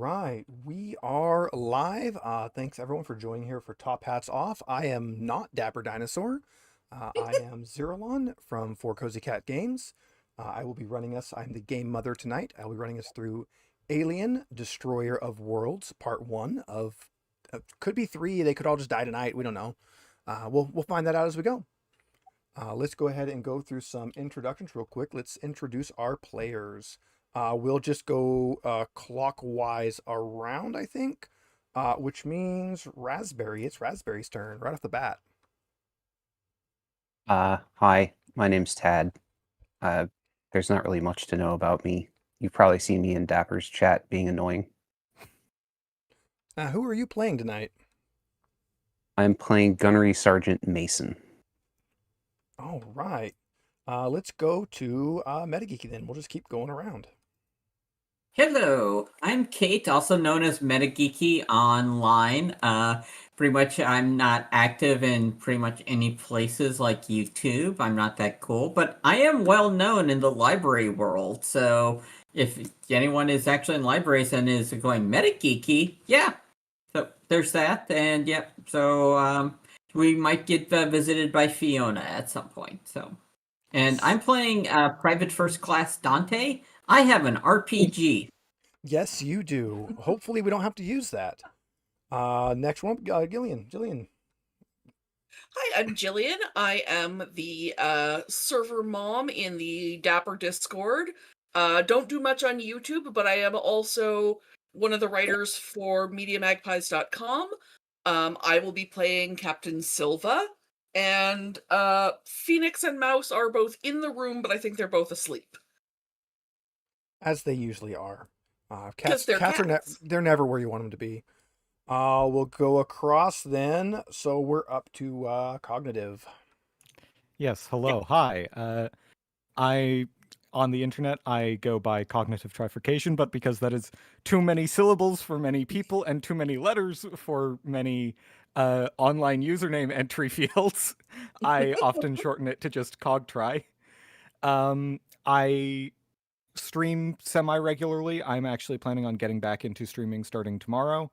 right, we are live. Thanks everyone for joining here for Top Hats Off. I am not Dapper Dinosaur. I am Zeralon from For Cozy Cat Games. I will be running us. I'm the game mother tonight. I will be running us through Alien Destroyer of Worlds, Part One of could be three. They could all just die tonight. We don't know. We'll find that out as we go. Let's go ahead and go through some introductions real quick. Let's introduce our players. We'll just go clockwise around, I think, which means Raspberry. It's Raspberry's turn right off the bat. Hi, my name's Tad. There's not really much to know about me. You've probably seen me in Dapper's chat being annoying. Who are you playing tonight? I'm playing Gunnery Sergeant Mason. All right. Let's go to Metageeky then. We'll just keep going around. Hello, I'm Kate, also known as Metageeky online. Pretty much I'm not active in pretty much any places like YouTube. I'm not that cool, but I am well known in the library world. So if anyone is actually in libraries and is going Metageeky, yeah. So there's that, and yep. So we might get visited by Fiona at some point. So, and I'm playing Private First Class Dante. I have an RPG. Yes, you do. Hopefully, we don't have to use that. Next one, Gillian. Jillian. Hi, I'm Jillian. I am the server mom in the Dapper Discord. Don't do much on YouTube, but I am also one of the writers for MediaMagpies.com. I will be playing Captain Silva, and Phoenix and Mouse are both in the room, but I think they're both asleep. As they usually are. Because they're cats. cats. They're never where you want them to be. We'll go across then. So we're up to Cognitive. Yes, hello, hi. On the internet, I go by cognitive trifurcation, but because that is too many syllables for many people and too many letters for many online username entry fields, I often shorten it to just cogtry. I stream semi-regularly. I'm actually planning on getting back into streaming starting tomorrow.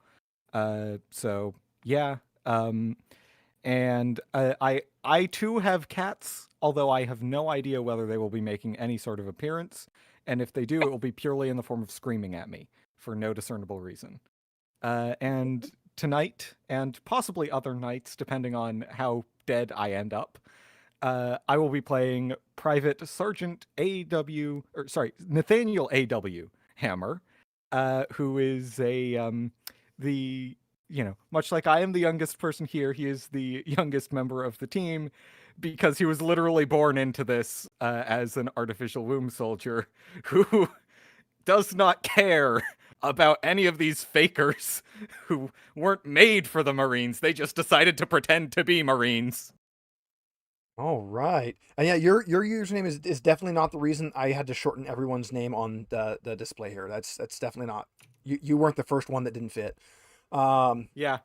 So yeah. And I too have cats, although I have no idea whether they will be making any sort of appearance. And if they do, it will be purely in the form of screaming at me for no discernible reason. And tonight, and possibly other nights, depending on how dead I end up, I will be playing Private Sergeant Nathaniel A.W. Hammer, who is much like I am the youngest person here, he is the youngest member of the team because he was literally born into this as an artificial womb soldier who does not care about any of these fakers who weren't made for the Marines. They just decided to pretend to be Marines. All right. And yeah, your username is definitely not the reason I had to shorten everyone's name on the display here. That's definitely not. You weren't the first one that didn't fit. Yeah.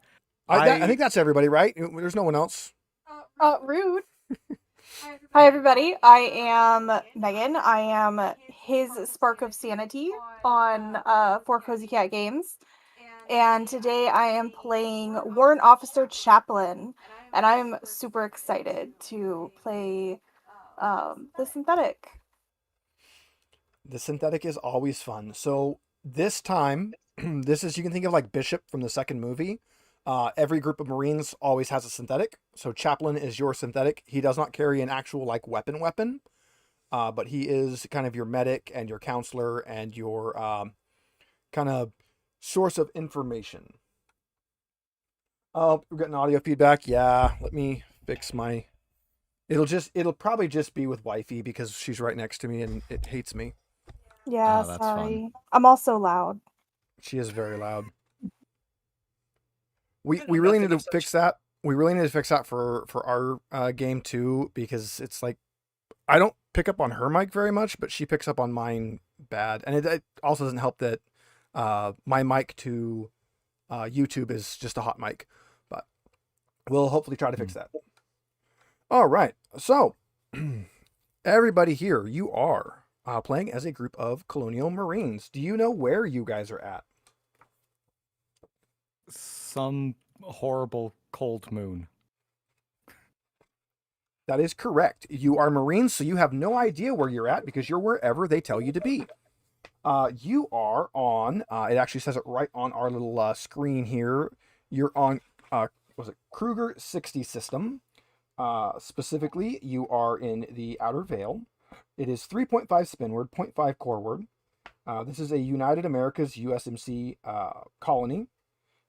I think that's everybody, right? There's no one else. Rude. Hi, everybody. I am Megan. I am his spark of sanity on For Cozy Cat Games. And today I am playing Warrant Officer Chaplain. And I'm super excited to play the synthetic. The synthetic is always fun. So this time, this is, you can think of like Bishop from the second movie. Every group of Marines always has a synthetic. So Chaplain is your synthetic. He does not carry an actual like weapon, but he is kind of your medic and your counselor and your kind of source of information. Oh, we're getting audio feedback. Yeah, let me fix my. It'll probably just be with wifey because she's right next to me and it hates me. Yeah, that's sorry. fun. I'm also loud. She is very loud. We really need to fix that. We really need to fix that for our game too, because it's like I don't pick up on her mic very much, but she picks up on mine bad, and it also doesn't help that my mic to YouTube is just a hot mic. But we'll hopefully try to fix that. All right, so everybody here, you are playing as a group of Colonial Marines. Do you know where you guys are at? Some horrible cold moon. That is correct. You are Marines, so you have no idea where you're at because you're wherever they tell you to be. You are on, it actually says it right on our little screen here. You're on, was it Kruger 60 system. Specifically, you are in the Outer Veil. It is 3.5 spinward, 0.5 coreward. This is a United Americas USMC colony.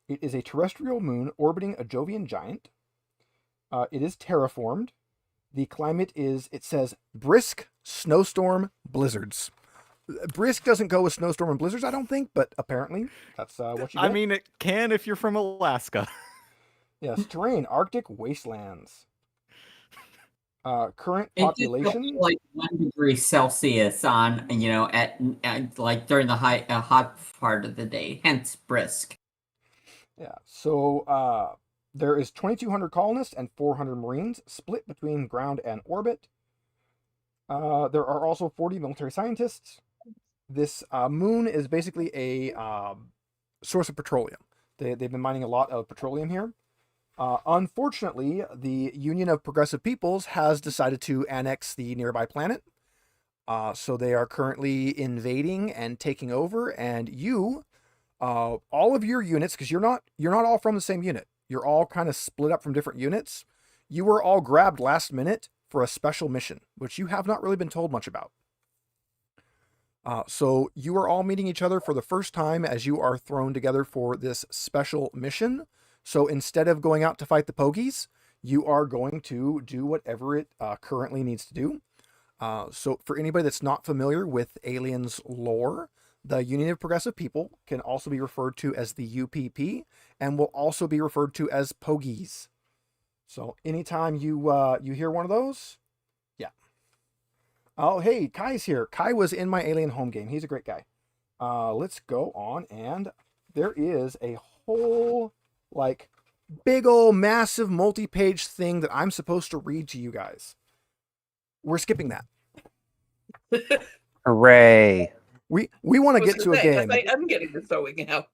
It is a terrestrial moon orbiting a Jovian giant. It is terraformed. The climate is, it says, brisk, snowstorm, blizzards. Brisk doesn't go with snowstorm and blizzards, I don't think, but apparently that's what you get. I mean, it can if you're from Alaska. Yes, terrain, Arctic wastelands. Current It just population, like 1 degree Celsius on at like during the hot part of the day, hence brisk. yeah. So there is 2,200 colonists and 400 Marines split between ground and orbit. There are also 40 military scientists. This moon is basically a source of petroleum. They've been mining a lot of petroleum here. Unfortunately, the Union of Progressive Peoples has decided to annex the nearby planet. So they are currently invading and taking over, and you, all of your units, because you're not all from the same unit. You're all kind of split up from different units. You were all grabbed last minute for a special mission, which you have not really been told much about. So you are all meeting each other for the first time as you are thrown together for this special mission. So instead of going out to fight the Pogies, you are going to do whatever it currently needs to do. So for anybody that's not familiar with Aliens lore, the Union of Progressive People can also be referred to as the UPP and will also be referred to as Pogies. So anytime you hear one of those, yeah. Oh, hey, Kai's here. Kai was in my Alien home game. He's a great guy. Let's go on, and there is a whole like big old massive multi-page thing that I'm supposed to read to you guys. We're skipping that. Hooray! We want to get to a game. I am getting the sewing out.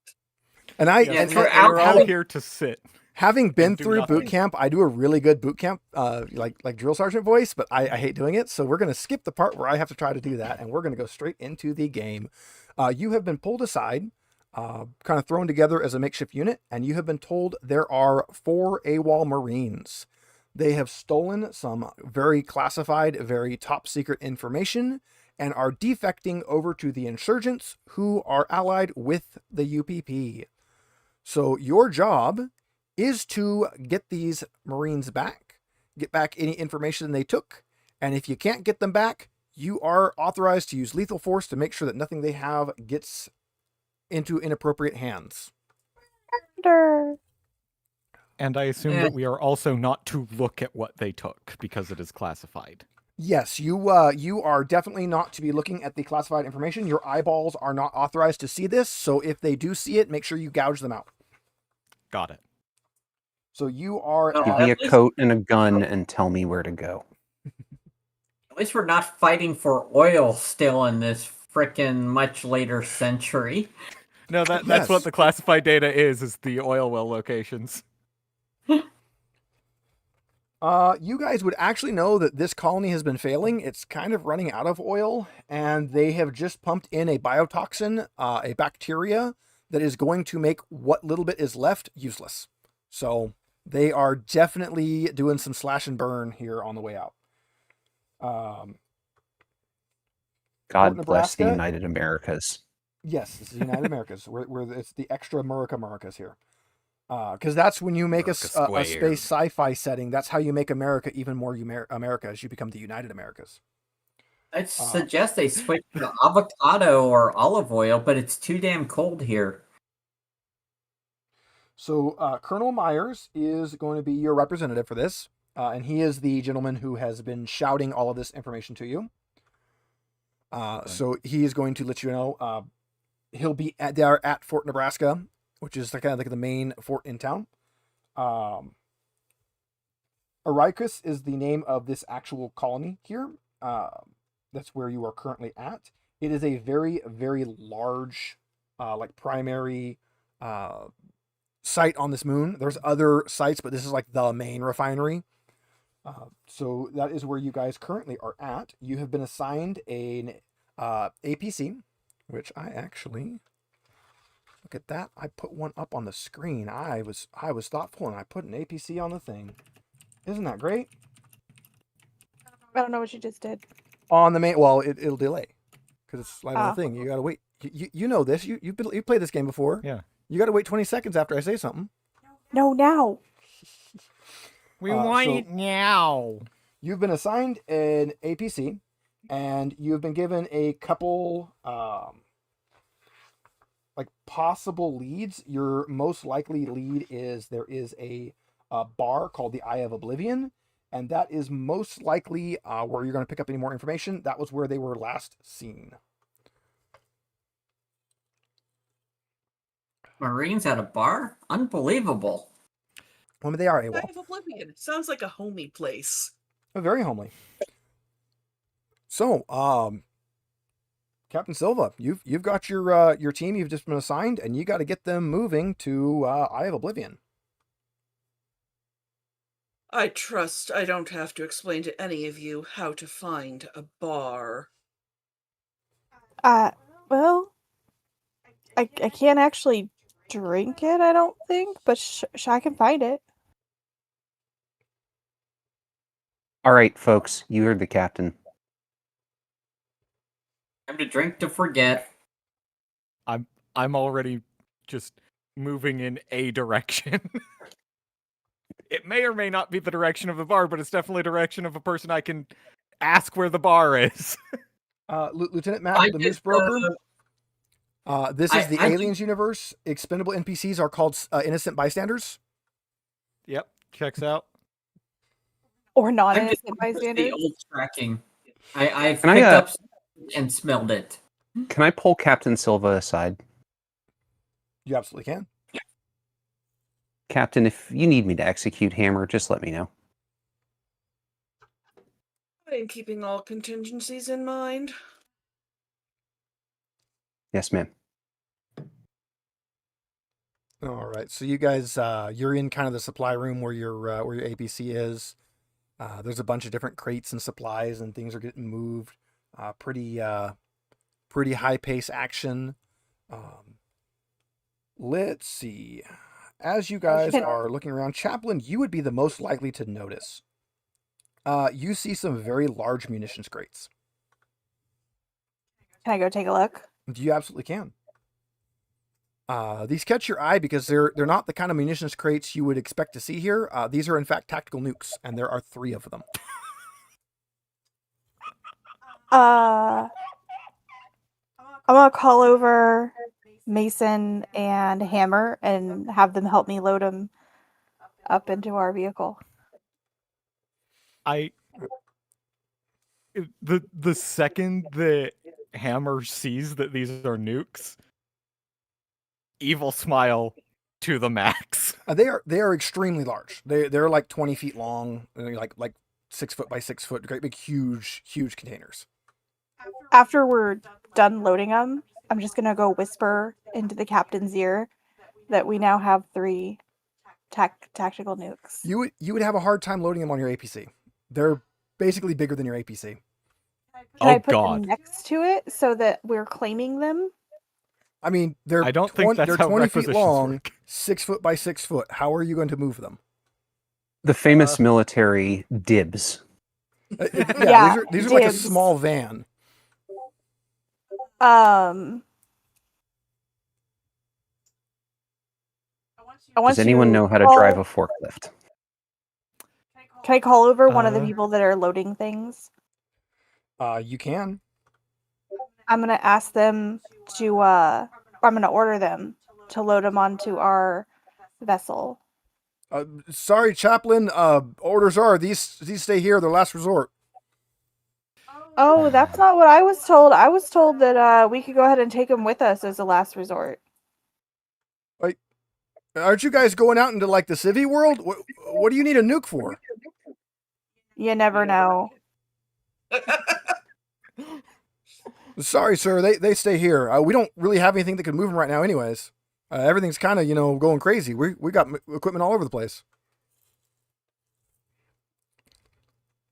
And we're all here to sit. Having been and do through boot nothing. camp, I do a really good boot camp, like drill sergeant voice, but I hate doing it. So we're going to skip the part where I have to try to do that, and we're going to go straight into the game. You have been pulled aside, kind of thrown together as a makeshift unit, and you have been told there are 4 AWOL Marines. They have stolen some very classified, very top secret information, and are defecting over to the insurgents who are allied with the UPP. So your job is to get these Marines back, get back any information they took, and if you can't get them back, you are authorized to use lethal force to make sure that nothing they have gets into inappropriate hands. And I assume that we are also not to look at what they took because it is classified. Yes, you are definitely not to be looking at the classified information. Your eyeballs are not authorized to see this, so if they do see it, make sure you gouge them out. Got it. So you are... Oh, Give me a coat and a gun and tell me where to go. At least we're not fighting for oil still in this frickin' much later century. No, that's Yes. what the classified data is the oil well locations. You guys would actually know that this colony has been failing. It's kind of running out of oil, and they have just pumped in a biotoxin, a bacteria that is going to make what little bit is left useless. So they are definitely doing some slash and burn here on the way out. God Fort bless the Nebraska. United Americas. Yes, this is the United Americas. It's the extra Americas here. Because that's when you make a America space sci-fi setting. That's how you make America even more America as you become the United Americas. I'd suggest they switch to avocado or olive oil, but it's too damn cold here. So Colonel Myers is going to be your representative for this, and he is the gentleman who has been shouting all of this information to you. So he is going to let you know. He'll be there at Fort Nebraska, which is kind of like the main fort in town. Aricus is the name of this actual colony here. That's where you are currently at. It is a very, very large, like primary site on this moon. There's other sites, but this is like the main refinery. So that is where you guys currently are at. You have been assigned an APC, which I actually look at that. I put one up on the screen. I was thoughtful, and I put an APC on the thing. Isn't that great? I don't know what you just did. On the main, well, it'll delay because it's live on Ah. the thing. You gotta wait. You know this. You played this game before. Yeah. You gotta wait 20 seconds after I say something. No, now. We want it now. You've been assigned an APC, and you've been given a couple like possible leads. Your most likely lead is there is a bar called the Eye of Oblivion, and that is most likely where you're going to pick up any more information. That was where they were last seen. Marines at a bar? Unbelievable. Well, I mean, they are Eye AWOL. of Oblivion. Sounds like a homey place. Very homely. So, Captain Silva, you've got your team you've just been assigned, and you got to get them moving to Eye of Oblivion. I trust I don't have to explain to any of you how to find a bar. Well, I can't actually drink it, I don't think, but I can find it. All right, folks, you heard the captain. Time to drink to forget. I'm already just moving in a direction. It may or may not be the direction of the bar, but it's definitely the direction of a person I can ask where the bar is. Lieutenant Matt, the Moose Broker. This is the Aliens universe. Expendable NPCs are called innocent bystanders. Yep, checks out. Or not I'm just innocent the bystanders. old tracking. I've Can I, picked up and smelled it. Can I pull Captain Silva aside? You absolutely can. Captain, if you need me to execute Hammer, just let me know. I'm keeping all contingencies in mind. Yes, ma'am. All right. So you guys, you're in kind of the supply room where your APC is. There's a bunch of different crates and supplies, and things are getting moved. Pretty high pace action. Let's see. As you guys are looking around, Chaplain, you would be the most likely to notice. You see some very large munitions crates. Can I go take a look? You absolutely can. These catch your eye because they're not the kind of munitions crates you would expect to see here. These are in fact tactical nukes, and there are 3 of them. I'm gonna call over Mason and Hammer and have them help me load them up into our vehicle. The second that Hammer sees that these are nukes, evil smile to the max. They are extremely large. They're like 20 feet long, like 6 foot by 6 foot, great big huge containers. After we're done loading them, I'm just gonna go whisper into the captain's ear that we now have 3 tactical nukes. You would have a hard time loading them on your APC. They're basically bigger than your APC. Can I put them next to it so that we're claiming them? I mean, they're I don't think that's they're how 20 feet requisitions long, work. 6 foot by 6 foot. How are you going to move them? The famous military dibs. Yeah, these are like a dibs. small van. Does anyone know how to drive a forklift? Can I call over one of the people that are loading things? You can. I'm gonna ask them to. I'm gonna order them to load them onto our vessel. Sorry, Chaplain. Orders are these stay here. They're last resort. Oh, that's not what I was told. I was told that we could go ahead and take them with us as a last resort. Like, aren't you guys going out into like the civvy world? What do you need a nuke for? You never know. Sorry, sir. They stay here. We don't really have anything that could move them right now, anyways. Everything's kind of, going crazy. We got equipment all over the place.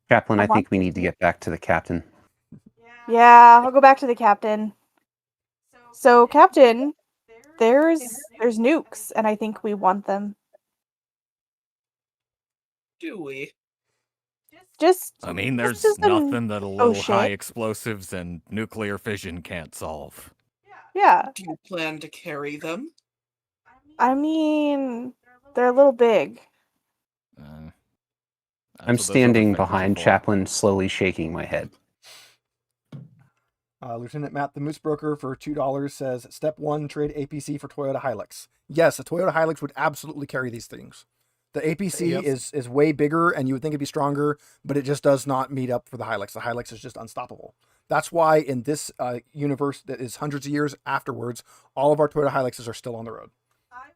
Chaplain, I I think want we need to get back to the captain. Yeah, I'll go back to the captain. So, Captain, there's nukes, and I think we want them. Do we? Just I mean, just there's as an nothing that a little high shit. explosives and nuclear fission can't solve. Yeah. Do you plan to carry them? I mean, they're a little big. That's I'm what those standing overthinkers are behind for. Chaplain, slowly shaking my head. Lieutenant Matt, the Moose Broker, for $2 says, Step 1, trade APC for Toyota Hilux. Yes, a Toyota Hilux would absolutely carry these things. The APC Yes. is way bigger, and you would think it'd be stronger, but it just does not meet up for the Hilux. The Hilux is just unstoppable. That's why in this universe that is hundreds of years afterwards, all of our Toyota Hiluxes are still on the road.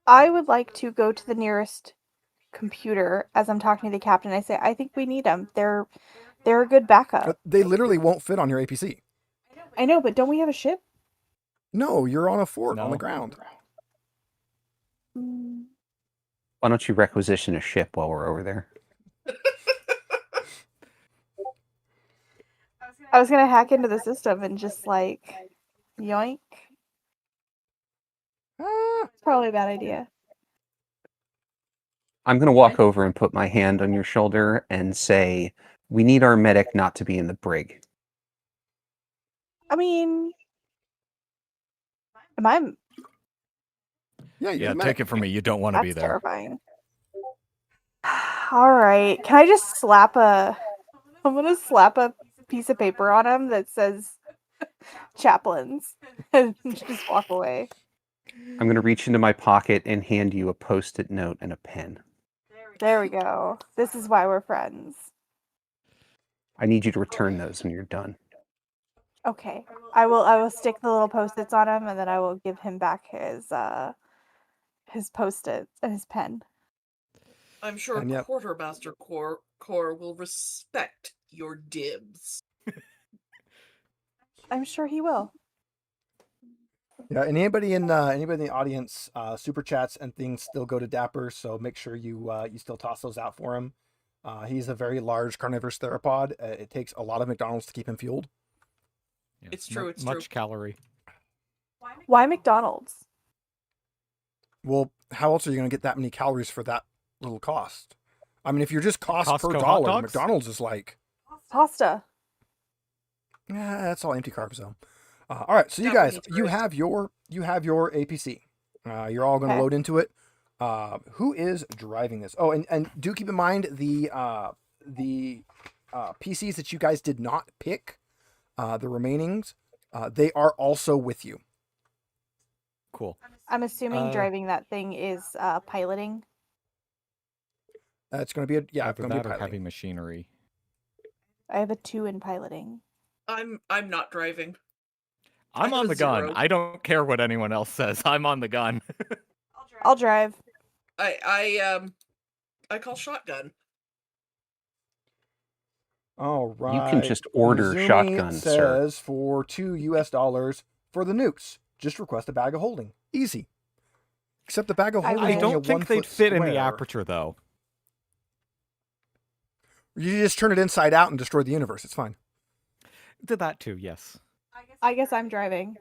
I would like to go to the nearest computer as I'm talking to the captain. I say, I think we need them. They're a good backup. They literally won't fit on your APC. I know, but don't we have a ship? No, you're on a fort on the No. ground. Mm, Why don't you requisition a ship while we're over there? I was gonna hack into the system and just like yoink. It's probably a bad idea. I'm going to walk over and put my hand on your shoulder and say, we need our medic not to be in the brig. I mean, am I? Yeah, take it from me. You don't want to That's be there. terrifying. All right, can I just slap a? I'm gonna slap a piece of paper on him that says chaplains and just walk away. I'm going to reach into my pocket and hand you a Post-it note and a pen. There we go. This is why we're friends. I need you to return those when you're done. Okay. I will stick the little post-its on him and then I will give him back his post-its and his pen. I'm sure And yep. Quartermaster Corps will respect your dibs. I'm sure he will. Yeah, and anybody in the audience, super chats and things still go to Dapper, so make sure you still toss those out for him. He's a very large carnivorous theropod. It takes a lot of McDonald's to keep him fueled. Yeah, It's true, it's much true. calorie. Why McDonald's? Well, how else are you going to get that many calories for that little cost? I mean, if you're just cost per Costco hot dollar, dogs? McDonald's is like, Pasta. yeah, that's all empty carbs though. All right, so you Definitely guys, needs you grist. have your APC. You're all going to Okay. load into it. Who is driving this? Oh, and do keep in mind the PCs that you guys did not pick, the remainings, they are also with you. Cool. I'm assuming Uh, driving that thing is piloting. It's going to be it's Either going to be that or heavy piloting. machinery. I have a 2 in piloting. I'm not driving. I'm I on have the a gun. 0. I don't care what anyone else says. I'm on the gun. I'll drive. I call shotgun. All right. You can just order Uzumi shotguns, sir. says for $2 for the nukes, just request a bag of holding. Easy. Except the bag of I holding I is only a don't think 1 they'd foot fit in the square. aperture, though. You just turn it inside out and destroy the universe. It's fine. Did that too, yes. I guess I'm driving.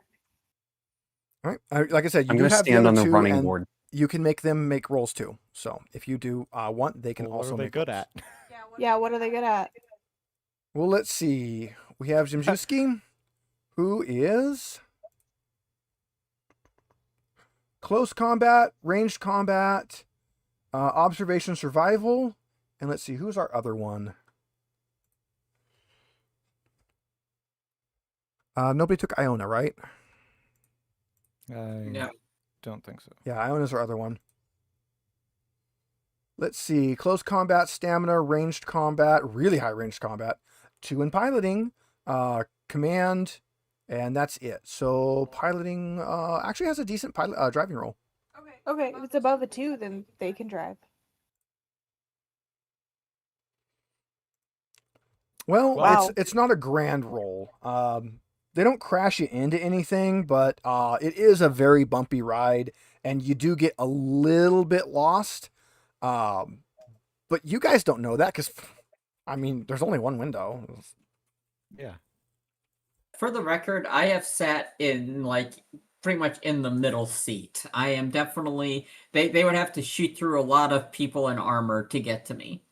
All right. Like I said, you I'm do going to have the stand other on the two, running and board. you can make them make rolls too. So if you do want, they can Well, what also are they make good rolls. at? Yeah, what are they good at? Well, let's see. We have Zimjuski, who is close combat, ranged combat, observation, survival, and let's see, who's our other one? Nobody took Iona, right? I No. don't think so. Yeah, Iona's our other one. Let's see, close combat, stamina, ranged combat, really high ranged combat, 2 in piloting, command, and that's it. So piloting actually has a decent pilot driving roll. Okay, if it's above a 2, then they can drive. Well, Wow. it's not a grand roll. They don't crash you into anything, but it is a very bumpy ride, and you do get a little bit lost. But you guys don't know that because, I mean, there's only one window. Yeah. For the record, I have sat in like pretty much in the middle seat. I am definitely they would have to shoot through a lot of people in armor to get to me.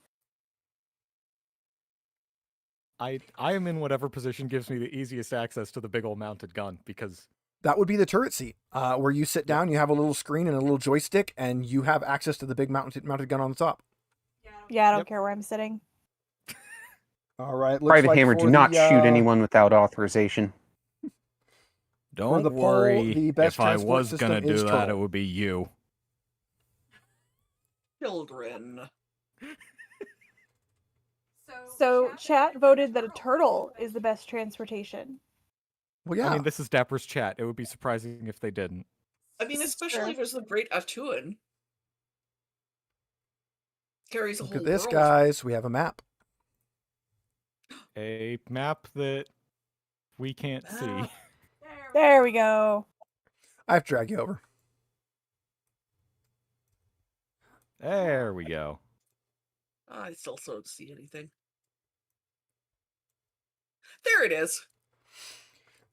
I am in whatever position gives me the easiest access to the big old mounted gun because That would be the turret seat, where you sit down, you have a little screen and a little joystick, and you have access to the big mounted gun on the top. Yeah, I don't Yep. care where I'm sitting. All right. Looks Private like Hammer, for do not the, shoot anyone without authorization. don't the poll, worry. the best If I transport was gonna system do is that, turtle. it would be you. Children. So chat voted that a turtle is the best transportation. Well, yeah. I mean, this is Dapper's chat. It would be surprising if they didn't. I mean, especially if there's the great Atuan. Carries a Look whole at this, world. guys. We have a map. A map that we can't see. There we go. I have to drag you over. There we go. I still don't see anything. There it is.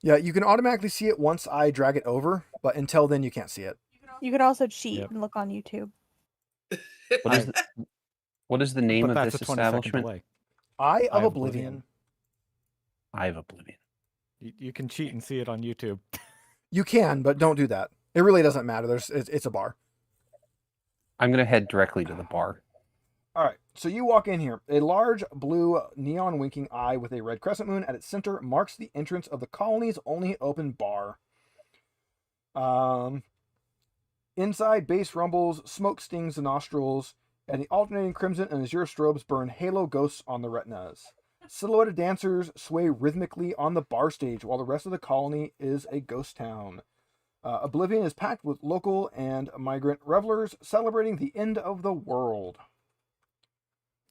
Yeah, you can automatically see it once I drag it over, but until then, you can't see it. You can also cheat Yep. and look on YouTube. What is the name But of that's this a 20-second establishment? delay. Eye of Eye of Oblivion. Eye of Oblivion. You can cheat and see it on YouTube. You can, but don't do that. It really doesn't matter. It's a bar. I'm going to head directly to the bar. All right, so you walk in here. A large blue neon winking eye with a red crescent moon at its center marks the entrance of the colony's only open bar. Inside, bass rumbles, smoke stings the nostrils, and the alternating crimson and azure strobes burn halo ghosts on the retinas. Silhouetted dancers sway rhythmically on the bar stage while the rest of the colony is a ghost town. Oblivion is packed with local and migrant revelers celebrating the end of the world.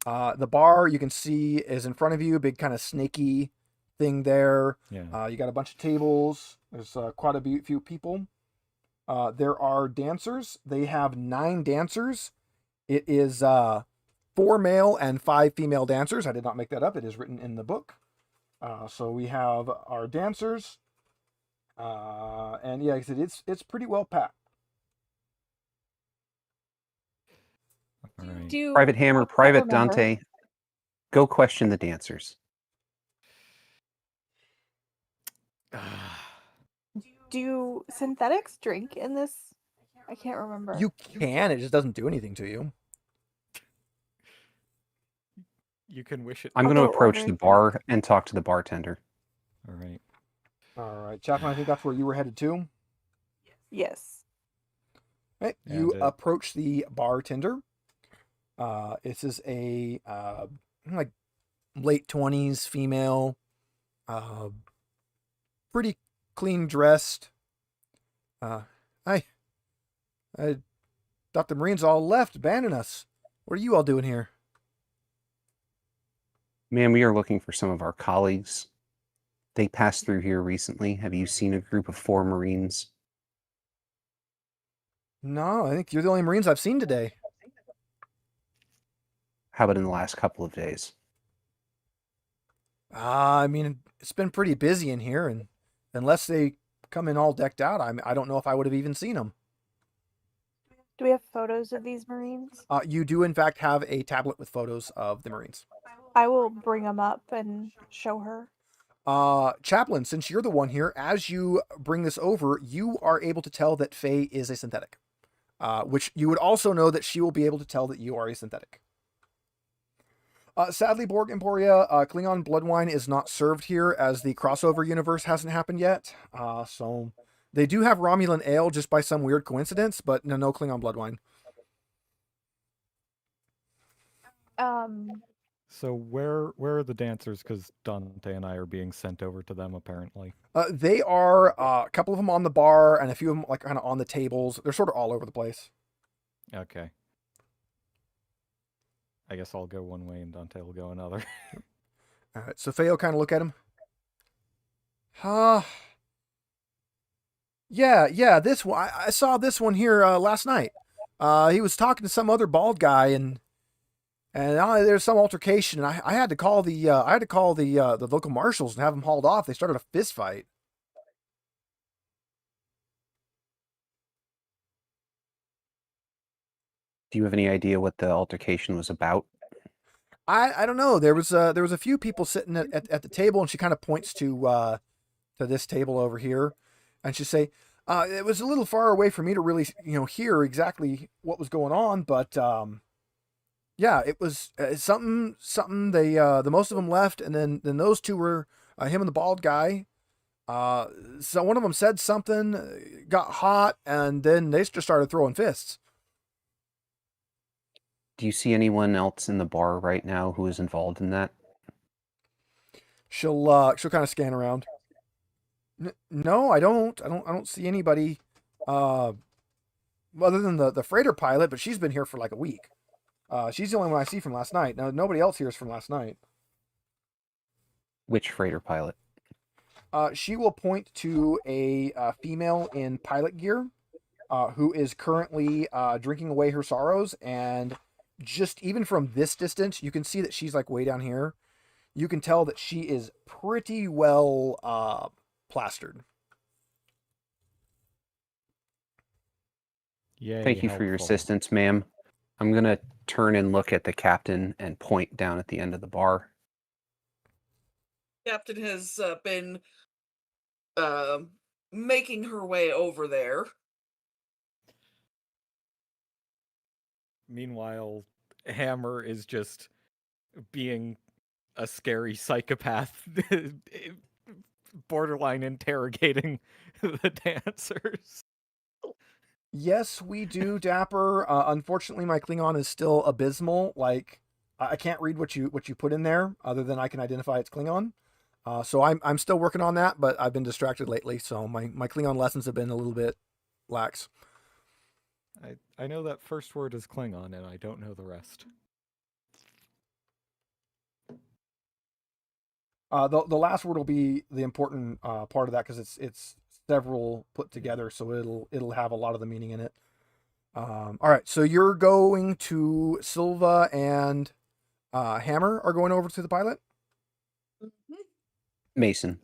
The bar you can see is in front of you, big kind of snaky thing there. Yeah. You got a bunch of tables. There's quite a few people. There are dancers. They have 9 dancers. It is 4 male and 5 female dancers. I did not make that up. It is written in the book. So we have our dancers. And yeah, like I said, it's pretty well packed. All right. Private Hammer, I can't Private remember. Dante, go question the dancers. Do synthetics drink in this? I can't remember. You can. It just doesn't do anything to you. You can wish it. I'm going to Although approach ordering the bar and talk to the bartender. All right. All right, Chaplain, I think that's where you were headed to. Yes. Okay, you And, approach the bartender. This is a like late 20s female, pretty clean dressed. I thought the Marines all left, abandoned us. What are you all doing here? Ma'am, we are looking for some of our colleagues. They passed through here recently. Have you seen a group of 4 Marines? No, I think you're the only Marines I've seen today. How about in the last couple of days? I mean, it's been pretty busy in here, and unless they come in all decked out, I don't know if I would have even seen them. Do we have photos of these Marines? You do, in fact, have a tablet with photos of the Marines. I will bring them up and show her. Chaplain, since you're the one here, as you bring this over, you are able to tell that Faye is a synthetic. Which you would also know that she will be able to tell that you are a synthetic. Sadly, Borg Emporia, Klingon blood wine is not served here as the crossover universe hasn't happened yet. So they do have Romulan ale just by some weird coincidence, but no Klingon blood wine. So where are the dancers? Because Dante and I are being sent over to them apparently. They are a couple of them on the bar and a few of them like kind of on the tables. They're sort of all over the place. Okay. I guess I'll go one way and Dante will go another. All right, so Faye will kind of look at him. Yeah. This one, I saw this one here last night. He was talking to some other bald guy, and there's some altercation. And I had to call the local marshals and have them hauled off. They started a fist fight. Do you have any idea what the altercation was about? I don't know. There was a few people sitting at the table, and she kind of points to this table over here, and she say, it was a little far away for me to really hear exactly what was going on, but yeah, it was something. They the most of them left, and then those two were him and the bald guy. So one of them said something, got hot, and then they just started throwing fists. Do you see anyone else in the bar right now who is involved in that? She'll kind of scan around. No, I don't see anybody other than the freighter pilot, but she's been here for like a week. She's the only one I see from last night. Now nobody else here is from last night. Which freighter pilot? She will point to a female in pilot gear who is currently drinking away her sorrows, and just even from this distance, you can see that she's like way down here. You can tell that she is pretty well plastered. Yay, Thank you for your helpful. assistance, ma'am. I'm going to turn and look at the captain and point down at the end of the bar. Captain has been making her way over there. Meanwhile, Hammer is just being a scary psychopath, borderline interrogating the dancers. Yes, we do, Dapper. Unfortunately, my Klingon is still abysmal. Like, I can't read what you put in there, other than I can identify it's Klingon. So I'm still working on that, but I've been distracted lately, so my Klingon lessons have been a little bit lax. I know that first word is Klingon, and I don't know the rest. The last word will be the important part of that, because it's several put together, so it'll have a lot of the meaning in it. All right, so you're going to Silva and Hammer are going over to the pilot. Mason.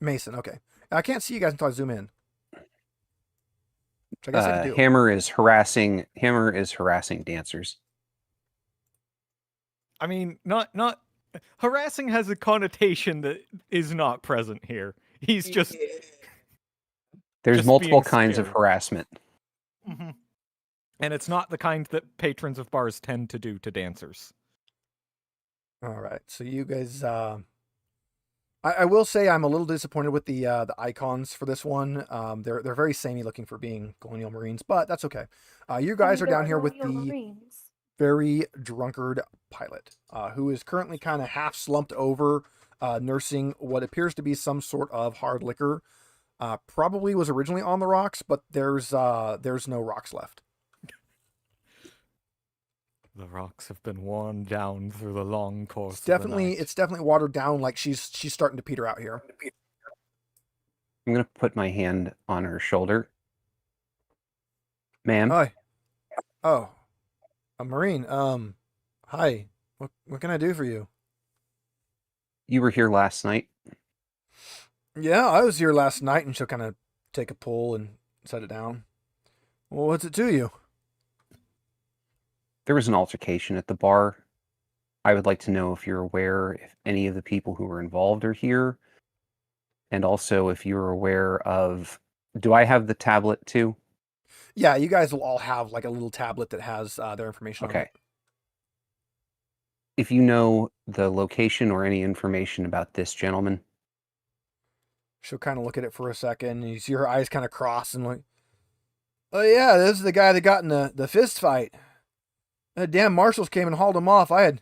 Mason, okay. I can't see you guys until I zoom in. Which I guess I can do. Hammer is harassing dancers. I mean, not harassing has a connotation that is not present here. He's just There's just multiple being kinds of scared. harassment. Mm-hmm. And it's not the kind that patrons of bars tend to do to dancers. All right, so you guys, I will say I'm a little disappointed with the icons for this one. They're very samey looking for being Colonial Marines, but that's okay. You guys are down here with the Marines. very drunkard pilot, who is currently kind of half slumped over, nursing what appears to be some sort of hard liquor. Probably was originally on the rocks, but there's no rocks left. The rocks have been worn down through the long course. It's definitely watered down. Like she's starting to peter out here. I'm going to put my hand on her shoulder. Ma'am, Hi. Oh, a Marine. Hi. What can I do for you? you were here last night. Yeah, I was here last night, and she'll kind of take a pull and set it down. Well, what's it to you? There was an altercation at the bar. I would like to know if you're aware if any of the people who were involved are here. And also if you're aware of... Do I have the tablet too? Yeah, you guys will all have like a little tablet that has their information on Okay. it. If you know the location or any information about this gentleman. She'll kind of look at it for a second, and you see her eyes kind of cross and like, oh yeah, this is the guy that got in the fist fight. The damn marshals came and hauled him off. I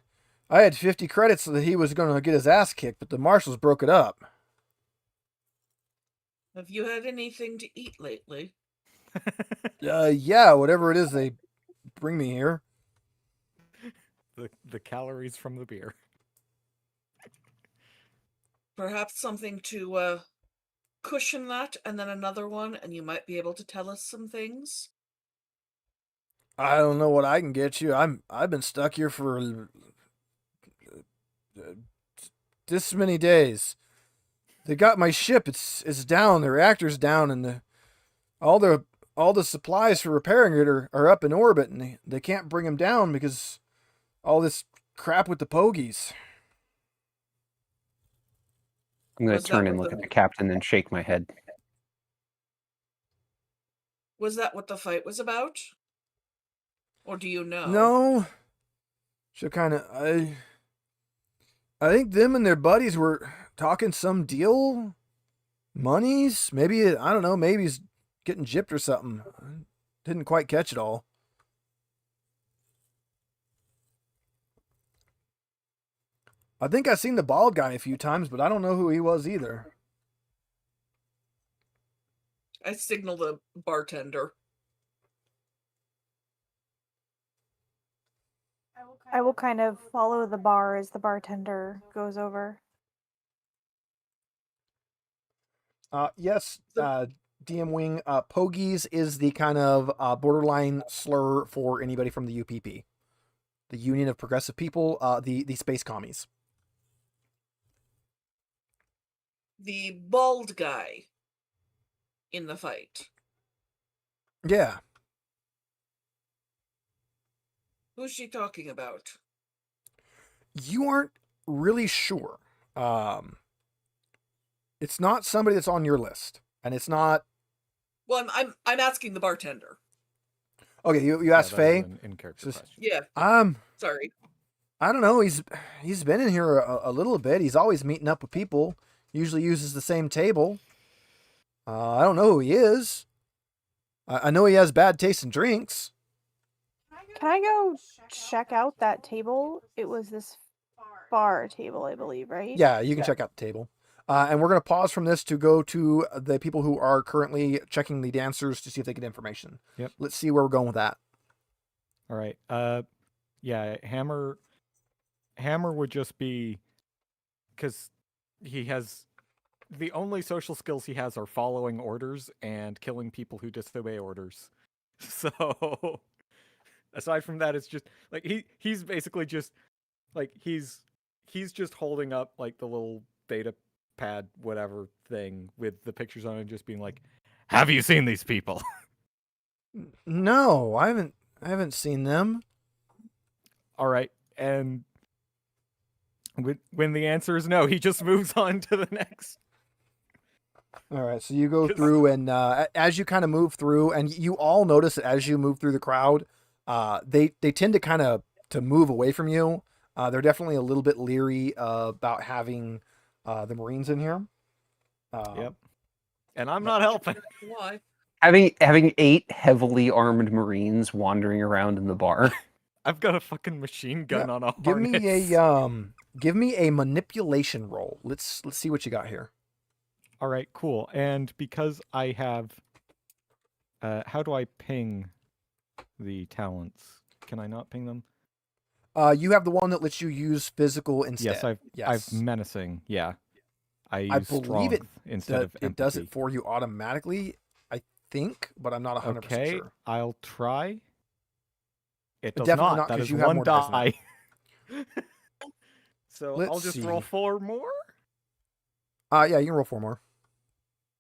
had 50 credits so that he was going to get his ass kicked, but the marshals broke it up. Have you had anything to eat lately? Yeah, whatever it is they bring me here. The calories from the beer. Perhaps something to cushion that, and then another one, and you might be able to tell us some things. I don't know what I can get you. I've been stuck here for this many days. They got my ship. It's down. The reactor's down, and all the supplies for repairing it are up in orbit, and they can't bring them down because all this crap with the pogies. I'm going Was to that turn and what look the- at the captain and shake my head. Was that what the fight was about? Or do you know? No. So kind of I think them and their buddies were talking some deal. Monies? Maybe I don't know. Maybe he's getting gypped or something. Didn't quite catch it all. I think I've seen the bald guy a few times, but I don't know who he was either. I signal the bartender. I will kind of follow the bar as the bartender goes over. Yes, DM Wing, Pogies is the kind of borderline slur for anybody from the UPP, the Union of Progressive People, the space commies. The bald guy in the fight. Yeah. Who's she talking about? You aren't really sure. It's not somebody that's on your list, and it's not. Well, I'm asking the bartender. Okay, you asked that Faye. is an in-character Just- question. Yeah, sorry. I don't know. He's been in here a little bit. He's always meeting up with people. Usually uses the same table. I don't know who he is. I know he has bad taste in drinks. Can I go check out that table? It was this bar table, I believe, right? Yeah, you can check out the table. And we're going to pause from this to go to the people who are currently checking the dancers to see if they get information. Yep. Let's see where we're going with that. All right. Yeah, Hammer would just be, because he has, the only social skills he has are following orders and killing people who disobey orders. So aside from that, it's just like he's basically just like he's just holding up like the little data pad whatever thing with the pictures on it, just being like, "Have you seen these people?" No, I haven't seen them. All right, and when the answer is no, he just moves on to the next. All right, so you go through, and as you kind of move through, and you all notice that as you move through the crowd, they tend to kind of to move away from you. They're definitely a little bit leery about having the Marines in here. Yep, and I'm not helping. Why? Having 8 heavily armed Marines wandering around in the bar. I've got a fucking machine gun on a Give harness. me a manipulation roll. Let's see what you got here. All right, cool. And because I have, how do I ping the talents? Can I not ping them? You have the one that lets you use physical instead. Yes, I've menacing. Yeah, I use believe strength instead of empathy. it does it for you automatically, I think, but I'm not 100% Okay, sure. I'll try. It does Definitely not. not, That 'cause is you have one more dice than die. So Let's I'll just see. roll 4 more, Yeah, you can roll 4 more.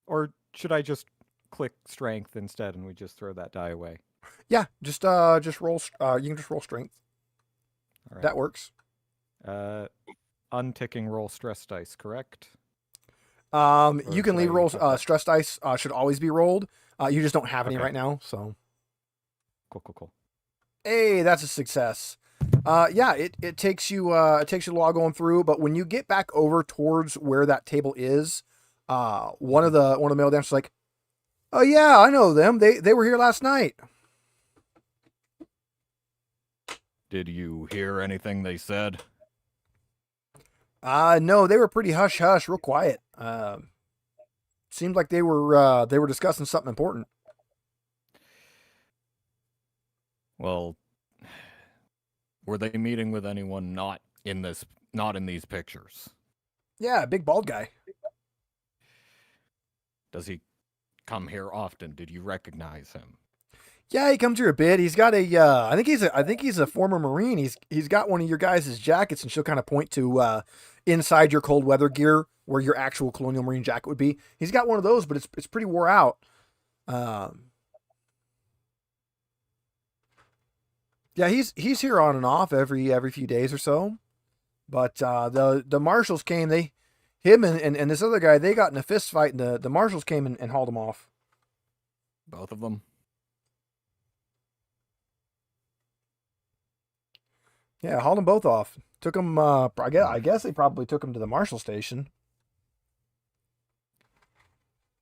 or should I just click strength instead and we just throw that die away? Yeah, just roll. You can just roll strength. All right. That works. Unticking roll stress dice, correct? You Or can should leave I rolls. have that? Stress dice should always be rolled. You just don't have any Okay. right now, so. Cool. Hey, that's a success. Yeah, it takes you a while going through, but when you get back over towards where that table is, one of the male dancers is like, "Oh yeah, I know them. They were here last night." Did you hear anything they said? No, they were pretty hush hush, real quiet. Seemed like they were discussing something important. Well, were they meeting with anyone not in these pictures? Yeah, big bald guy. Does he come here often? Did you recognize him? Yeah, he comes here a bit. He's got a I think he's a former Marine. He's got one of your guys' jackets, and she'll kind of point to inside your cold weather gear where your actual Colonial Marine jacket would be. He's got one of those, but it's pretty wore out. Yeah, he's here on and off every few days or so. But the marshals came, him and this other guy, they got in a fist fight, and the marshals came and hauled him off. Both of them? Yeah, hauled them both off. Took them. I guess they probably took them to the marshal station.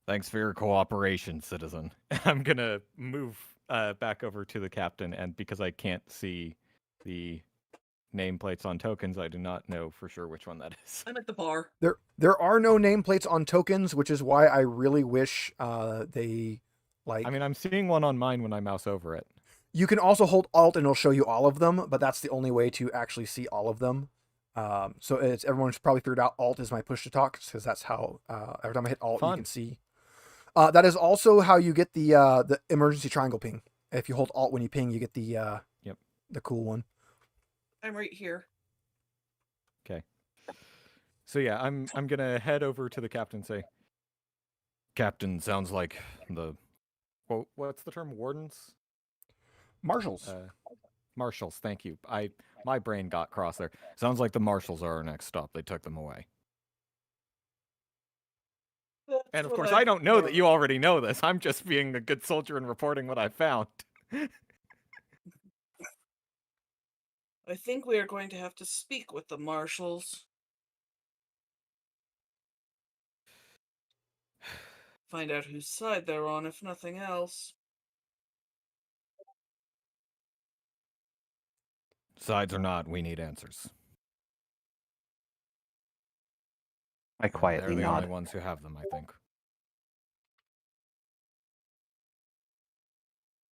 Thanks for your cooperation, citizen. I'm gonna move back over to the captain, and because I can't see the nameplates on tokens, I do not know for sure which one that is. I'm at the bar. There are no nameplates on tokens, which is why I really wish they like. I mean, I'm seeing one on mine when I mouse over it. You can also hold Alt and it'll show you all of them, but that's the only way to actually see all of them. So everyone's probably figured out Alt is my push to talk, because that's how every time I hit Alt, you can see. That is also how you get the emergency triangle ping. If you hold Alt when you ping, you get the the cool one. I'm right here. Okay. So yeah, I'm gonna head over to the captain and say, Captain, sounds like the what's the term? Wardens? Marshals. Marshals, thank you. My brain got crossed there. Sounds like the marshals are our next stop. They took them away. And of course, I don't know that you already know this. I'm just being a good soldier and reporting what I found. I think we are going to have to speak with the marshals. Find out whose side they're on, if nothing else. Sides or not, we need answers. I quietly They're the nod. only ones who have them, I think.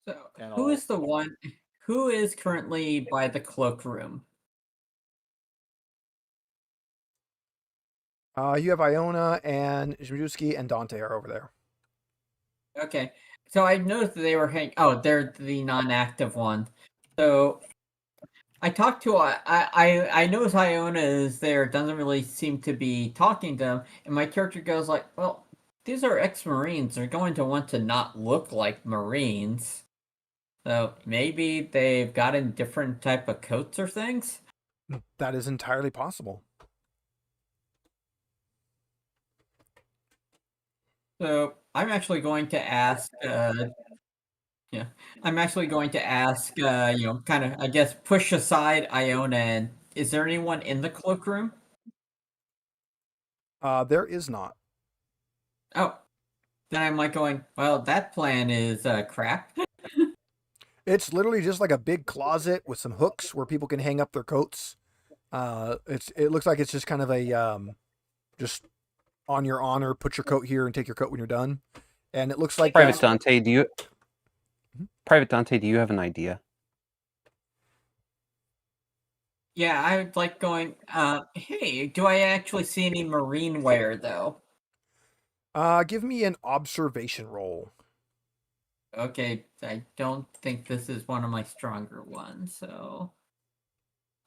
So, And who I'll- is the one who is currently by the cloakroom? You have Iona and Zmijewski and Dante are over there. Okay, so I noticed that they were hanging. Oh, they're the non-active one. So I talked to I notice Iona is there. Doesn't really seem to be talking to them, and my character goes like, "Well, these are ex-Marines. They're going to want to not look like Marines. So maybe they've gotten different type of coats or things." That is entirely possible. So I'm actually going to ask. I'm actually going to ask. Kind of, I guess, push aside Iona. And is there anyone in the cloakroom? There is not. Oh, then I'm like going. Well, that plan is crap. It's literally just like a big closet with some hooks where people can hang up their coats. It looks like it's just kind of a just on your honor, put your coat here and take your coat when you're done. And it looks like Private Dante, do you have an idea? Yeah, I would like going. Hey, do I actually see any Marine wear though? Give me an observation roll. Okay, I don't think this is one of my stronger ones, so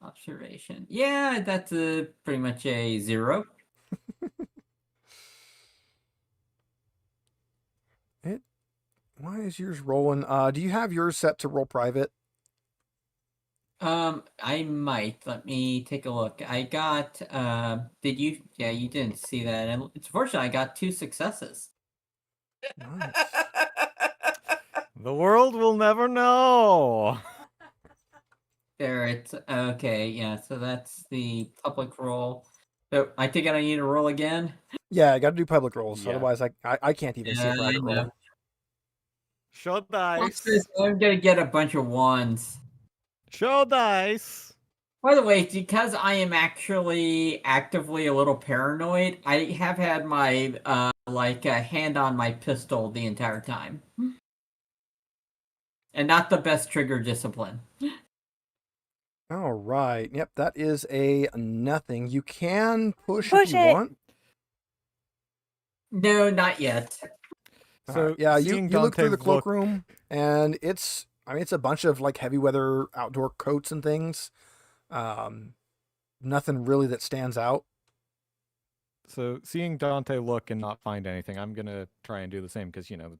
observation. Yeah, that's pretty much a 0. Why is yours rolling? Do you have yours set to roll private? I might. Let me take a look. I got did you yeah, you didn't see that. And it's fortunate I got 2 successes. Nice. The world will never know. There it's okay, yeah, so that's the public roll. So I think I need to roll again. Yeah, I got to do public rolls. Yeah. Otherwise, I can't even see a Yeah, I private know. roll. Show dice. I'm gonna get a bunch of 1s. Show dice. By the way, because I am actually actively a little paranoid, I have had my hand on my pistol the entire time. And not the best trigger discipline. All right. Yep, that is a nothing. You can push Push if you it. want. No, not yet. So yeah, you seeing look through the Dante cloakroom, and it's a bunch of like heavy weather outdoor coats and things. Nothing really that stands out. So seeing Dante look and not find anything, I'm gonna try and do the same because you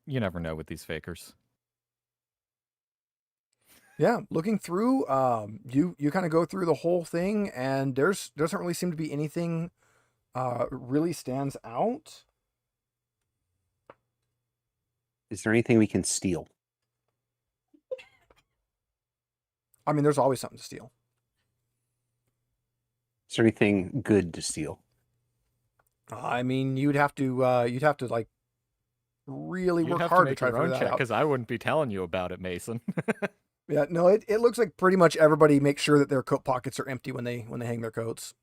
never know with these fakers. Yeah, looking through, you kind of go through the whole thing, and doesn't really seem to be anything really stands out. Is there anything we can steal? I mean, there's always something to steal. Is there anything good to steal? I mean, you'd have to like really You'd work have hard to make try to your own figure that check out. because I wouldn't be telling you about it, Mason. Yeah, no, it looks like pretty much everybody makes sure that their coat pockets are empty when they hang their coats.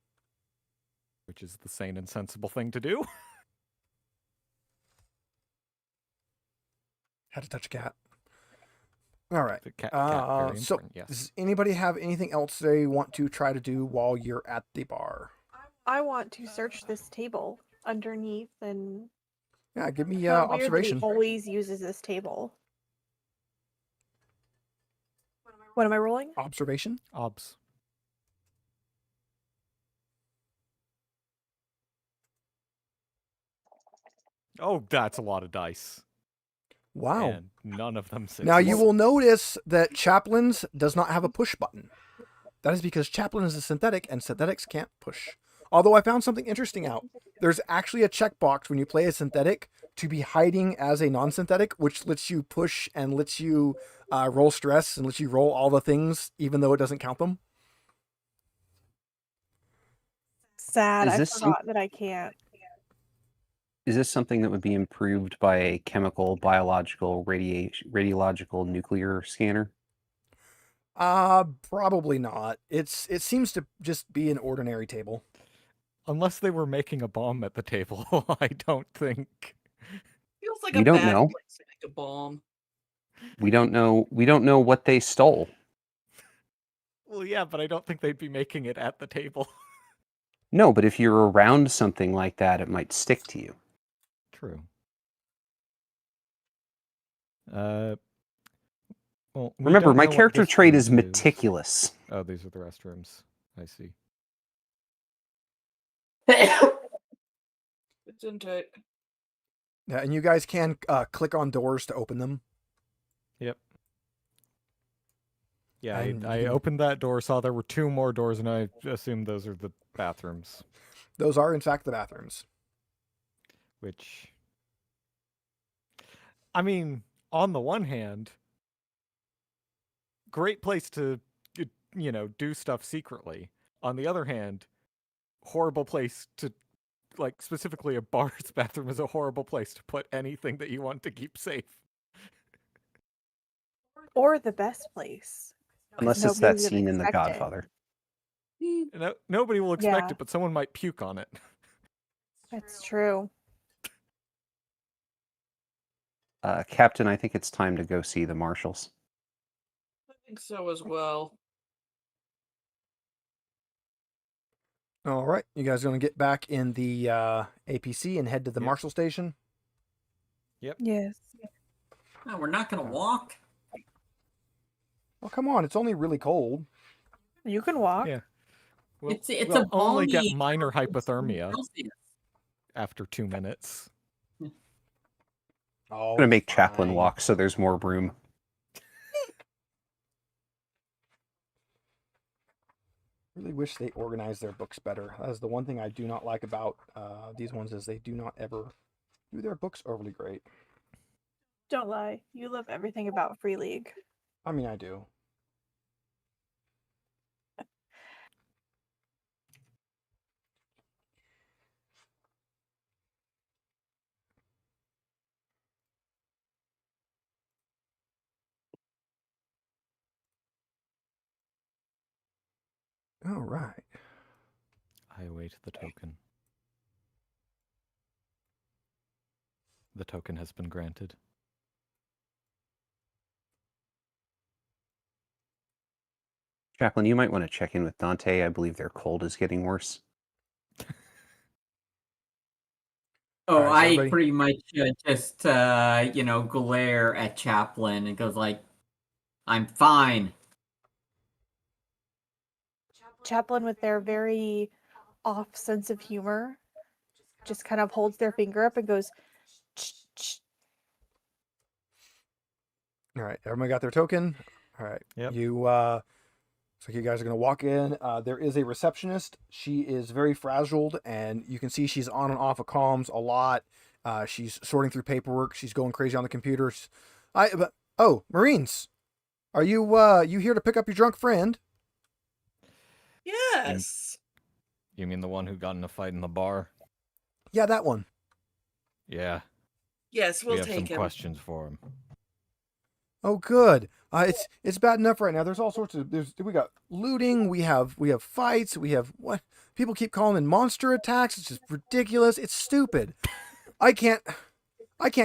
Which is the sane and sensible thing to do. Had to touch a cat. All right. The cat very So, important, yes. does anybody have anything else they want to try to do while you're at the bar? I want to search this table underneath and Yeah, give me how weird that he observation. always uses this table. What am I rolling? Observation. Obs. Oh, that's a lot of dice. Wow. And none of them sixes. Now you will notice that Chaplain's does not have a push button. That is because Chaplain is a synthetic and synthetics can't push. Although I found something interesting out. There's actually a checkbox when you play a synthetic to be hiding as a non-synthetic, which lets you push and lets you roll stress and lets you roll all the things, even though it doesn't count them. Sad. Is I this forgot that I can't. Is this something that would be improved by a chemical, biological, radiological, nuclear scanner? Probably not. It seems to just be an ordinary table. Unless they were making a bomb at the table, I don't think. Feels like We a don't bad know. place to make a bomb. We don't know. We don't know what they stole. Well, yeah, but I don't think they'd be making it at the table. No, but if you're around something like that, it might stick to you. True. Well, we Remember, don't my know what character this trait room is meticulous. Oh, these are the restrooms. I see. It's into it. Yeah, and you guys can click on doors to open them. Yep. Yeah, And I you- opened that door, saw there were 2 more doors, and I assumed those are the bathrooms. Those are, in fact, the bathrooms. Which, I mean, on the one hand, great place to, do stuff secretly. On the other hand, horrible place to, like, specifically a bar's bathroom is a horrible place to put anything that you want to keep safe. Or the best place. 'cause Unless it's nobody that would scene in The expect it. Godfather. No, nobody will expect Yeah. it, but someone might puke on it. That's true. Captain, I think it's time to go see the marshals. I think so as well. All right, you guys going to get back in the APC and head to the Yep. Marshal Station? Yes. No, we're not gonna walk. Oh, come on, it's only really cold. You can walk. Yeah. We'll, It's a we'll only get balmy minor hypothermia Celsius. after 2 minutes. Oh, I'm gonna make Chaplain fine. walk so there's more room. Really wish they organized their books better. That is the one thing I do not like about these ones is they do not ever do their books overly great. Don't lie. You love everything about Free League. I mean, I do. All right. I await the token. The token has been granted. Chaplain, you might want to check in with Dante. I believe their cold is getting worse. Oh, Alright, so I everybody- pretty much just glare at Chaplin and goes like, "I'm fine." Chaplin, with their very off sense of humor, just kind of holds their finger up and goes, "Ch-ch." All right, everybody got their token. All right, Yep. So you guys are gonna walk in. There is a receptionist. She is very frazzled, and you can see she's on and off of comms a lot. She's sorting through paperwork. She's going crazy on the computer. Marines, are you here to pick up your drunk friend? Yes. You mean the one who got in a fight in the bar? Yeah, that one. Yeah. Yes, We we'll have some take him. questions for him. Oh, good. It's bad enough right now. There's all sorts of we got looting. We have fights. We have what people keep calling in monster attacks. It's just ridiculous. It's stupid. I can't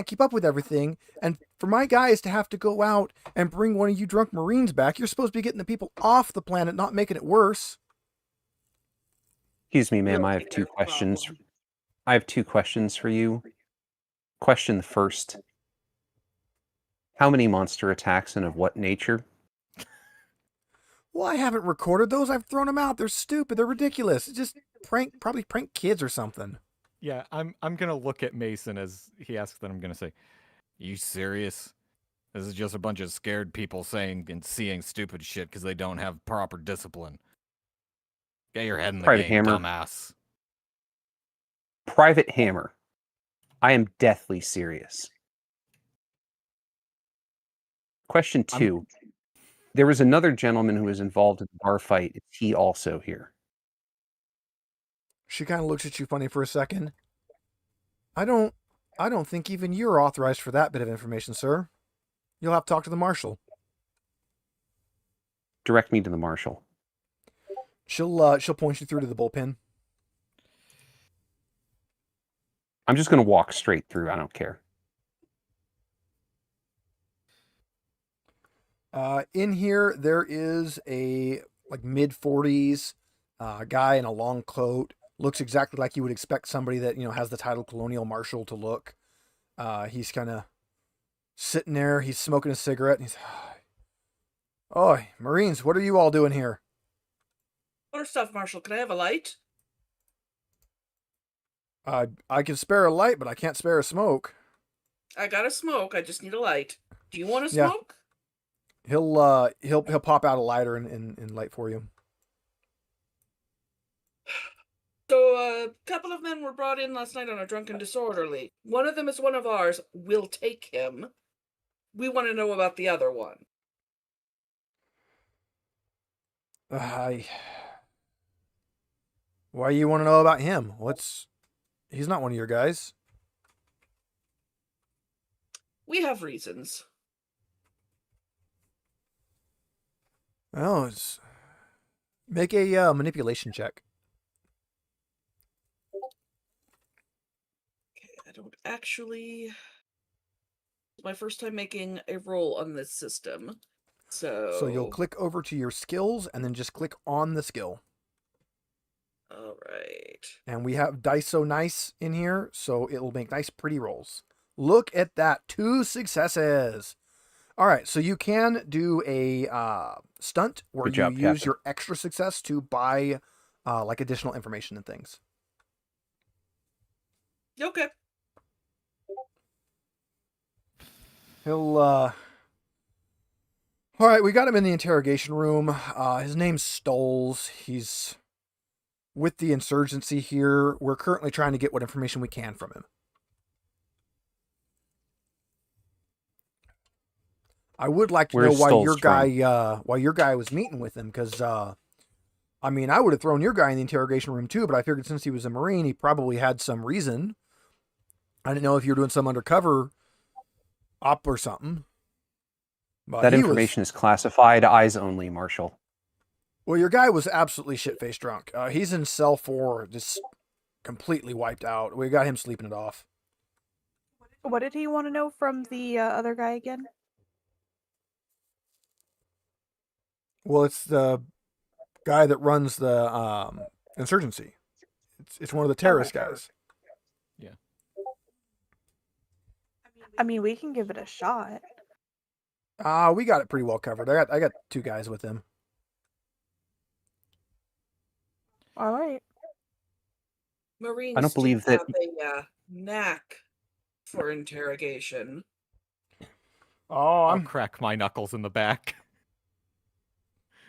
keep up with everything. And for my guys to have to go out and bring one of you drunk Marines back, you're supposed to be getting the people off the planet, not making it worse. Excuse me, ma'am. We'll I have take two that questions. problem. I have two questions for you. Question first. How many monster attacks and of what nature? Well, I haven't recorded those. I've thrown them out. They're stupid. They're ridiculous. It's just probably prank kids or something. Yeah, I'm gonna look at Mason as he asks that. I'm gonna say, "You serious? This is just a bunch of scared people saying and seeing stupid shit because they don't have proper discipline. Get your head in the Private game, Hammer. dumbass." Private Hammer. I am deathly serious. Question two. There was another gentleman who was involved in the bar fight. Is he also here? She kind of looks at you funny for a second. I don't think even you're authorized for that bit of information, sir. You'll have to talk to the marshal. Direct me to the marshal. She'll point you through to the bullpen. I'm just going to walk straight through. I don't care. In here, there is a mid-40s guy in a long coat. Looks exactly like you would expect somebody that has the title Colonial Marshal to look. He's kind of sitting there. He's smoking a cigarette. And he's, "Oh, Marines, what are you all doing here?" First off, Marshal, can I have a light? I can spare a light, but I can't spare a smoke. I gotta smoke. I just need a light. Do you want to Yeah. smoke? He'll pop out a lighter and light for you. So a couple of men were brought in last night on a drunken disorderly. One of them is one of ours. We'll take him. We want to know about the other one. Why you want to know about him? He's not one of your guys. We have reasons. Oh, make a manipulation check. I don't actually... It's my first time making a roll on this system. So you'll click over to your skills and then just click on the skill. All right. And we have Dice So Nice in here, so it'll make nice, pretty rolls. Look at that. 2 successes. All right, so you can do a stunt where Good job, you use Captain. your extra success to buy additional information and things. Okay. All right, we got him in the interrogation room. His name's Stoles. He's with the insurgency here. We're currently trying to get what information we can from him. I would like to know Where's why Stoles your guy was meeting with him, because I would have thrown your guy in the interrogation room too, but I figured since he was a Marine, he probably had some reason. I didn't know if you were doing some undercover op or something. But That information is classified. Eyes only, Marshal. Well, your guy was absolutely shit-faced drunk. He's in cell 4, just completely wiped out. We got him sleeping it off. What did he want to know from the other guy again? Well, it's the guy that runs the insurgency. It's one of the terrorist guys. Yeah. I mean, we can give it a shot. We got it pretty well covered. I got 2 guys with him. All right. Marines believe do that- have a knack for interrogation. Oh, I'll crack my knuckles in the back.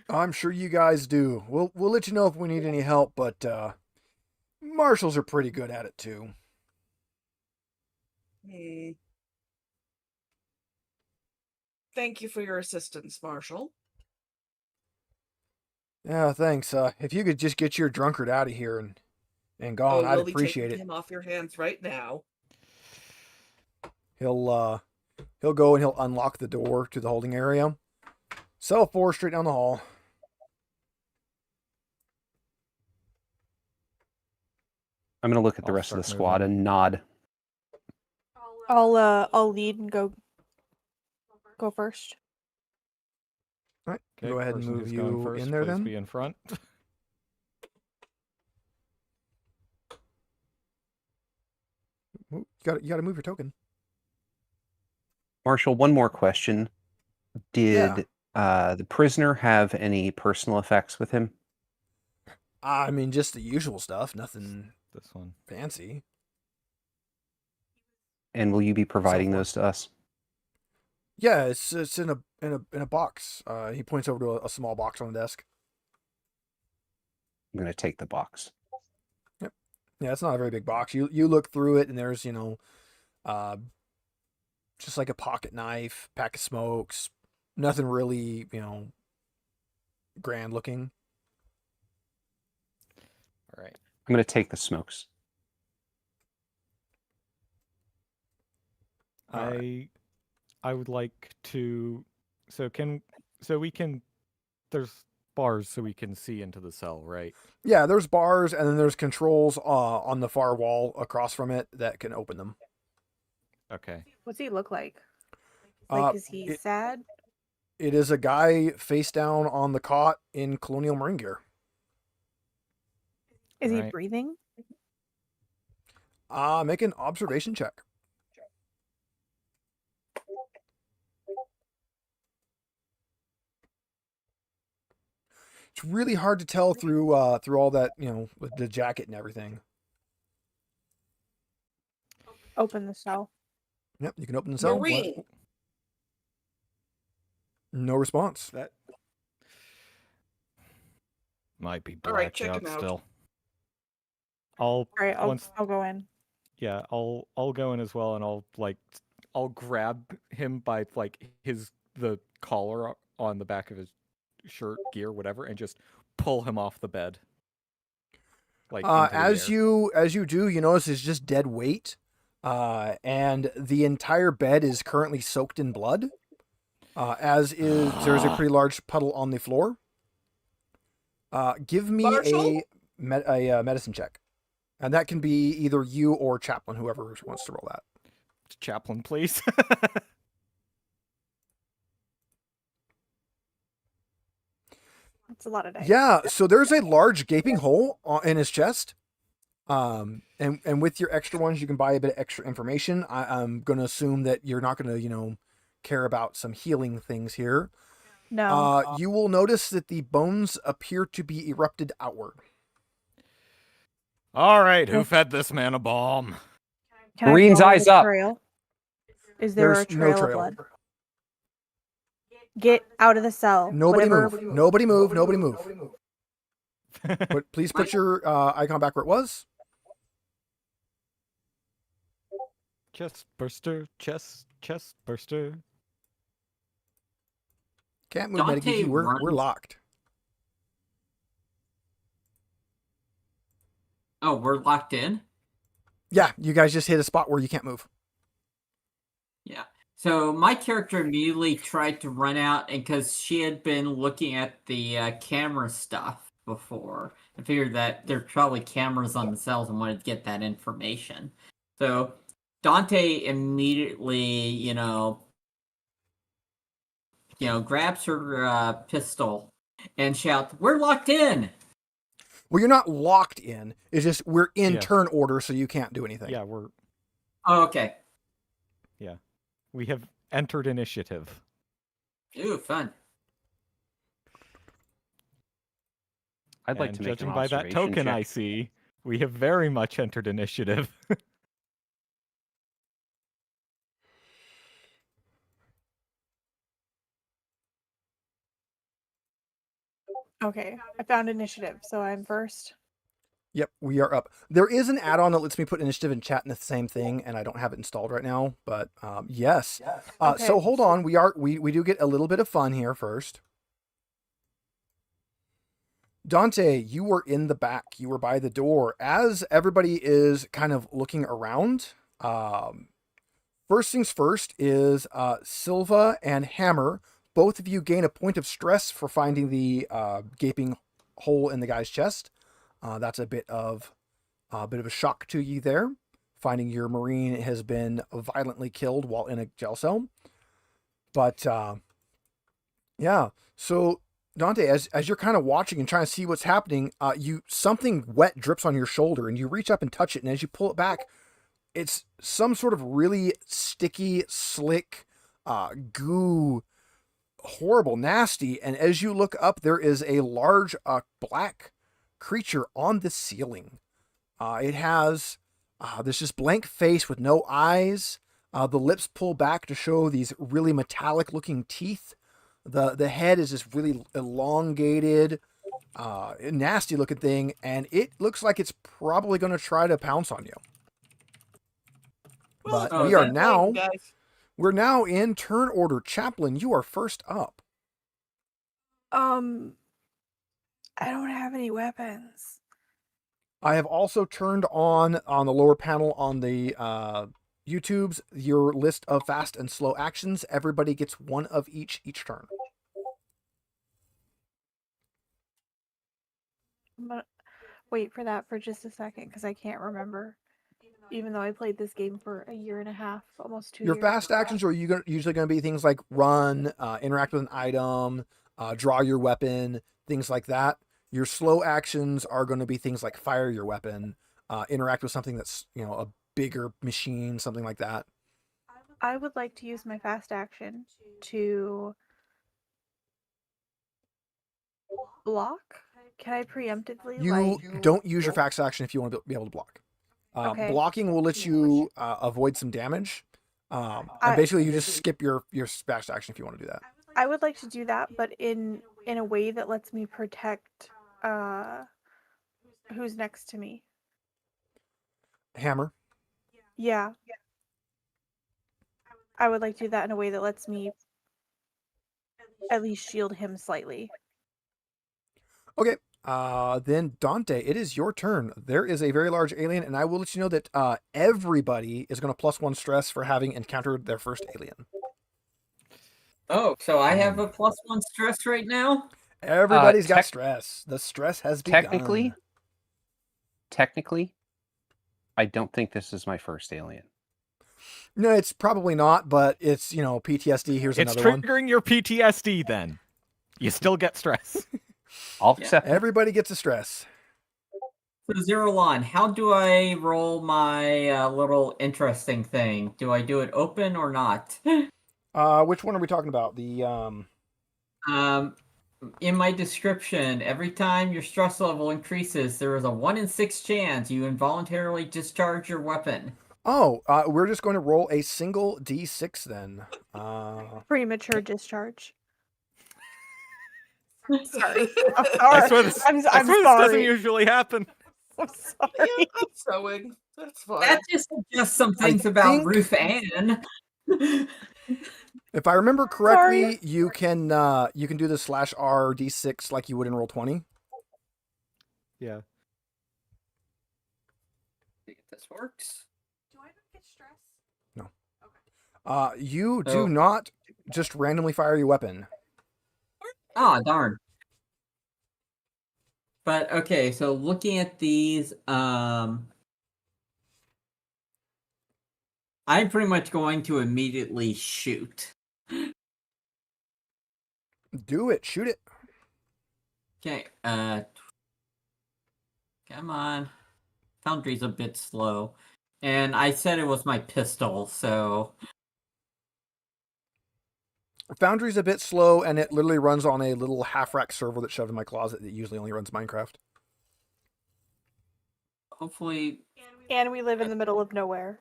I'm sure you guys do. We'll let you know if we need any help, but marshals are pretty good at it too. Thank you for your assistance, Marshal. Yeah, thanks. If you could just get your drunkard out of here and gone, I'd We'll be appreciate taking it. him off your hands right now. He'll go and he'll unlock the door to the holding area. Cell 4 straight down the hall. I'm going to look at the I'll rest of the start squad moving. and nod. I'll lead and go first. All right, Okay, go ahead and person move who's going you first, in there please then. be in front. You got to move your token. Marshall, one more question. Did the prisoner have any personal effects with him? I mean, just the usual stuff. Nothing This one. fancy. And will you be providing far. those to us? Yeah, it's in a box. He points over to a small box on the desk. I'm going to take the box. Yeah, it's not a very big box. You look through it and there's, just like a pocket knife, pack of smokes, nothing really, grand looking. All right. I'm going to take the smokes. I would like to. So we can. There's bars so we can see into the cell, right? Yeah, there's bars and then there's controls on the far wall across from it that can open them. Okay. What's he look like? Is he sad? It is a guy face down on the cot in colonial marine gear. Is he Alright. breathing? Make an observation check. It's really hard to tell through all that, with the jacket and everything. Open the cell. Yep, you can open the cell. Marine. No response. That might be All right, blacked check out him out. still. All right, I'll once go in. yeah, I'll go in as well, and I'll grab him by the collar on the back of his shirt, gear, whatever, and just pull him off the bed. Into the As air. you do, you notice it's just dead weight, and the entire bed is currently soaked in blood. There's a pretty large puddle on the floor. Give me Marshall? a medicine check, and that can be either you or Chaplain, whoever wants to roll that. Chaplain, please. That's a lot of dice. Yeah, so there's a large gaping hole in his chest. And with your extra ones, you can buy a bit of extra information. I'm going to assume that you're not going to, care about some healing things here. No. You will notice that the bones appear to be erupted outward. All right, who fed this man a bomb? Can I Marines, follow eyes the up. trail? Is there There's a trail, no of trail. blood? Get out of the cell. Nobody Whatever. move. Nobody move. Nobody move. But please put your icon back where it was. Chest burster, chest burster. Can't move, Dante Metagiki. We're runs- locked. Oh, we're locked in? Yeah, you guys just hit a spot where you can't move. Yeah. So my character immediately tried to run out, and because she had been looking at the camera stuff before, I figured that there's probably cameras on the cells and wanted to get that information. So Dante immediately, grabs her pistol and shouts, "We're locked in!" Well, you're not locked in. It's just we're in Yes. turn order, so you can't do anything. Yeah, we're Oh, okay. We have entered initiative. Ooh, fun. I'd like And to make judging an by that observation token check. I see, we have very much entered initiative. Okay, I found initiative, so I'm first. Yep, we are up. There is an add-on that lets me put initiative and chat in the same thing, and I don't have it installed right now. But yes. Okay. So hold on. We do get a little bit of fun here first. Dante, you were in the back. You were by the door. As everybody is kind of looking around, first things first is Silva and Hammer. Both of you gain a point of stress for finding the gaping hole in the guy's chest. That's a bit of a shock to you there. Finding your Marine has been violently killed while in a jail cell. But yeah, so Dante, as you're kind of watching and trying to see what's happening, something wet drips on your shoulder, and you reach up and touch it, and as you pull it back, it's some sort of really sticky, slick, goo, horrible, nasty. And as you look up, there is a large black creature on the ceiling. It has this just blank face with no eyes. The lips pull back to show these really metallic looking teeth. The head is this really elongated, nasty looking thing, and it looks like it's probably going to try to pounce on you. Well, But Oh, we are okay. now guys. we're now in turn order. Chaplain, you are first up. I don't have any weapons. I have also turned on the lower panel on the YouTube's your list of fast and slow actions. Everybody gets one of each turn. I'm gonna wait for that for just a second because I can't remember. Even though I played this game for a year and a half, almost 2 Your years. fast actions are usually going to be things like run, interact with an item, draw your weapon, things like that. Your slow actions are going to be things like fire your weapon, interact with something that's a bigger machine, something like that. I would like to use my fast action to block. Can I preemptively You don't use your fast action if you want to be able to block. Okay. Blocking will let you avoid some damage. And basically, you just skip your fast action if you want to do that. I would like to do that, but in a way that lets me protect who's next to me. Hammer. Yeah. I would like to do that in a way that lets me at least shield him slightly. Okay. Then Dante, it is your turn. There is a very large alien, and I will let you know that everybody is going to +1 stress for having encountered their first alien. Oh, so I have a +1 stress right now? Everybody's got stress. The stress has begun. Technically, I don't think this is my first alien. No, it's probably not, but it's, PTSD. Here's It's another one. triggering your PTSD then. You still get stress. I'll accept it. Everybody gets a stress. So Zero Lawn, how do I roll my little interesting thing? Do I do it open or not? Which one are we talking about? The In my description, every time your stress level increases, there is a 1 in 6 chance you involuntarily discharge your weapon. Oh, we're just going to roll a single D6 then. Premature discharge. Sorry. I swear this, I'm I swear this sorry. doesn't usually happen. I'm sorry. Yeah, I'm sewing. That's fine. That just suggests some things about Ruth Ann. If I remember correctly, you can do the /R D6 like you would in Roll20. Yeah. See if this works. Do I get stress? No. Okay. You So- do not just randomly fire your weapon. Ah, darn. But okay, so looking at these, I'm pretty much going to immediately shoot. Do it. Shoot it. Okay, come on. Foundry's a bit slow. And I said it was my pistol, so Foundry's a bit slow, and it literally runs on a little half-rack server that's shoved in my closet that usually only runs Minecraft. Hopefully, And we live in the middle of nowhere.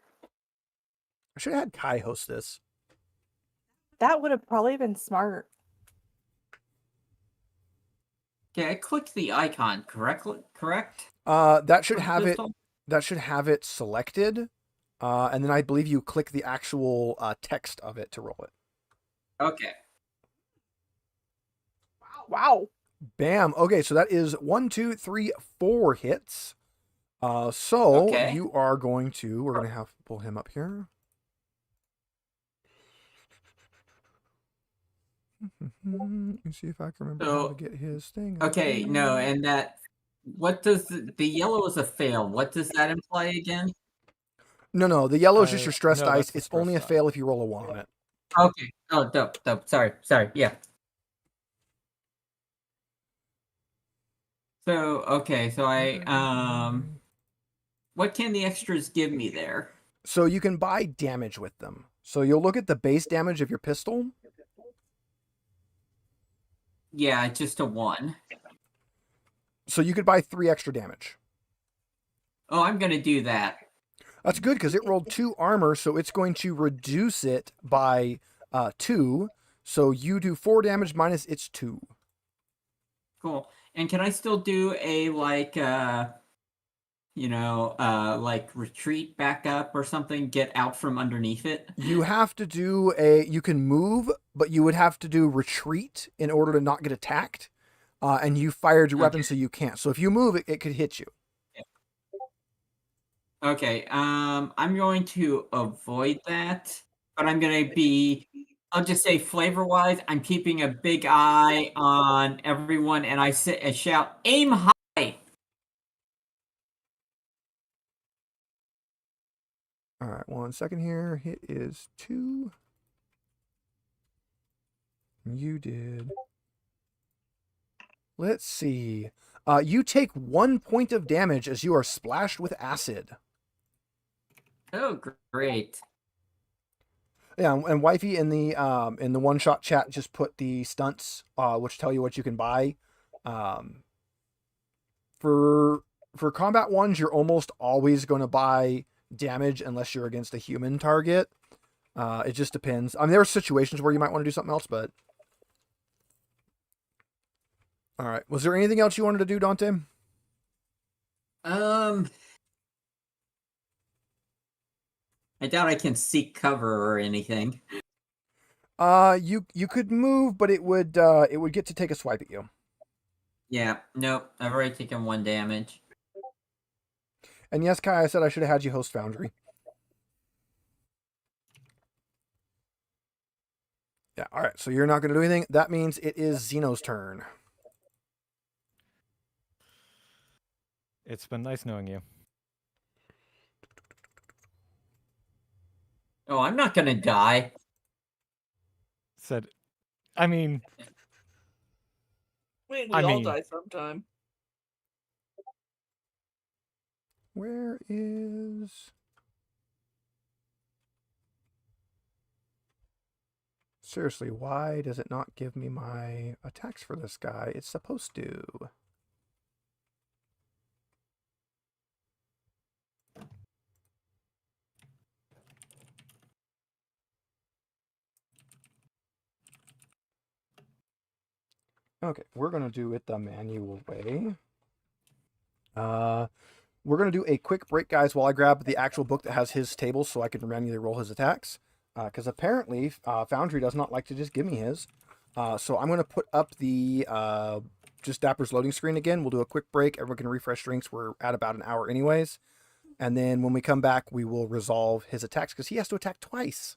I should have had Kai host this. That would have probably been smart. yeah, I clicked the icon correctly. Correct. That should For the have it. pistol? That should have it selected, and then I believe you click the actual text of it to roll it. Okay. Wow. Bam. Okay, so that is 1, 2, 3, 4 hits. So Okay. you are going to. We're going to have to pull him up here. Let me see if I can remember how to get his thing. Okay, no, and that. What does the yellow is a fail? What does that imply again? No. The yellow is just your stress no, dice. that's the It's only a stress fail if you roll a 1 on it. Okay. Oh, dope. Sorry. Yeah. So okay, so what can the extras give me there? So you can buy damage with them. So you'll look at the base damage of your pistol. Yeah, just a 1. So you could buy 3 extra damage. Oh, I'm gonna do that. That's good because it rolled 2 armor, so it's going to reduce it by 2. So you do 4 damage minus its 2. Cool. And can I still do a like retreat back up or something, get out from underneath it? You have to do you can move, but you would have to do retreat in order to not get attacked. And you fired your weapon, so you can't. So if you move, it could hit you. Okay, I'm going to avoid that, but I'm gonna be, I'll just say flavor-wise, I'm keeping a big eye on everyone, and I shout, aim high! All right, 1 second here. Hit is 2. You did. Let's see. You take 1 point of damage as you are splashed with acid. Oh, great. Yeah, and Wifey in the one-shot chat just put the stunts, which tell you what you can buy. For combat ones, you're almost always going to buy damage unless you're against a human target. It just depends. I mean, there are situations where you might want to do something else, but all right. Was there anything else you wanted to do, Dante? I doubt I can seek cover or anything. You could move, but it would get to take a swipe at you. Yeah, nope. I've already taken 1 damage. And yes, Kai, I said I should have had you host Foundry. Yeah, all right. So you're not going to do anything. That means it is Xeno's turn. It's been nice knowing you. Oh, I'm not gonna die. Said, I mean, Wait, we I all mean- die sometime. Where is... Seriously, why does it not give me my attacks for this guy? It's supposed to. Okay, we're going to do it the manual way. We're going to do a quick break, guys, while I grab the actual book that has his tables so I can manually roll his attacks. Because apparently Foundry does not like to just give me his. So I'm going to put up the just Dapper's loading screen again. We'll do a quick break. Everyone can refresh drinks. We're at about an hour anyways. And then when we come back, we will resolve his attacks because he has to attack twice.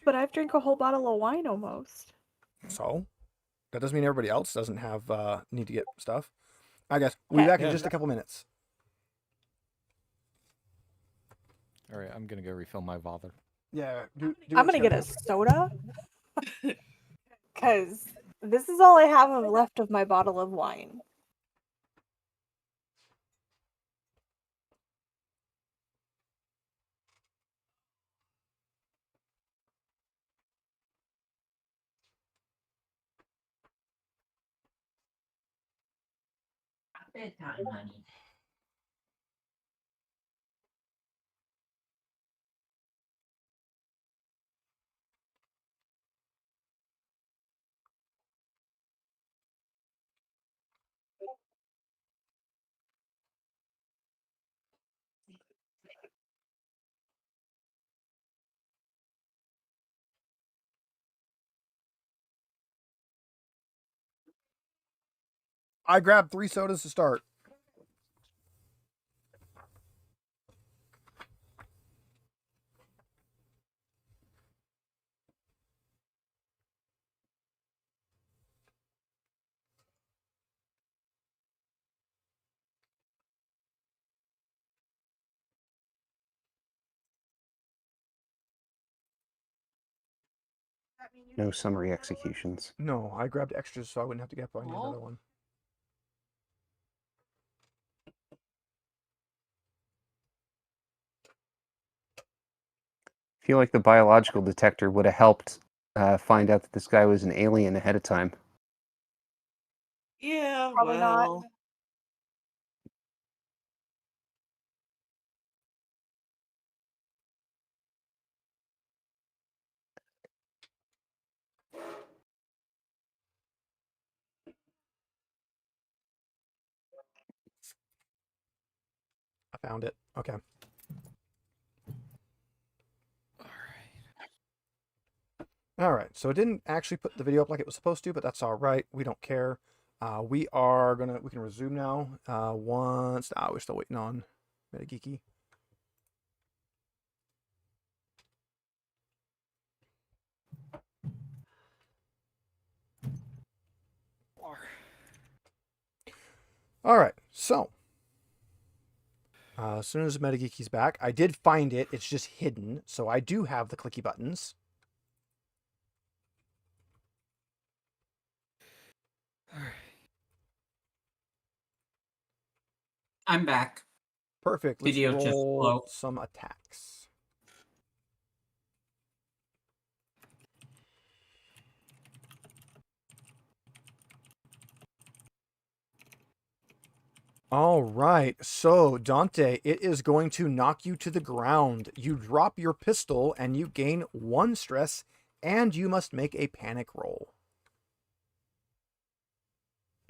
But I've drank a whole bottle of wine almost. So that doesn't mean everybody else doesn't have need to get stuff. I guess we'll be back in just a couple minutes. All right, I'm gonna go refill my bother. Yeah, I'm gonna get a soda. Because this is all I have left of my bottle of wine. bedtime, honey. I grabbed 3 sodas to start. No summary executions. No, I grabbed extras so I wouldn't have to get up. I need another one. I feel like the biological detector would have helped find out that this guy was an alien ahead of time. Yeah, Probably not. well. I found it. Okay. All right. So it didn't actually put the video up like it was supposed to, but that's all right. We don't care. We can resume now. We're still waiting on Metageeky. All right. So as soon as Metageeky's back, I did find it. It's just hidden. So I do have the clicky buttons. I'm back. Perfect. Let's Video just roll slow. some attacks. All right. So, Dante, it is going to knock you to the ground. You drop your pistol and you gain 1 stress, and you must make a panic roll.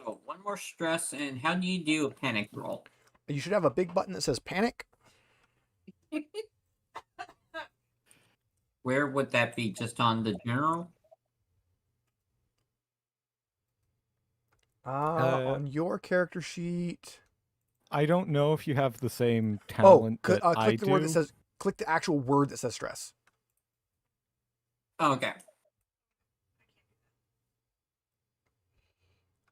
Oh, one more stress, and how do you do a panic roll? You should have a big button that says panic. Where would that be? Just on the general? On your character sheet. I don't know if you have the same talent that click I the do. word that says. Click the actual word that says stress. Oh, okay.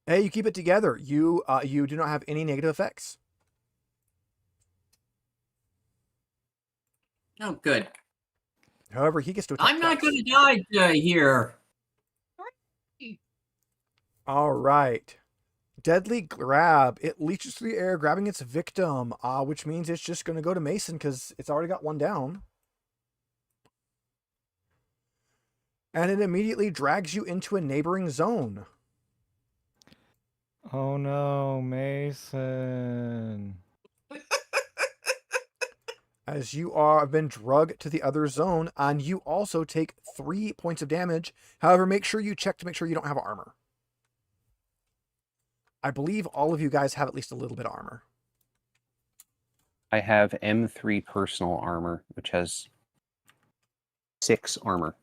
Hey, you keep it together. You do not have any negative effects. Oh, good. However, he gets to attack I'm not twice. going to die here. All right. Deadly grab. It leaches through the air, grabbing its victim, which means it's just going to go to Mason because it's already got 1 down. And it immediately drags you into a neighboring zone. Oh no, Mason. As you have been drugged to the other zone, and you also take 3 points of damage. However, make sure you check to make sure you don't have armor. I believe all of you guys have at least a little bit of armor. I have M3 personal armor, which has 6 armor.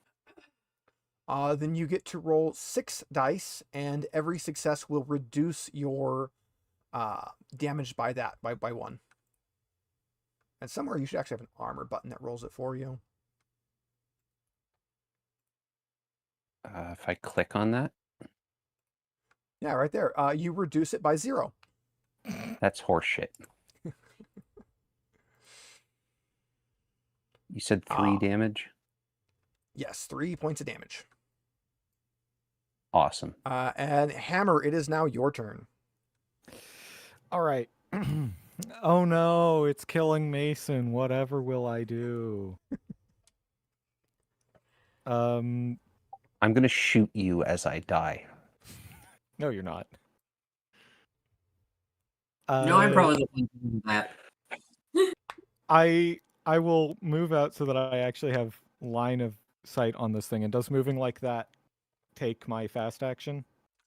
Then you get to roll 6 dice, and every success will reduce your damage by 1. And somewhere you should actually have an armor button that rolls it for you. If I click on that, Yeah, right there. You reduce it by 0. that's horseshit. You said 3 damage? Yes, 3 points of damage. Awesome. And Hammer, it is now your turn. All right. Oh no, it's killing Mason. Whatever will I do? I'm going to shoot you as I die. No, you're not. No, I'm probably the one doing that. I will move out so that I actually have line of sight on this thing. And does moving like that take my fast action?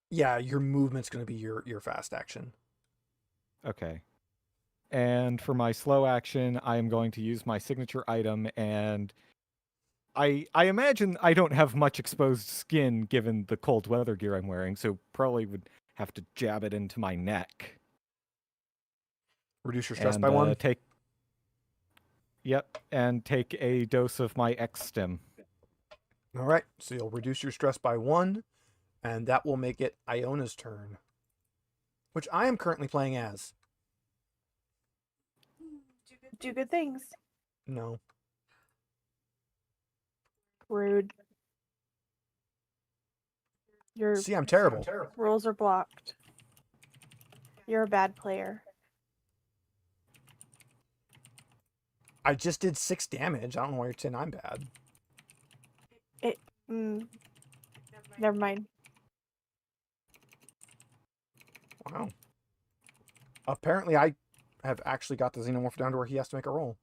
Yeah, your movement's going to be your fast action. Okay. And for my slow action, I am going to use my signature item, and I imagine I don't have much exposed skin given the cold weather gear I'm wearing, so probably would have to jab it into my neck. Reduce your stress And by 1. and take a dose of my X stim. All right, so you'll reduce your stress by 1, and that will make it Iona's turn, which I am currently playing as. Do good things. No. Rude. Your See, I'm terrible. rules are blocked. You're a bad player. I just did 6 damage. I don't know why you're saying I'm bad. Never mind. Wow. Apparently, I have actually got the xenomorph down to where he has to make a roll.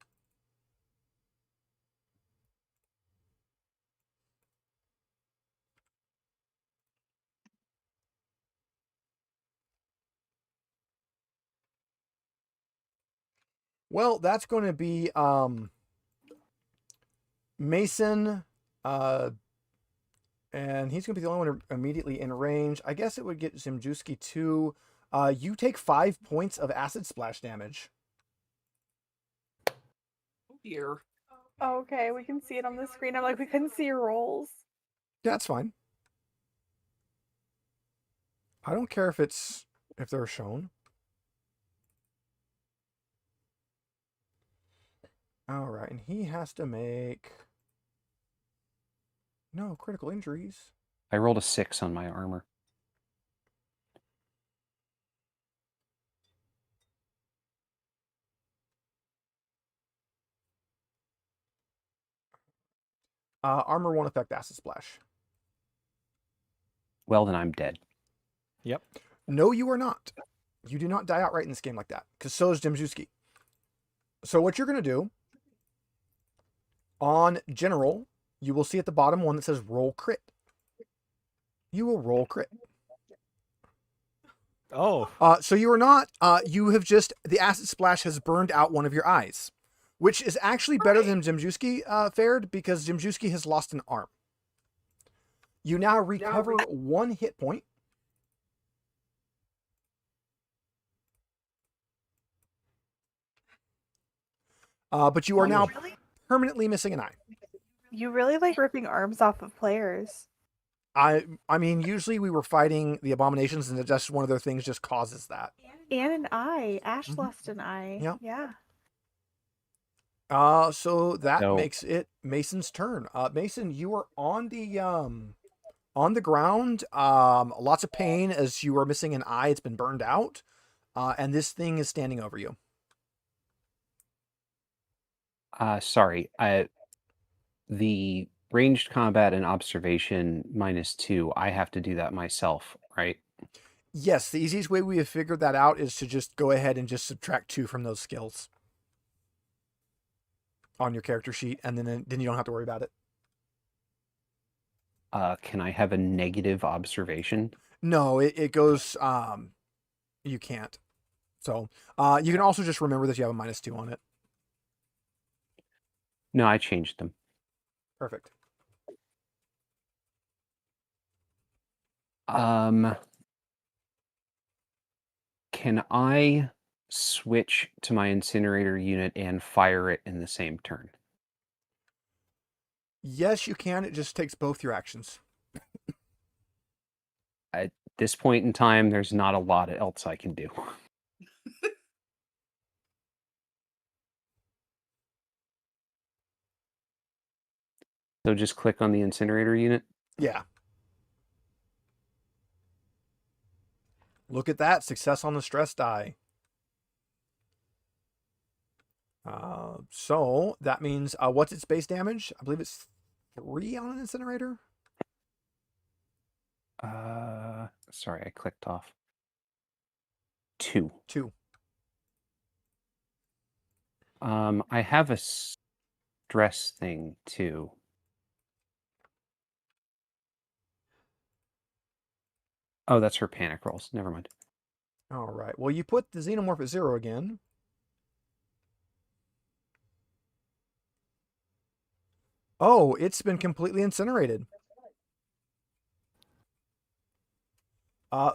Well, that's going to be Mason, and he's going to be the only one immediately in range. I guess it would get Zimjuski too. You take 5 points of acid splash damage. Oh dear. Oh, okay, we can see it on the screen. I'm like, we couldn't see your rolls. Yeah, that's fine. I don't care if they're shown. All right, and he has to make no critical injuries. I rolled a 6 on my armor. Armor won't affect acid splash. Well, then I'm dead. Yep. No, you are not. You do not die outright in this game like that, because so is Dimjuski. So what you're going to do, on general, you will see at the bottom one that says roll crit. You will roll crit. Oh. So you are not, you have just, the acid splash has burned out one of your eyes, which is actually better than Zimjuski fared, because Zimjuski has lost an arm. You now recover 1 hit point. But you are now permanently missing an eye. You really like ripping arms off of players. I mean, usually we were fighting the abominations, and just one of their things just causes that. And an eye. Ash lost an eye. Yep. Yeah. So that No. makes it Mason's turn. Mason, you are on the ground. Lots of pain as you are missing an eye. It's been burned out. And this thing is standing over you. Sorry. The ranged combat and observation -2, I have to do that myself, right? Yes, the easiest way we have figured that out is to just go ahead and just subtract 2 from those skills on your character sheet, and then you don't have to worry about it. Can I have a negative observation? No, it goes, you can't. So, you can also just remember that you have a -2 on it. No, I changed them. Perfect. Can I switch to my incinerator unit and fire it in the same turn? Yes, you can. It just takes both your actions. At this point in time, there's not a lot else I can do. So just click on the incinerator unit. Yeah. Look at that. Success on the stress die. So that means, what's its base damage? I believe it's 3 on an incinerator. Sorry, I clicked off. 2. 2. I have a stress thing too. Oh, that's her panic rolls. Never mind. All right. Well, you put the xenomorph at 0 again. Oh, it's been completely incinerated.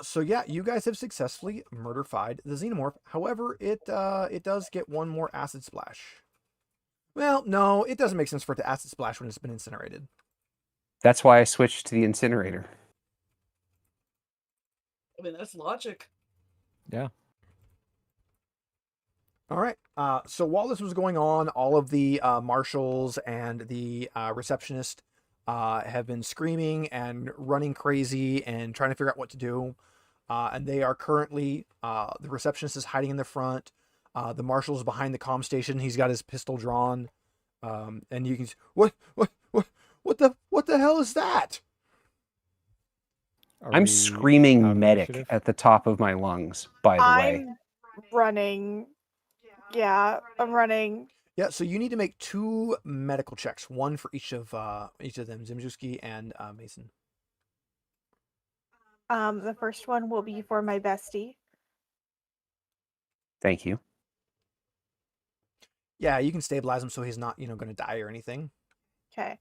So yeah, you guys have successfully murder-fied the xenomorph. However, it does get one more acid splash. Well, no, it doesn't make sense for it to acid splash when it's been incinerated. That's why I switched to the incinerator. I mean, that's logic. Yeah. All right. So while this was going on, all of the marshals and the receptionist have been screaming and running crazy and trying to figure out what to do. And they are currently, the receptionist is hiding in the front. The marshal's behind the comm station. He's got his pistol drawn. And you can what the hell is that? Are I'm we screaming out of medic initiative? at the top of my lungs, by the way. I'm running. Yeah, I'm running. Yeah, so you need to make 2 medical checks, one for each of them, Zimjuski and Mason. The first one will be for my bestie. Thank you. Yeah, you can stabilize him so he's not, going to die or anything. Okay.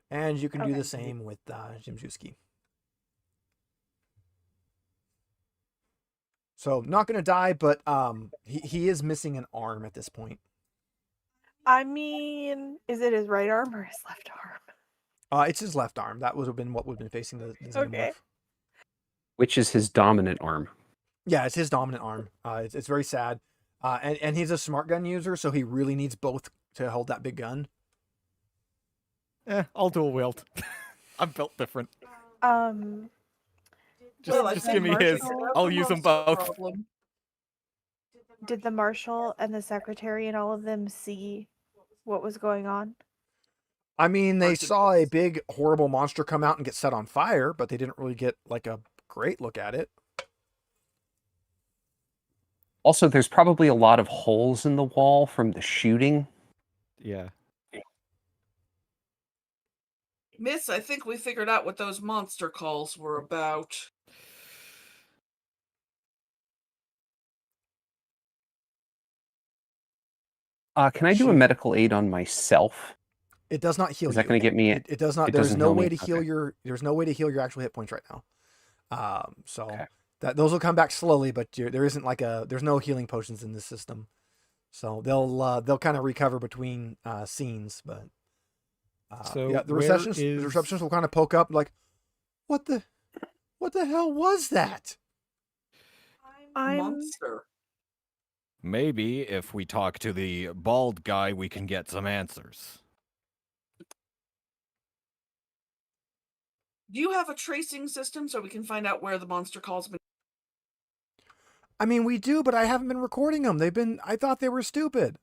And you can do Okay. the same with Zimjuski. So not going to die, but he is missing an arm at this point. I mean, is it his right arm or his left arm? It's his left arm. That would have been what would have been facing the xenomorph. Okay. Which is his dominant arm. Yeah, it's his dominant arm. It's very sad. And he's a smart gun user, so he really needs both to hold that big gun. I'll dual wield. I'm built different. Well, I Just think give me his. Marshall- I'll use them both. Problem. Did the marshal and the secretary and all of them see what was going on? I mean, they Hard to saw a guess. big, horrible monster come out and get set on fire, but they didn't really get like a great look at it. Also, there's probably a lot of holes in the wall from the shooting. Yeah. Miss, I think we figured out what those monster calls were about. Can I do a medical aid on myself? It does not heal Is you. that going to get me? It does not. it There's doesn't no heal way me? to heal Okay. your. There's no way to heal your actual hit points right now. So Okay. those will come back slowly, but there isn't like there's no healing potions in this system. So they'll kind of recover between scenes, but So yeah, the where receptionist will kind of poke up like, what the hell was that? Monster. Maybe if we talk to the bald guy, we can get some answers. Do you have a tracing system so we can find out where the monster calls been? I mean, we do, but I haven't been recording them. I thought they were stupid.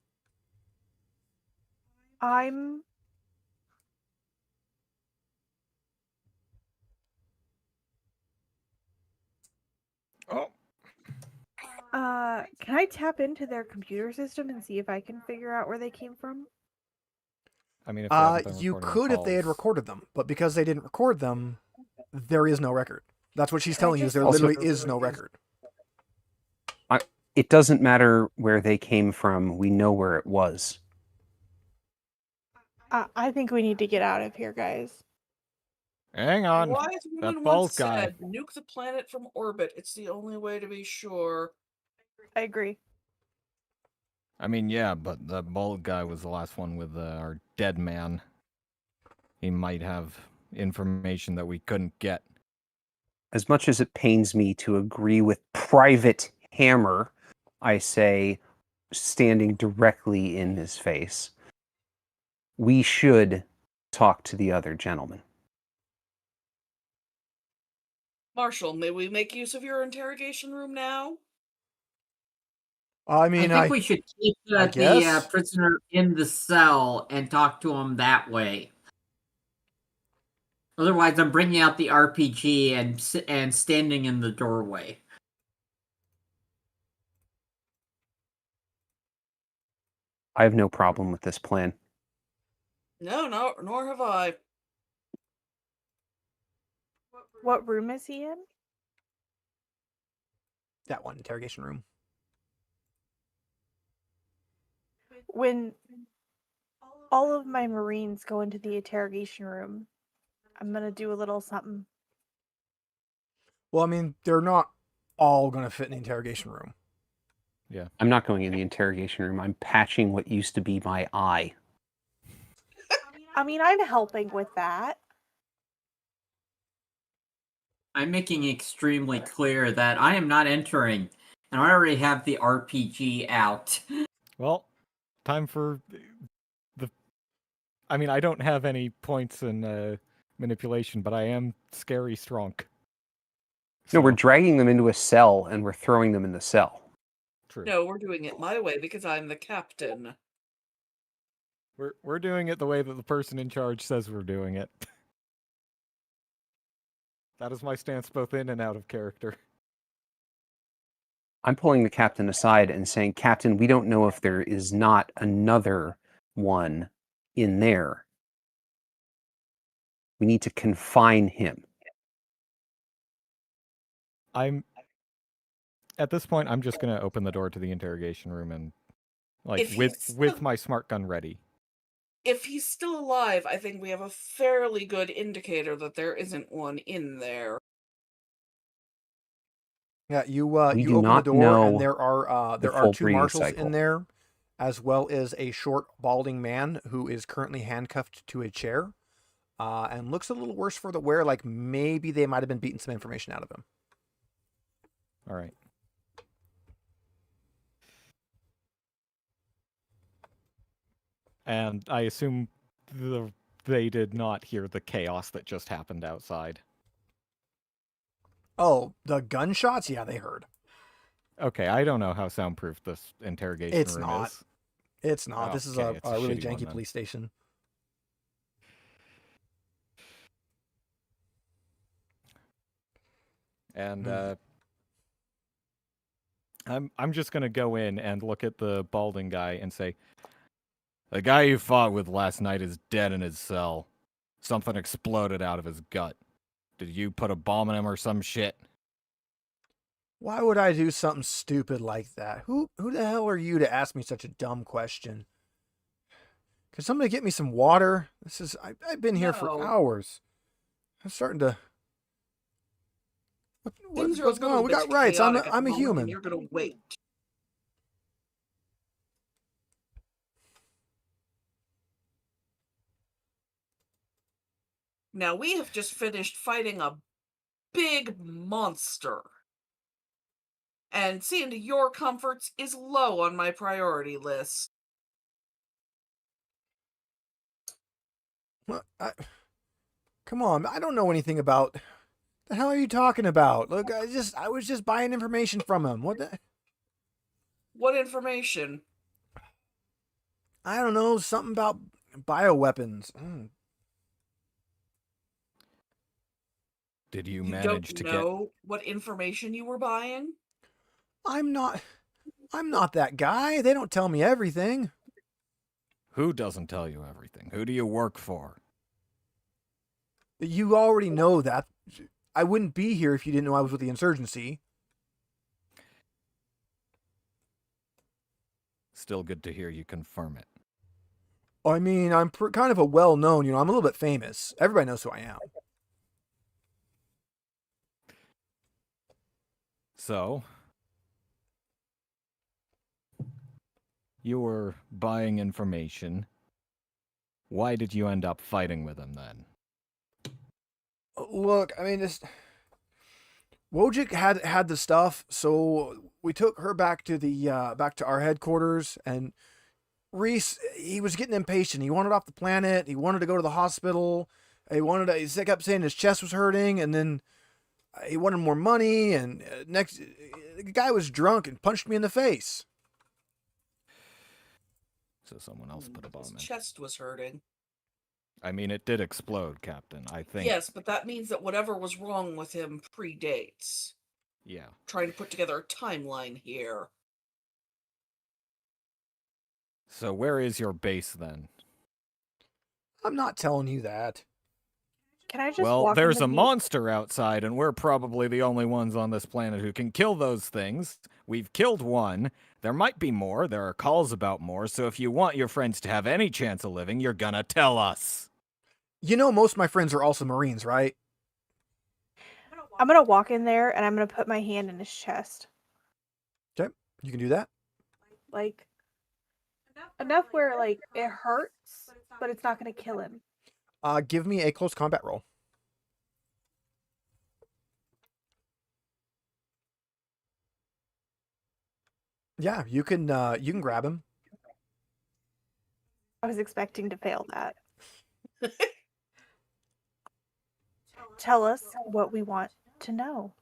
I'm Oh. Can I tap into their computer system and see if I can figure out where they came from? I mean, if they haven't been You recording could if they had calls. recorded them, but because they didn't record them, there is no record. That's what she's Can I telling you. Is just- there Also- literally is no record. It doesn't matter where they came from. We know where it was. I think we need to get out of here, guys. Hang on. Why is that woman bald once guy. said, nuke the planet from orbit? It's the only way to be sure. I agree. I mean, yeah, but the bald guy was the last one with our dead man. He might have information that we couldn't get. As much as it pains me to agree with Private Hammer, I say, standing directly in his face, we should talk to the other gentleman. Marshall, may we make use of your interrogation room now? I mean, I think we should keep the guess. prisoner in the cell and talk to him that way. Otherwise, I'm bringing out the RPG and standing in the doorway. I have no problem with this plan. No, nor have I. What room is he in? That one, interrogation room. When all of my Marines go into the interrogation room, I'm gonna do a little something. Well, I mean, they're not all going to fit in the interrogation room. Yeah. I'm not going in the interrogation room. I'm patching what used to be my eye. I mean, I'm helping with that. I'm making extremely clear that I am not entering, and I already have the RPG out. Well, time for the. I mean, I don't have any points in manipulation, but I am scary strong. No, we're So, dragging them into a cell and we're throwing them in the cell. true. No, we're doing it my way because I'm the captain. We're doing it the way that the person in charge says we're doing it. That is my stance both in and out of character. I'm pulling the captain aside and saying, Captain, we don't know if there is not another one in there. We need to confine him. At this point, I'm just gonna open the door to the interrogation room and, like, If with he's my smart gun ready. If he's still alive, I think we have a fairly good indicator that there isn't one in there. Yeah, you We you do open the not door know and there are the there are full two breeding marshals cycle. in there, as well as a short balding man who is currently handcuffed to a chair, and looks a little worse for the wear. Like maybe they might have been beating some information out of him. All right. And I assume they did not hear the chaos that just happened outside. Oh, the gunshots? Yeah, they heard. Okay, I don't know how soundproof this interrogation It's room not. is. It's not. This is Okay, a it's a really shitty one janky then. police station. And I'm just gonna go in and look at the balding guy and say, the guy you fought with last night is dead in his cell. Something exploded out of his gut. Did you put a bomb in him or some shit? Why would I do something stupid like that? Who the hell are you to ask me such a dumb question? Could somebody get me some water? I've been here for No. hours. I'm starting to. Things are What's a going little on? We bit got rights. I'm chaotic at the a moment, human. and you're gonna wait. Now we have just finished fighting a big monster. And seeing to your comforts is low on my priority list. What? Come on, I don't know anything about. The hell are you talking about? Look, I was just buying information from him. What the? What information? I don't know, something about bioweapons. Did you You manage don't to get... know what information you were buying? I'm not that guy. They don't tell me everything. Who doesn't tell you everything? Who do you work for? You already know that. I wouldn't be here if you didn't know I was with the insurgency. Still good to hear you confirm it. I mean, I'm kind of a well-known, I'm a little bit famous. Everybody knows who I am. So, you were buying information. Why did you end up fighting with him then? Look, I mean, Wojcik had the stuff, so we took her back to our headquarters, and Reese, he was getting impatient. He wanted off the planet. He wanted to go to the hospital. He kept saying his chest was hurting, and then he wanted more money. And the guy was drunk and punched me in the face. So someone else put a bomb His in. chest was hurting. I mean, it did explode, Captain. I think. Yes, but that means that whatever was wrong with him predates. Yeah. Trying to put together a timeline here. So where is your base then? I'm not telling you that. Can I just Well, walk in there's the a meat- monster outside, and we're probably the only ones on this planet who can kill those things. We've killed one. There might be more. There are calls about more. So if you want your friends to have any chance of living, you're gonna tell us. You know, most of my friends are also Marines, right? I'm gonna walk in there and I'm gonna put my hand in his chest. You can do that. Like enough where like it hurts, but it's not gonna kill him. Give me a close combat roll. Yeah, you can grab him. I was expecting to fail that. Tell us what we want to know.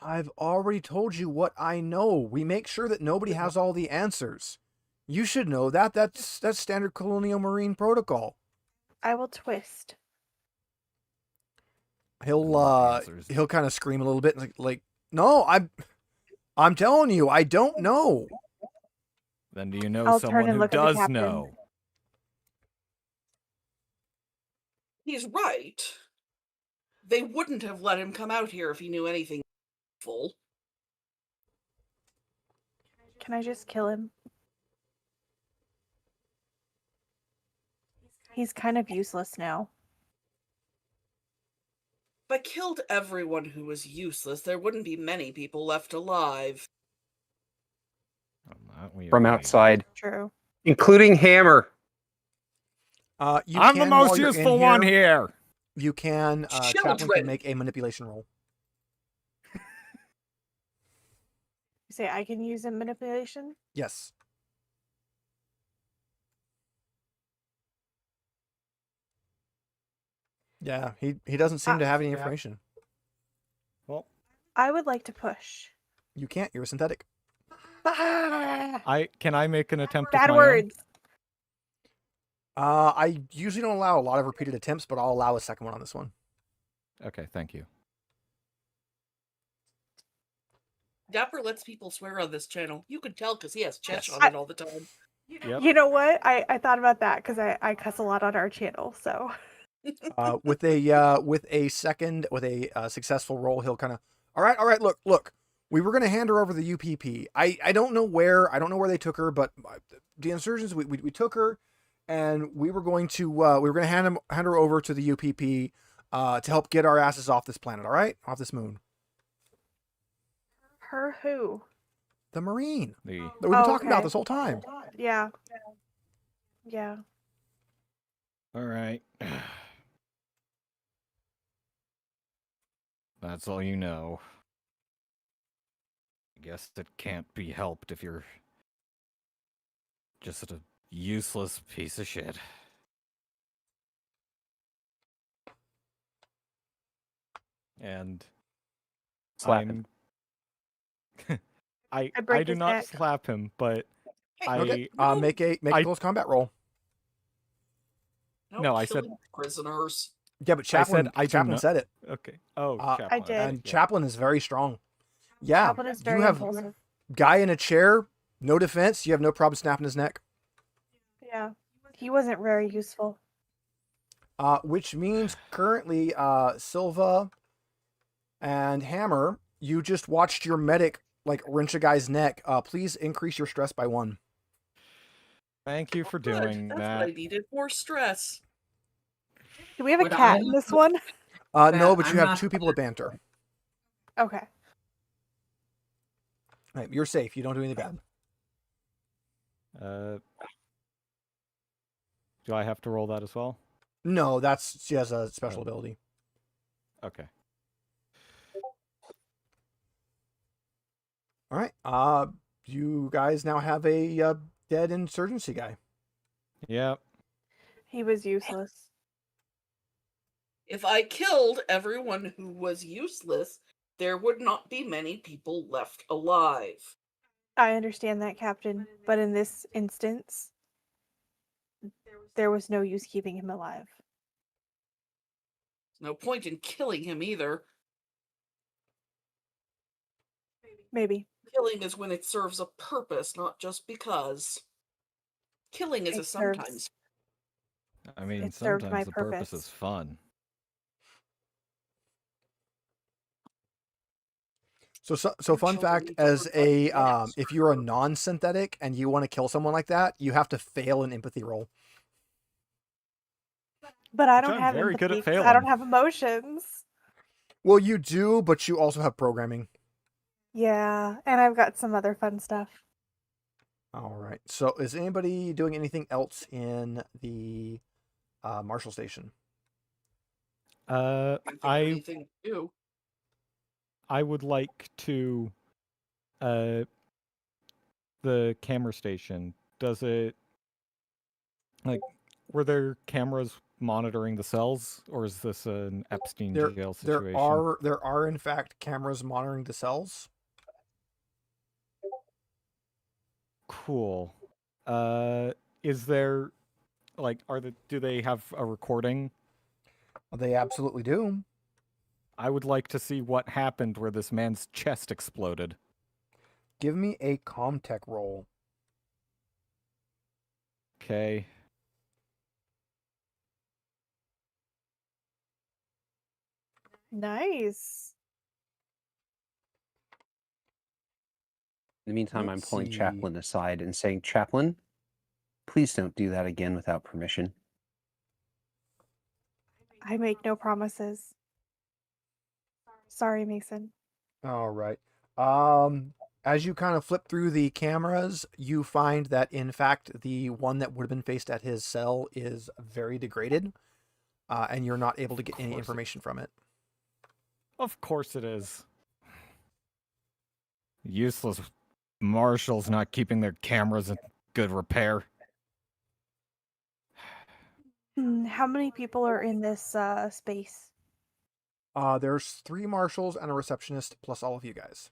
I've already told you what I know. We make sure that nobody has all the answers. You should know that. That's standard colonial marine protocol. I will twist. He'll Answers. he'll kind of scream a little bit like no, I'm telling you, I don't know. Then do you know I'll turn someone and who look at the does captain. know? He's right. They wouldn't have let him come out here if he knew anything full. Can I just kill him? He's kind of useless now. If I killed everyone who was useless, there wouldn't be many people left alive. On that we From agree. outside, True. including Hammer. You I'm the can, while most you're in useful one here. You can Chaplain Children. can make a manipulation roll. You say I can use a manipulation? Yes. Yeah, he doesn't seem to have any information. Well, I would like to push. You can't. You're a synthetic. can I make an attempt with Bad my own? words. I usually don't allow a lot of repeated attempts, but I'll allow a second one on this one. Okay, thank you. Dapper lets people swear on this channel. You can tell because he has Chesh Yes. on it all the time. Yep. You know what? I thought about that because I cuss a lot on our channel. So With a successful roll, he'll kind of all right. Look. We were gonna hand her over the UPP. I don't know where they took her, but the insurgents we took her, and we were going to hand her over to the UPP to help get our asses off this planet. All right, off this moon. her who? The Marine The that we've been talking about okay. this whole time. Yeah. Yeah. all right. That's all you know. I guess it can't be helped if you're just a useless piece of shit. And Slap him. I break do his not neck. slap him, but Okay. no. Make a I- close combat roll. No, No, I said- killing prisoners. Yeah, but Chaplain I do Chaplain not- said it, okay. Oh, I Chaplain, did. and yeah. Chaplain is very strong. Yeah, Chaplain is very you have impulsive. guy in a chair, no defense. You have no problem snapping his neck. Yeah. He wasn't very useful. Which means currently, Silva and Hammer, you just watched your medic like wrench a guy's neck. Please increase your stress by 1. Thank you for Good. doing That's that. what I needed. More stress. Do we have a Would cat I- in this one? No, That- but you I'm have not- 2 people at banter. Okay. Right, you're safe. You don't do anything bad. Do I have to roll that as well? No, she has a special ability. Okay. All right. You guys now have a dead insurgency guy. Yep. He was useless. If I killed everyone who was useless, there would not be many people left alive. I understand that, Captain, but in this instance, there was no use keeping him alive. No point in killing him either. Maybe. Killing is when it serves a purpose, not just because. killing is It a sometimes. I mean, It served my sometimes the purpose purpose. is fun. So fun Children fact, need as to a yes. if you're a non-synthetic and you want to kill someone like that, you have to fail an empathy roll. But I Which don't I'm have very good at empathy 'cause I don't failing. have emotions. Well, you do, but you also have programming. Yeah, and I've got some other fun stuff. All right. So is anybody doing anything else in the Marshall Station? Uh, I think I anything to do. I would like to, uh, the camera station. Does it like were there cameras monitoring the cells, or is this an Epstein There, jail there situation? are in fact cameras monitoring the cells. Cool. Is there like do they have a recording? They absolutely do. I would like to see what happened where this man's chest exploded. Give me a Comtech roll. Okay. Nice. In the meantime, I'm Let's pulling see. Chaplain aside and saying, Chaplain, please don't do that again without permission. I make no promises. Sorry, Mason. All right. As you kind of flip through the cameras, you find that in fact the one that would have been faced at his cell is very degraded, and you're not able to get any information from it. Of course it is. Useless marshals not keeping their cameras in good repair. How many people are in this space? There's 3 marshals and a receptionist plus all of you guys.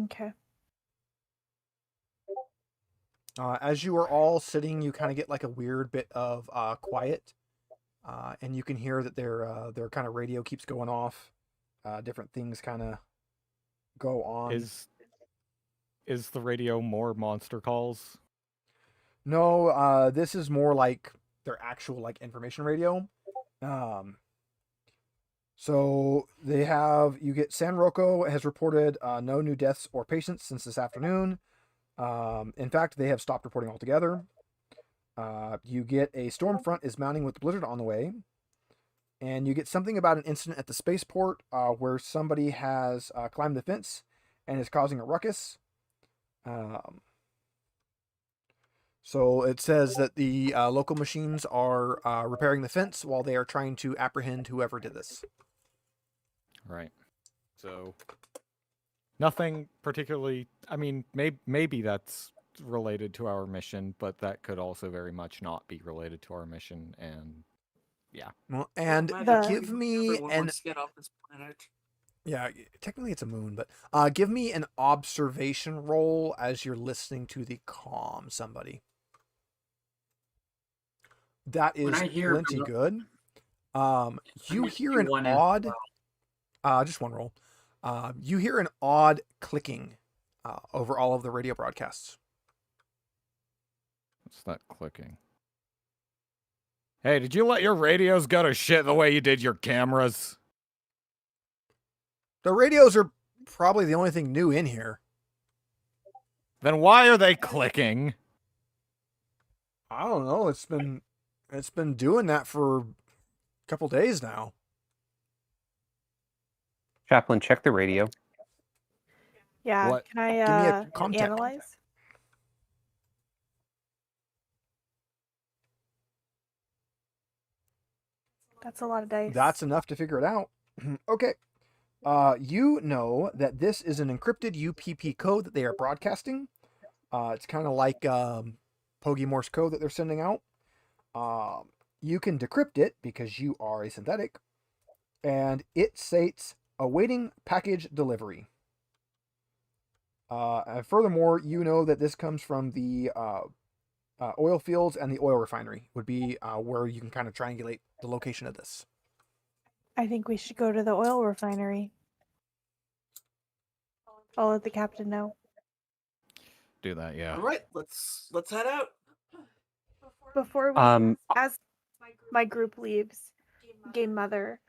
Okay. As you are all sitting, you kind of get like a weird bit of quiet, and you can hear that their kind of radio keeps going off. Different things kind of go on. Is the radio more monster calls? No, this is more like their actual like information radio. So you get San Rocco has reported no new deaths or patients since this afternoon. In fact, they have stopped reporting altogether. You get a storm front is mounting with the blizzard on the way. And you get something about an incident at the spaceport where somebody has climbed the fence and is causing a ruckus. So it says that the local machines are repairing the fence while they are trying to apprehend whoever did this. Right. So nothing particularly. I mean, maybe that's related to our mission, but that could also very much not be related to our mission. And yeah. Well, and give me Everyone an wants to get off this planet. yeah, technically it's a moon, but give me an observation roll as you're listening to the comm. Somebody. That is When I hear plenty good. You hear do an one as odd, just one roll. You hear an odd clicking over all of the radio broadcasts. What's that clicking? Hey, did you let your radios go to shit the way you did your cameras? The radios are probably the only thing new in here. Then why are they clicking? I don't know. It's been doing that for a couple days now. Chaplain, check the radio. Yeah. What? Can I Give me a Comtech. analyze? That's a lot of dice. That's enough to figure it out. Okay. You know that this is an encrypted UPP code that they are broadcasting. It's kind of like Pogi Morse code that they're sending out. You can decrypt it because you are a synthetic, and it states awaiting package delivery. And furthermore, you know that this comes from the oil fields and the oil refinery would be where you can kind of triangulate the location of this. I think we should go to the oil refinery. I'll let the captain know. Do that, yeah. All right, let's head out. Before we, as my group leaves, Game Mother,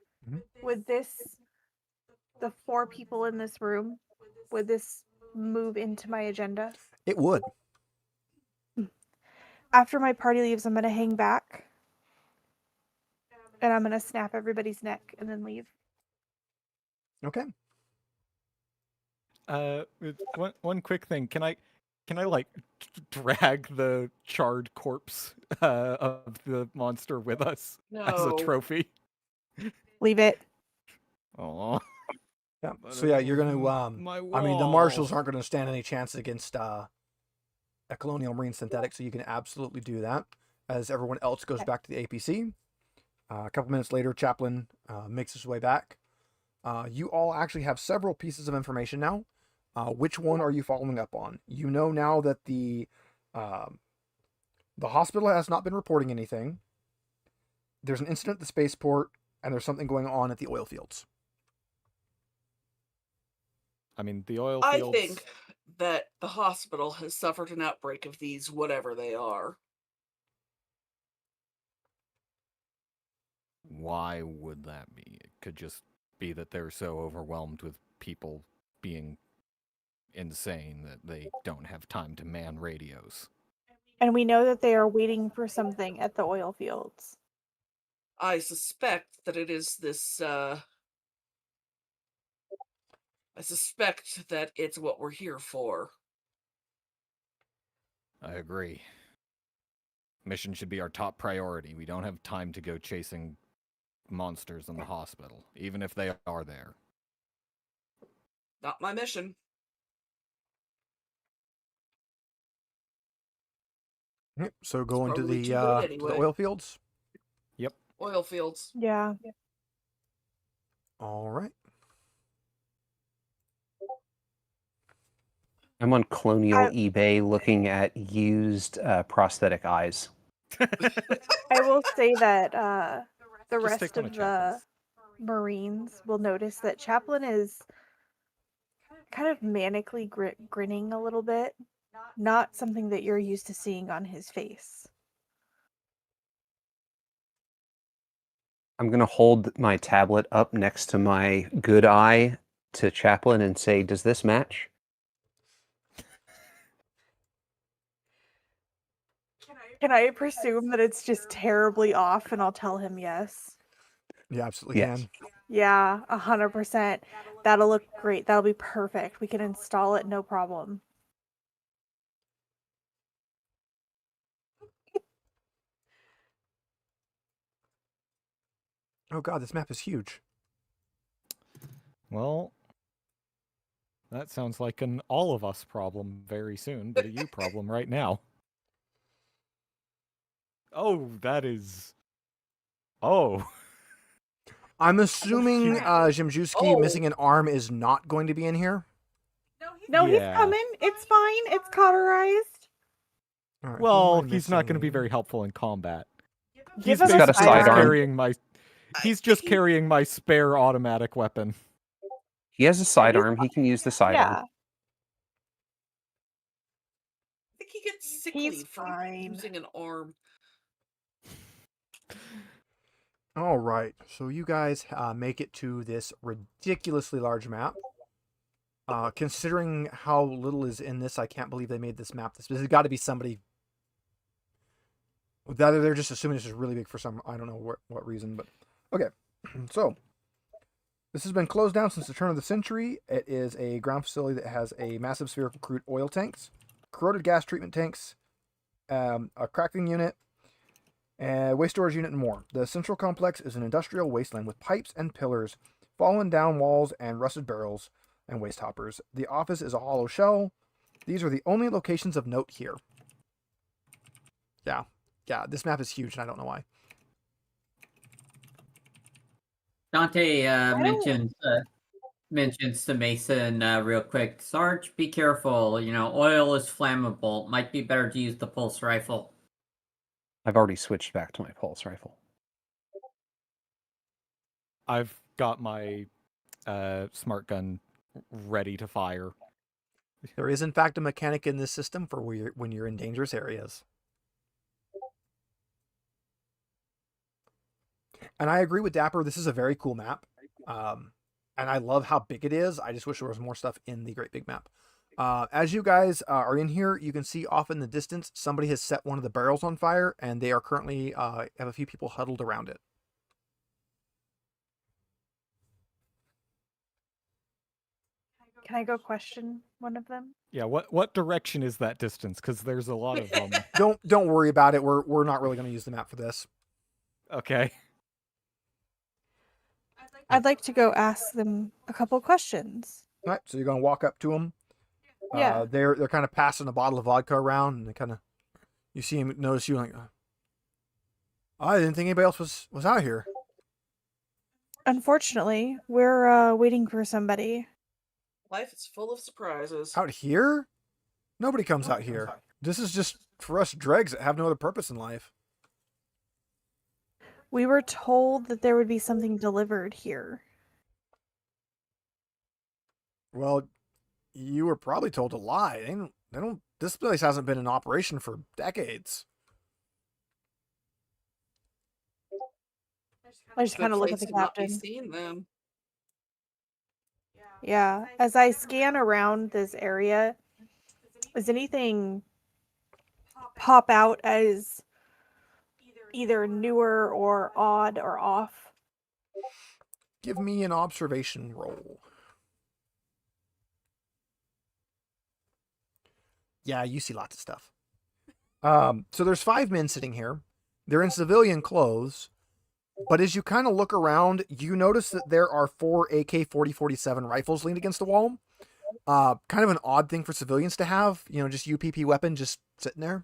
would the 4 people in this room, would this move into my agenda? It would. After my party leaves, I'm going to hang back. And I'm going to snap everybody's neck and then leave. Okay. One quick thing. Can I like drag the charred corpse of the monster with us as a No. trophy? Leave it. Oh. Yeah. So yeah, you're gonna. I mean, the marshals aren't going to stand any chance against a colonial marine synthetic, so you can absolutely do that. As everyone else goes back to the APC, a couple minutes later, Chaplain makes his way back. You all actually have several pieces of information now. Which one are you following up on? You know now that the hospital has not been reporting anything. There's an incident at the spaceport, and there's something going on at the oil fields. I mean, the oil I fields... think that the hospital has suffered an outbreak of these, whatever they are. Why would that be? It could just be that they're so overwhelmed with people being insane that they don't have time to man radios. And we know that they are waiting for something at the oil fields. I suspect that it is this, I suspect that it's what we're here for. I agree. Mission should be our top priority. We don't have time to go chasing monsters in the hospital, even if they are there. Not my mission. Yep. So go into probably the too good to the anyway. oil fields. Yep. Oil fields. Yeah. All right. I'm on Colonial eBay looking at used prosthetic eyes. I will say that the Just rest take one of of the Chaplin's. Marines will notice that Chaplain is kind of manically grinning a little bit. Not something that you're used to seeing on his face. I'm going to hold my tablet up next to my good eye to Chaplain and say, does this match? Can I presume that it's just terribly off and I'll tell him yes? You absolutely Yes. can. Yeah, 100%. That'll look great. That'll be perfect. We can install it, no problem. Oh god, this map is huge. Well, that sounds like an all of us problem very soon, but a you problem right now. Oh, that is... Oh. I'm assuming Zimjuski Oh. missing an arm is not going to be in here. No, he's Yeah. coming. It's fine. It's cauterized. All right, who Well, am I he's not going to be missing? very helpful in combat. Give He's him a got a basically just sidearm. carrying my... He's just carrying my spare automatic weapon. He has a sidearm. He can use the sidearm. Yeah. I think he gets sick He's leave for fine. using an arm. All right, so you guys make it to this ridiculously large map. Considering how little is in this, I can't believe they made this map. This has got to be somebody. They're just assuming this is really big for some, I don't know what reason, but okay. So this has been closed down since the turn of the century. It is a ground facility that has a massive spherical crude oil tanks, corroded gas treatment tanks, a cracking unit, a waste storage unit, and more. The central complex is an industrial wasteland with pipes and pillars, fallen down walls, and rusted barrels and waste hoppers. The office is a hollow shell. These are the only locations of note here. Yeah, this map is huge, and I don't know why. Dante mentions to Mason real quick, Sarge, be careful. You know, oil is flammable. Might be better to use the pulse rifle. I've already switched back to my pulse rifle. I've got my smart gun ready to fire. There is, in fact, a mechanic in this system for when you're in dangerous areas. And I agree with Dapper. This is a very cool map. And I love how big it is. I just wish there was more stuff in the Great Big Map. As you guys are in here, you can see off in the distance, somebody has set one of the barrels on fire, and they are currently have a few people huddled around it. Can I go question one of them? Yeah, what direction is that distance? Because there's a lot of Don't worry about it. We're not really going to use the map for this. Okay. I'd like to go ask them a couple questions. All right, so you're going to walk up to them. Yeah. They're kind of passing a bottle of vodka around, and they kind of, you see him notice you like, I didn't think anybody else was out here. Unfortunately, we're waiting for somebody. Life is full of surprises. Out here? Nobody comes out here. This is just for us dregs that have no other purpose in life. We were told that there would be something delivered here. Well, you were probably told to lie. They don't. This place hasn't been in operation for decades. I just kind of look at the Place to not be captain. seen, then. Yeah. As I scan around this area, does anything pop out as either newer or odd or off? Give me an observation roll. Yeah, you see lots of stuff. So there's 5 men sitting here. They're in civilian clothes. But as you kind of look around, you notice that there are 4 AK-47 rifles leaned against the wall. Kind of an odd thing for civilians to have. You know, just UPP weapon just sitting there.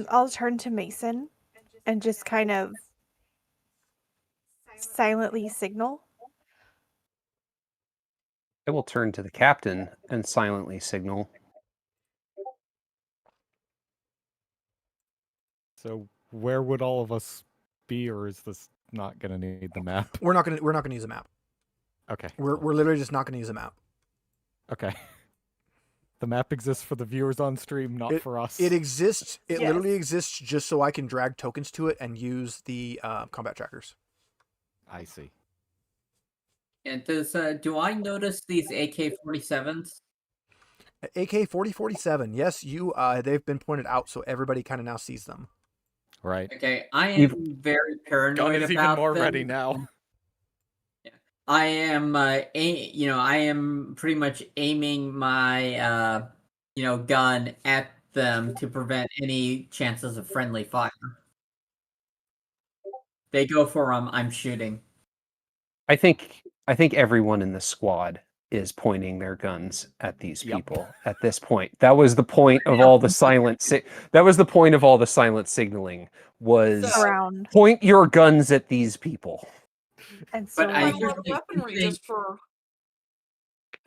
I'll turn to Mason and just kind of silently signal. I will turn to the captain and silently signal. So where would all of us be, or is this not going to need the map? We're not gonna use a map. Okay. We're literally just not gonna use a map. Okay. The map exists for the viewers on stream, not for us. It exists. It Yes. literally exists just so I can drag tokens to it and use the combat trackers. I see. And do I notice these AK-47s? AK-47. Yes, they've been pointed out, so everybody kind of now sees them. Right. Okay, I am very paranoid Gun is about even more them. ready now. I am, I am pretty much aiming my, gun at them to prevent any chances of friendly fire. They go for them, I'm shooting. I think everyone in the squad is pointing their guns at these Yep. people at this point. That was the point of all the silent that was the point of all the silent signaling was So- Around. point your guns at these people. And But so I A hear lot of the weaponry thing- just for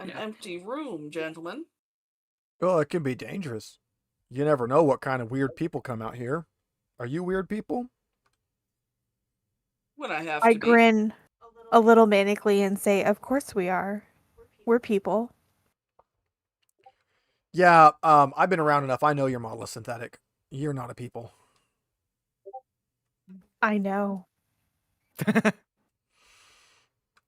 an Yeah. empty room, gentlemen. Well, it can be dangerous. You never know what kind of weird people come out here. Are you weird people? When I have I to be. grin a little manically and say, "Of course we are. We're people." Yeah, I've been around enough. I know your model is synthetic. You're not a people. I know.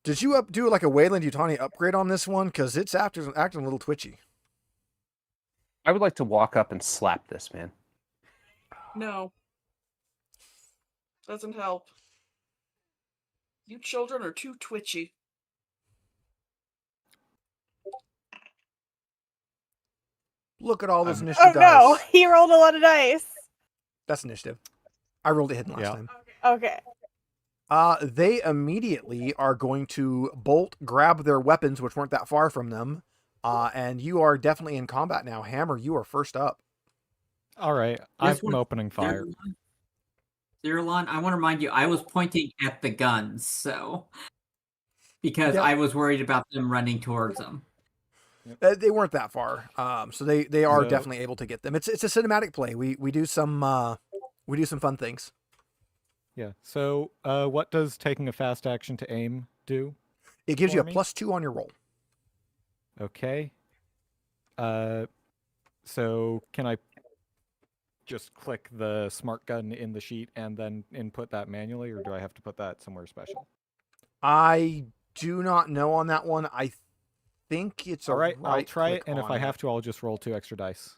Did you do like a Wayland Yutani upgrade on this one? Because it's acting a little twitchy. I would like to walk up and slap this man. No. Doesn't help. You children are too twitchy. Look at all those Oh, initiative Oh no, dice. he rolled a lot of dice. That's initiative. I rolled it hidden last Yeah. time. Okay. They immediately are going to bolt, grab their weapons, which weren't that far from them. And you are definitely in combat now. Hammer, you are first up. All right. This I'm one- opening fire. Zerlon, I want to remind you, I was pointing at the guns, so because Yep. I was worried about them running towards them. They weren't that far. So they are So- definitely able to get them. It's a cinematic play. We do some fun things. Yeah. So, what does taking a fast action to aim do? It gives you a For me? +2 on your roll. Okay. So can I just click the smart gun in the sheet and then input that manually, or do I have to put that somewhere special? I do not know on that one. I think it's a All right, I'll right try it, click and if on I it. have to, I'll just roll 2 extra dice.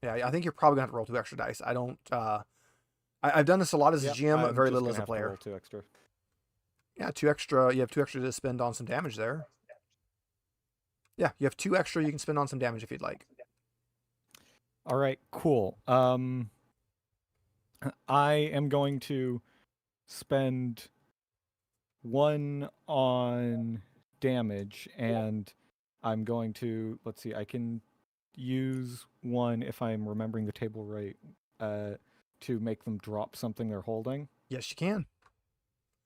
Yeah, I think you're probably gonna have to roll 2 extra dice. I don't. I've done this a lot as a Yep, GM, I'm very just little gonna as a have to player. roll 2 extra. Yeah, 2 extra. You have 2 extra to spend on some damage there. Yeah, you have 2 extra you can spend on some damage if you'd like. All right, cool. I am going to spend 1 on damage, and I'm going to, let's see, I can use 1 if I'm remembering the table right, to make them drop something they're holding. Yes, you can.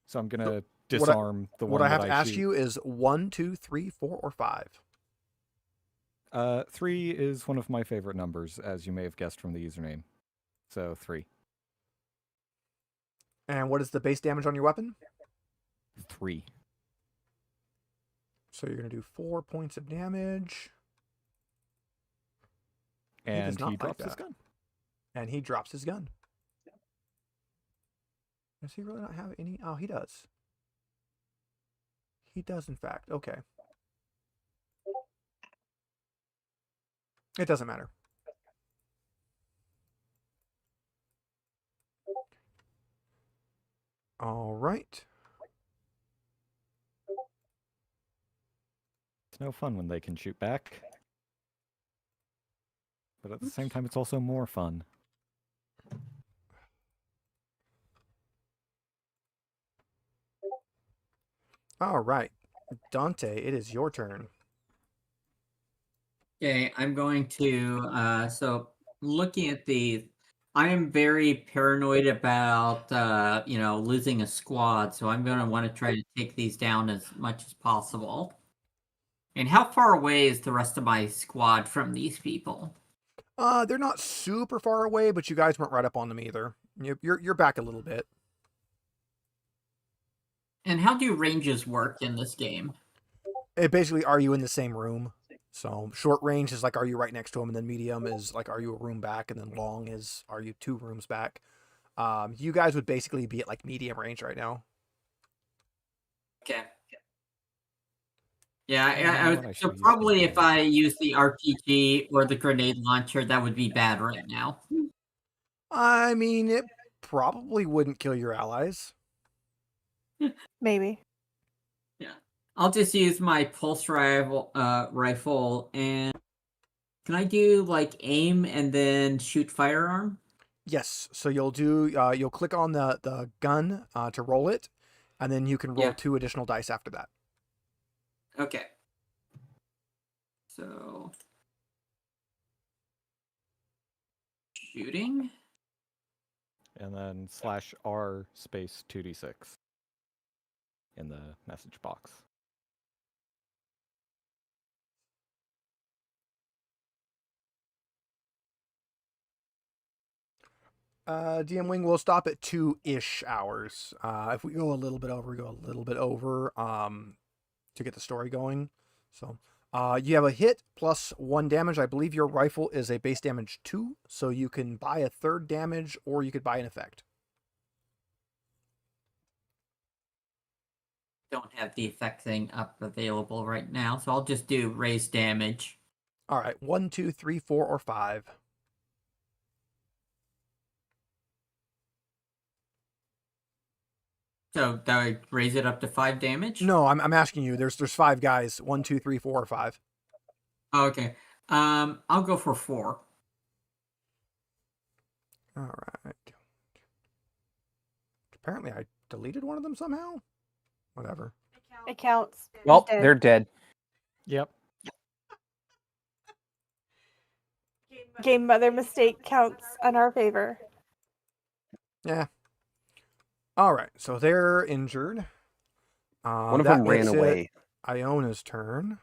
So I'm gonna what I- disarm the What one I have that to ask shoot. you is 1, 2, 3, 4, or 5. 3 is one of my favorite numbers, as you may have guessed from the username. So 3. And what is the base damage on your weapon? 3. So you're gonna do 4 points of damage. And not he like drops his that. gun. And he drops his gun. Does he really not have any? Oh, he does. He does, in fact. Okay. It doesn't matter. All right. It's no fun when they can shoot back. But at the same time, it's also more fun. All right. Dante, it is your turn. Okay, I'm going to so looking at these, I am very paranoid about losing a squad, so I'm going to want to try to take these down as much as possible. And how far away is the rest of my squad from these people? They're not super far away, but you guys weren't right up on them either. You're back a little bit. And how do ranges work in this game? It basically, are you in the same room? So short range is like, are you right next to them? And then medium is like, are you a room back? And then long is, are you 2 rooms back? You guys would basically be at like medium range right now. Okay. Yeah, You know I what, I so should've used probably these if guns. I use the RPG or the grenade launcher, that would be bad right now. I mean, it probably wouldn't kill your allies. Maybe. Yeah, I'll just use my pulse rifle, and can I do like aim and then shoot firearm? Yes. So you'll click on the gun to roll it, and then you can roll Yeah. 2 additional dice after that. Okay. So shooting. And then /R space 2d6 in the message box. DM Wing will stop at 2-ish hours. If we go a little bit over, we go a little bit over to get the story going. So you have a hit plus 1 damage. I believe your rifle is a base damage 2, so you can buy a 3rd damage or you could buy an effect. Don't have the effect thing up available right now, so I'll just do raise damage. All right, 1, 2, 3, 4, or 5. So that would raise it up to 5 damage? No, I'm asking you. There's 5 guys. 1, 2, 3, 4, or 5. Oh, okay. I'll go for 4. All right. Apparently, I deleted one of them somehow. Whatever. It counts. He's Well, dead. they're dead. Yep. Game mother mistake counts in our favor. Yeah. All right. So they're injured. One of that them ran makes it away. Iona's turn.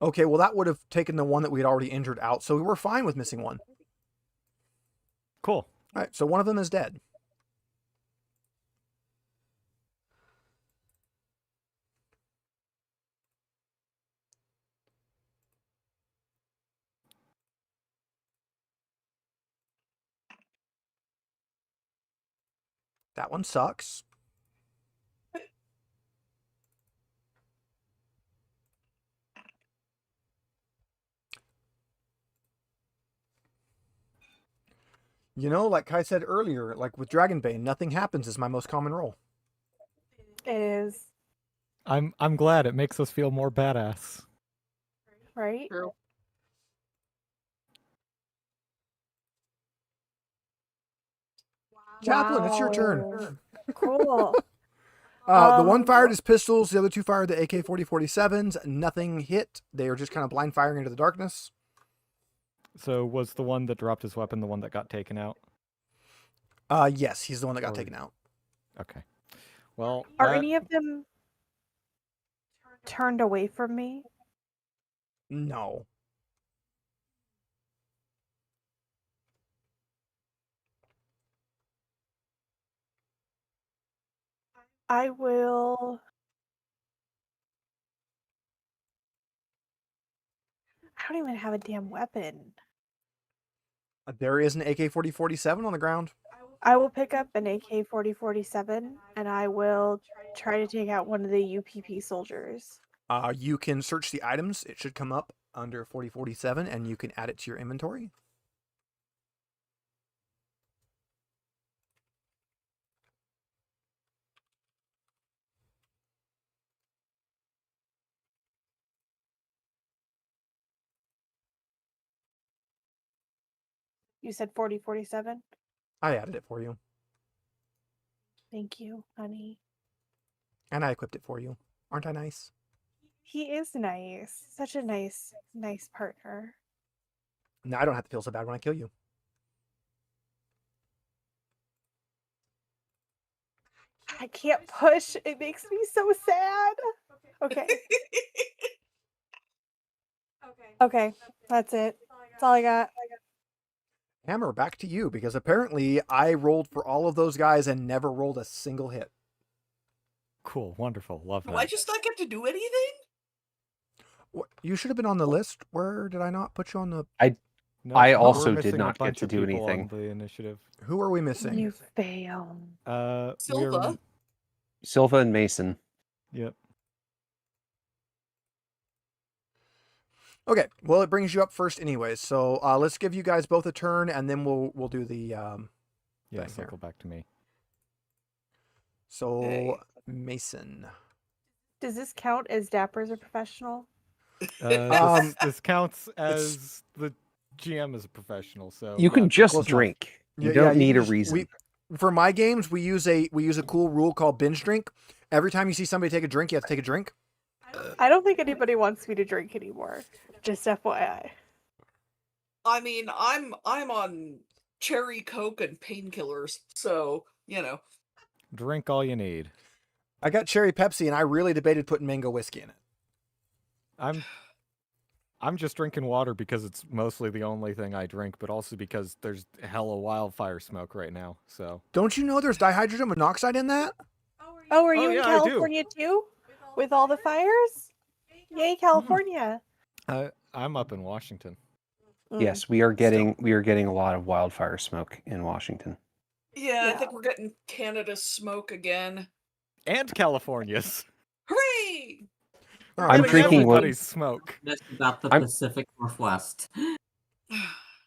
Okay, well, that would have taken the one that we had already injured out, so we were fine with missing one. Cool. All right, so one of them is dead. That one sucks. You know, like Kai said earlier, like with Dragonbane, nothing happens is my most common roll. It is, I'm glad it makes us feel more badass. right? True. Chaplain, it's your turn. Wow. Cool. The one fired Wh- his pistols, the other two fired the AK-47s. Nothing hit. They are just kind of blind firing into the darkness. So was the one that dropped his weapon the one that got taken out? Yes, he's the one that got Or- taken out. Okay. Well, Are that- any of them turned away from me? No. I will. I don't even have a damn weapon. There is an AK-47 on the ground. I will pick up an AK-47 and I will try to take out one of the UPP soldiers. You can search the items. It should come up under 4047, and you can add it to your inventory. You said 4047? I added it for you, Thank you, honey. and I equipped it for you. Aren't I nice? He is nice. Such a nice partner. Now I don't have to feel so bad when I kill you. I can't push. It makes me so sad. Okay. Okay. That's it. That's all I got. Hammer, back to you, because apparently I rolled for all of those guys and never rolled a single hit. cool, wonderful, love Do that. I just not get to do anything? What? You should have been on the list. Where did I not put you on the... No, I we're also did missing a not get bunch to of do people on anything. the initiative. Who are we missing? You fail. We're Silva. Silva and Mason. Yep. Okay, well, it brings you up first anyways, so let's give you guys both a turn, and then we'll do the Yeah, thing here. circle back to me. So Okay. Mason. Does this count as Dapper as a professional? This counts as the GM is a professional, so You can yeah. just close enough. drink. You Yeah, don't you need can a just- reason. For my games, we use a cool rule called binge drink. Every time you see somebody take a drink, you have to take a drink. I don't think anybody wants me to drink anymore. Just FYI. I mean, I'm on cherry Coke and painkillers, so Drink all you need. I got cherry Pepsi, and I really debated putting mango whiskey in it. I'm just drinking water because it's mostly the only thing I drink, but also because there's hella wildfire smoke right now. So Don't you know there's dihydrogen monoxide in that? Oh, are you in yeah, I do. California too? With all the fires? Yay, California. I'm up in Washington. Yes, we are getting a lot of wildfire smoke in Washington. yeah, I Yeah. think we're getting Canada's smoke again. And California's. Hooray! All I'm right, drinking what- everybody's smoke. This is about the I'm- Pacific Northwest.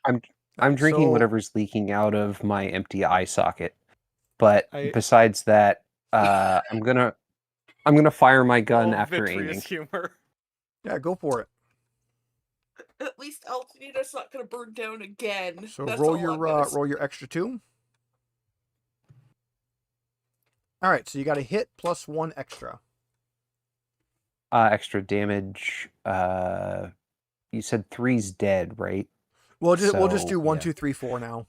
I'm drinking so- whatever's leaking out of my empty eye socket. But I- besides that, I'm gonna fire my gun All after vitreous aiming. humor. Yeah, go for it. At least Altadeta's not going to burn down again. So That's roll all your I'm gonna say. roll your extra 2. All right, so you got a hit plus 1 extra. Extra damage. You said 3's dead, right? We'll just So, do 1, yeah. 2, 3, 4 now.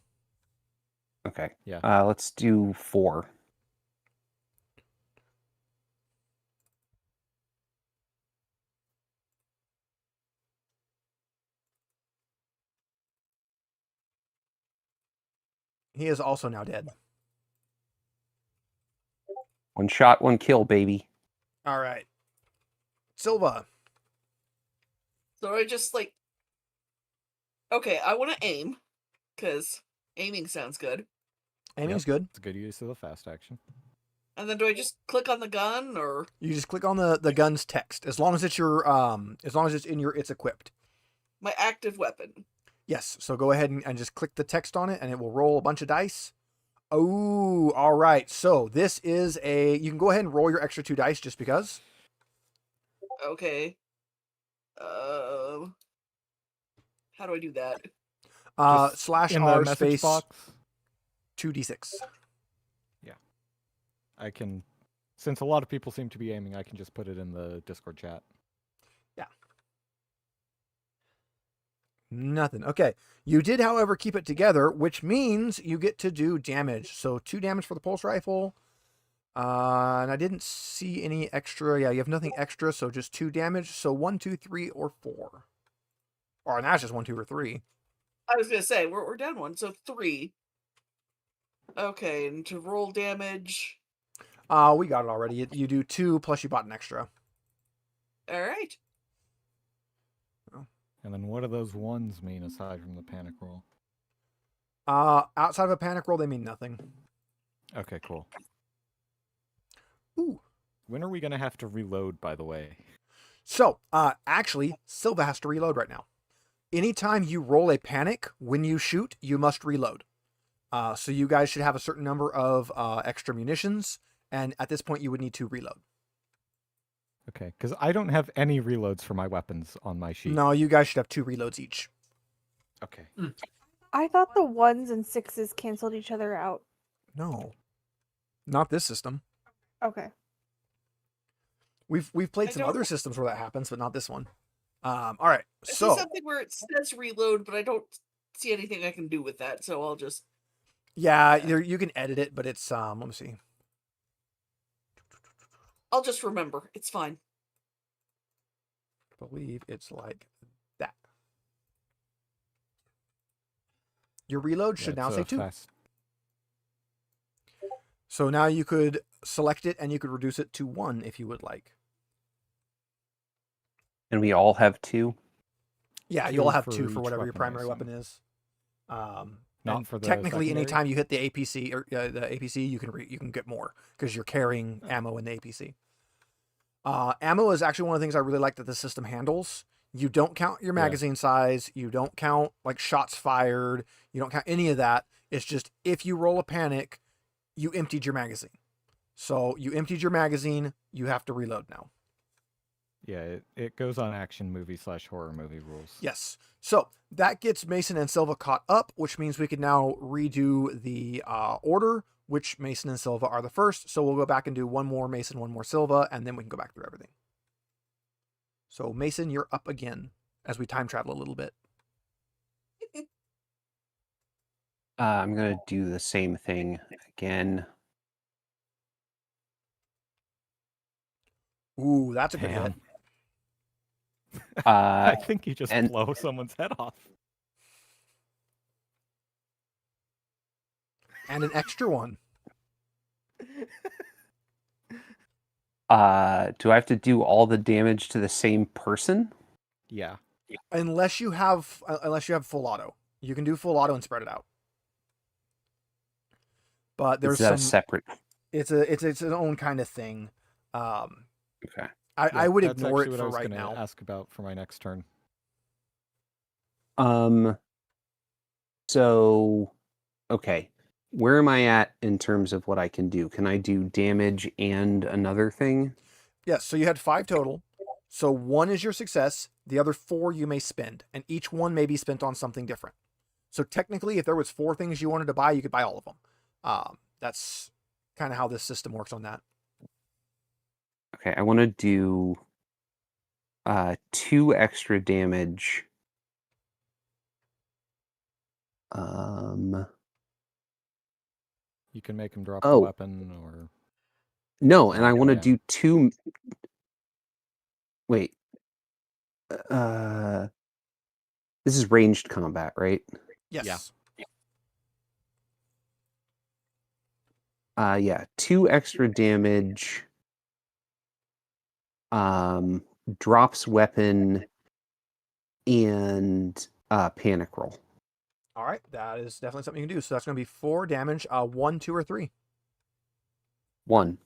Okay. Yeah. Let's do 4. He is also now dead. 1 shot, 1 kill, baby. All right, Silva. So I just okay, I want to aim because aiming sounds good. Aiming's Yep, good. It's a good use of the fast action. And then do I just click on the gun or? You just click on the gun's text as long as it's your as long as it's in your it's equipped. My active weapon. Yes. So go ahead and just click the text on it, and it will roll a bunch of dice. Oh, all right. So this is you can go ahead and roll your extra 2 dice just because. Okay. How do I do that? Just Slash in R the message space box. 2d6. I can, since a lot of people seem to be aiming, I can just put it in the Discord chat. Nothing. Okay. You did, however, keep it together, which means you get to do damage. So 2 damage for the pulse rifle. And I didn't see any extra. Yeah, you have nothing extra, so just 2 damage. So 1, 2, 3, or 4. Or now it's just 1, 2, or 3. I was gonna say we're down 1, so 3. Okay, and to roll damage. We got it already. You do 2 plus you bought an extra. All right. And then what do those ones mean aside from the panic roll? Outside of a panic roll, they mean nothing. Okay, cool. Ooh. When are we going to have to reload, by the way? So, actually, Silva has to reload right now. Anytime you roll a panic, when you shoot, you must reload. So you guys should have a certain number of extra munitions, and at this point you would need to reload. Okay, because I don't have any reloads for my weapons on my sheet. No, you guys should have 2 reloads each. Okay. I thought the 1s and 6s canceled each other out. No. Not this system. Okay. We've played I some don't- other systems where that happens, but not this one. All right. I see So, something where it says reload, but I don't see anything I can do with that, so I'll just. yeah, you can edit it, but it's let me see. I'll just remember. It's fine. I believe it's like that. Your reload should now say 2. Fast. So now you could select it and you could reduce it to 1 if you would like. And we all have 2. Yeah, 2 you'll have for 2 for each whatever your weapon, I primary assume. weapon is. Not and for the technically, secondary? anytime you hit the APC or the APC, you can get more because you're carrying ammo in the APC. Ammo is actually one of the things I really like that the system handles. You don't count your magazine size. You don't count like shots fired. You don't count any of that. It's just if you roll a panic, you emptied your magazine. So you emptied your magazine. You have to reload now. Yeah, it goes on action movie / horror movie rules. Yes. So that gets Mason and Silva caught up, which means we can now redo the order, which Mason and Silva are the first. So we'll go back and do 1 more Mason, 1 more Silva, and then we can go back through everything. So Mason, you're up again as we time travel a little bit. I'm going to do the same thing again. Ooh, that's a good hit. Damn. I Uh, think you just and- blow someone's head off. And an extra one. do I have to do all the damage to the same person? Yeah. Unless you have full auto. You can do full auto and spread it out. But there's Is that some a separate? it's its own kind of thing. Okay. I would That's ignore actually it what for I was right gonna now. ask about for my next turn. So, okay. Where am I at in terms of what I can do? Can I do damage and another thing? Yes, so you had 5 total. So 1 is your success, the other 4 you may spend, and each one may be spent on something different. So technically, if there was 4 things you wanted to buy, you could buy all of them. That's kind of how this system works on that. Okay, I want to do 2 extra damage. You can make him drop the Oh. weapon, or No, and I want to Yeah. do 2. Wait. This is ranged combat, right? Yes. Yeah, 2 extra damage. Drops weapon and panic roll. All right, that is definitely something you can do. So that's going to be 4 damage. 1, 2, or 3. 1.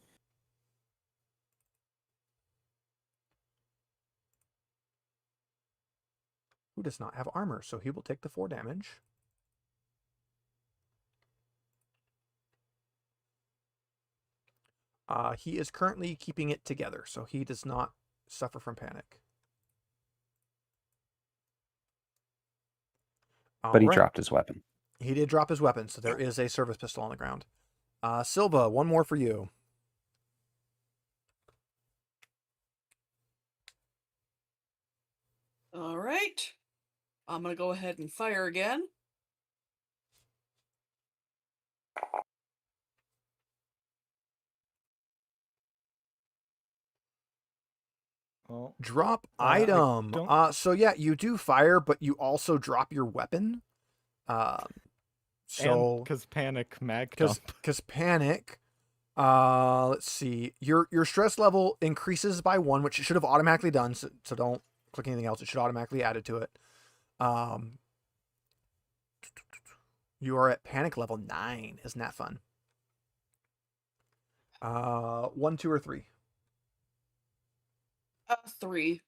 Who does not have armor, so he will take the 4 damage. He is currently keeping it together, so he does not suffer from panic. But he Alright. dropped his weapon. He did drop his weapon, so there is a service pistol on the ground. Silva, one more for you. All right. I'm going to go ahead and fire again. Well, Drop I item. don't- So yeah, you do fire, but you also drop your weapon. So because panic mag dump. because panic. Let's see. Your stress level increases by 1, which it should have automatically done. So don't click anything else. It should automatically add it to it. You are at panic level 9. Isn't that fun? 1, 2, or 3. 3.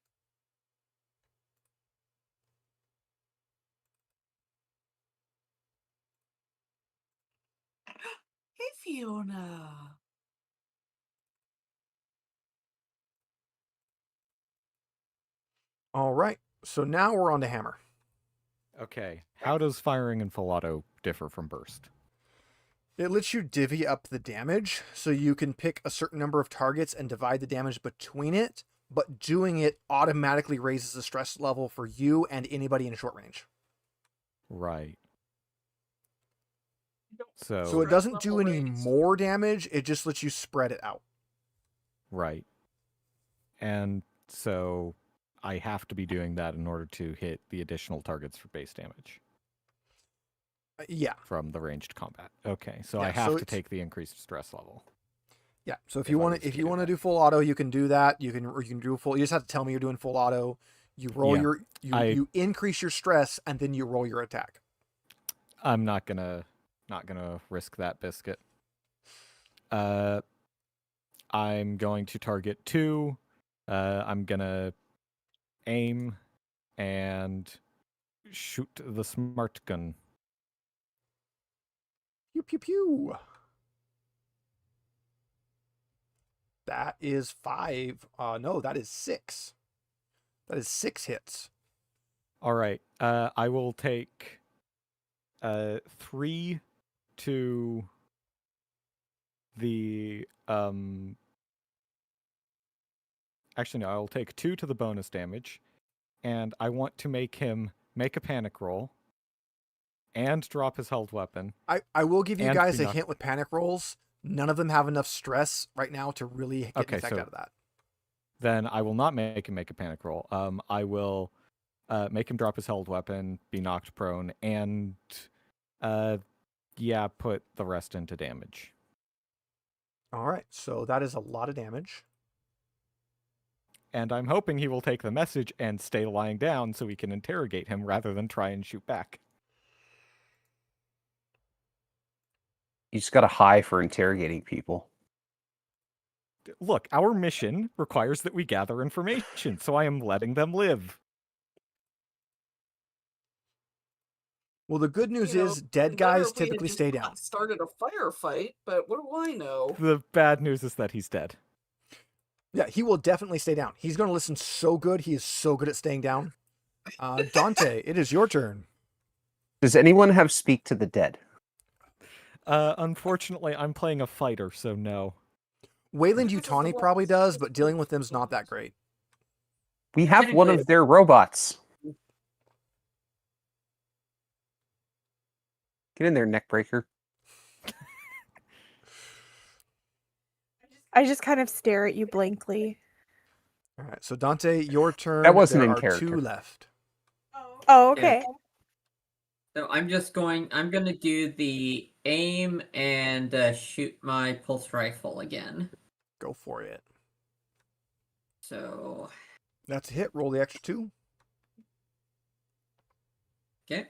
Hey, Fiona. All right. So now we're on to hammer. Okay, how does firing in full auto differ from burst? It lets you divvy up the damage, so you can pick a certain number of targets and divide the damage between it, but doing it automatically raises the stress level for you and anybody in short range. Right. So it doesn't do any more damage, it just lets you spread it out. Right. And so I have to be doing that in order to hit the additional targets for base damage Yeah. from the ranged combat. Okay, so Yeah, I have so to it's- take the increased stress level. Yeah. So if If you I want was to to do that. do full auto, you can do that. You can do full. You just have to tell me you're doing full auto. You roll Yeah, you increase your stress and then you roll your attack. I'm not gonna risk that biscuit. I'm going to target 2. I'm gonna aim and shoot the smart gun. Pew pew pew. That is 5. No, that is 6. That is 6 hits. All right. I will take 3 to the actually no, I will take 2 to the bonus damage, and I want to make him make a panic roll and drop his held weapon. I will give you And guys be a knocked- hint with panic rolls. None of them have enough stress right now to really get Okay, an effect so- out of that. Then I will not make him make a panic roll. I will make him drop his held weapon, be knocked prone, and put the rest into damage. All right, so that is a lot of damage. And I'm hoping he will take the message and stay lying down so we can interrogate him rather than try and shoot back. You just got a high for interrogating people. Look, our mission requires that we gather information, so I am letting them live. Well, the good news You know, is dead better guys if we had typically just stay not down. Started a firefight, but what do I know? The bad news is that he's dead. Yeah, he will definitely stay down. He's going to listen so good. He is so good at staying down. Dante, it is your turn. Does anyone have speak to the dead? Unfortunately, I'm playing a fighter, so no. Wayland This is the Utani one- probably does, but dealing with them's not that great. We have one of their robots. Get in there, neckbreaker. I just kind of stare at you blankly. All right, so Dante, your turn. That wasn't there in are character. 2 left. Oh, okay. So I'm gonna do the aim and shoot my pulse rifle again. Go for it. So, That's a hit. Roll the extra 2. okay.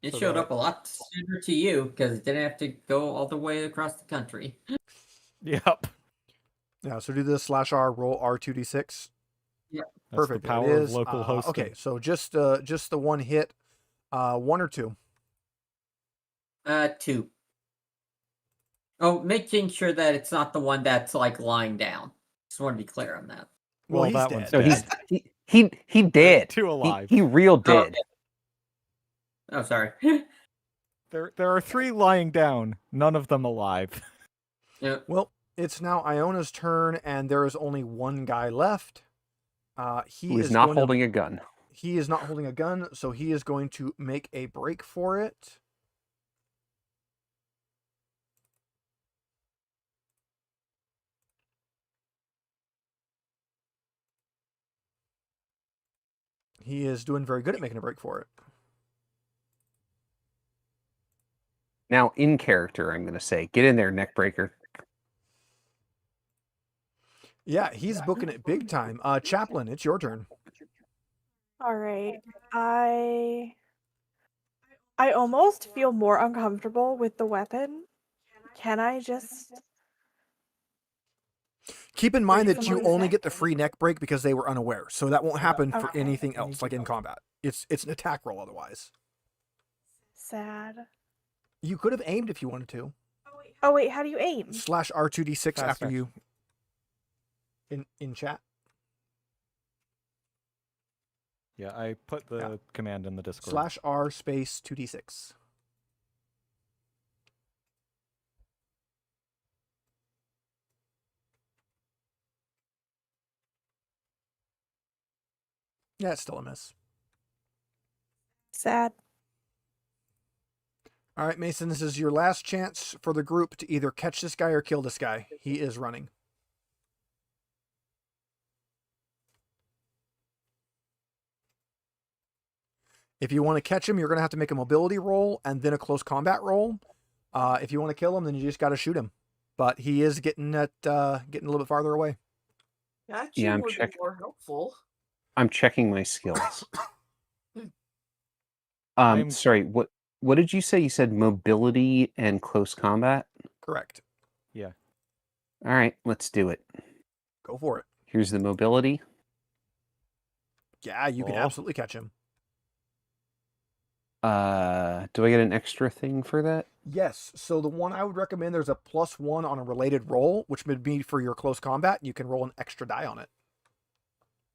It So showed the- up a lot sooner to you because it didn't have to go all the way across the country. Yep. Yeah, so do this /R roll R2d6. That's Perfect. the There it power of is. local hosting. Okay, so just the one hit, 1 or 2. 2. Oh, making sure that it's not the one that's like lying down. Just want to be clear on that. Well, Well, he's that dead. one's No, dead. he dead. 2 alive. He real dead. Oh, sorry. There are 3 lying down, none of them alive. Yeah. Well, it's now Iona's turn, and there is only one guy left. He Who is is not going holding to, a gun. He is not holding a gun, so he is going to make a break for it. He is doing very good at making a break for it. Now, in character, I'm going to say, get in there, neckbreaker. Yeah, he's booking it big time. Chaplain, it's your turn. All right. I almost feel more uncomfortable with the weapon. Can I just Keep in mind break that you someone's only neck? get the free neck break because they were unaware, so that won't happen for Okay. anything else, like in combat. It's an attack roll otherwise. Sad. You could have aimed if you wanted to. Oh wait, how do you aim? /R2d6 Fast after action. you in chat. Yeah, I put the command in the Discord. /R space 2d6. Yeah, it's still a miss. Sad. All right, Mason, this is your last chance for the group to either catch this guy or kill this guy. He is running. If you want to catch him, you're going to have to make a mobility roll and then a close combat roll. If you want to kill him, then you just got to shoot him. But he is getting getting a little bit farther away. Actually, Yeah, I'm would be checking. more helpful. I'm checking my skills. I'm- Sorry, what did you say? You said mobility and close combat? Correct. Yeah. All right, let's do it. Go for it. Here's the mobility. Yeah, you can Cool. absolutely catch him. Do I get an extra thing for that? Yes. So the one I would recommend, there's a +1 on a related roll, which would be for your close combat. You can roll an extra die on it.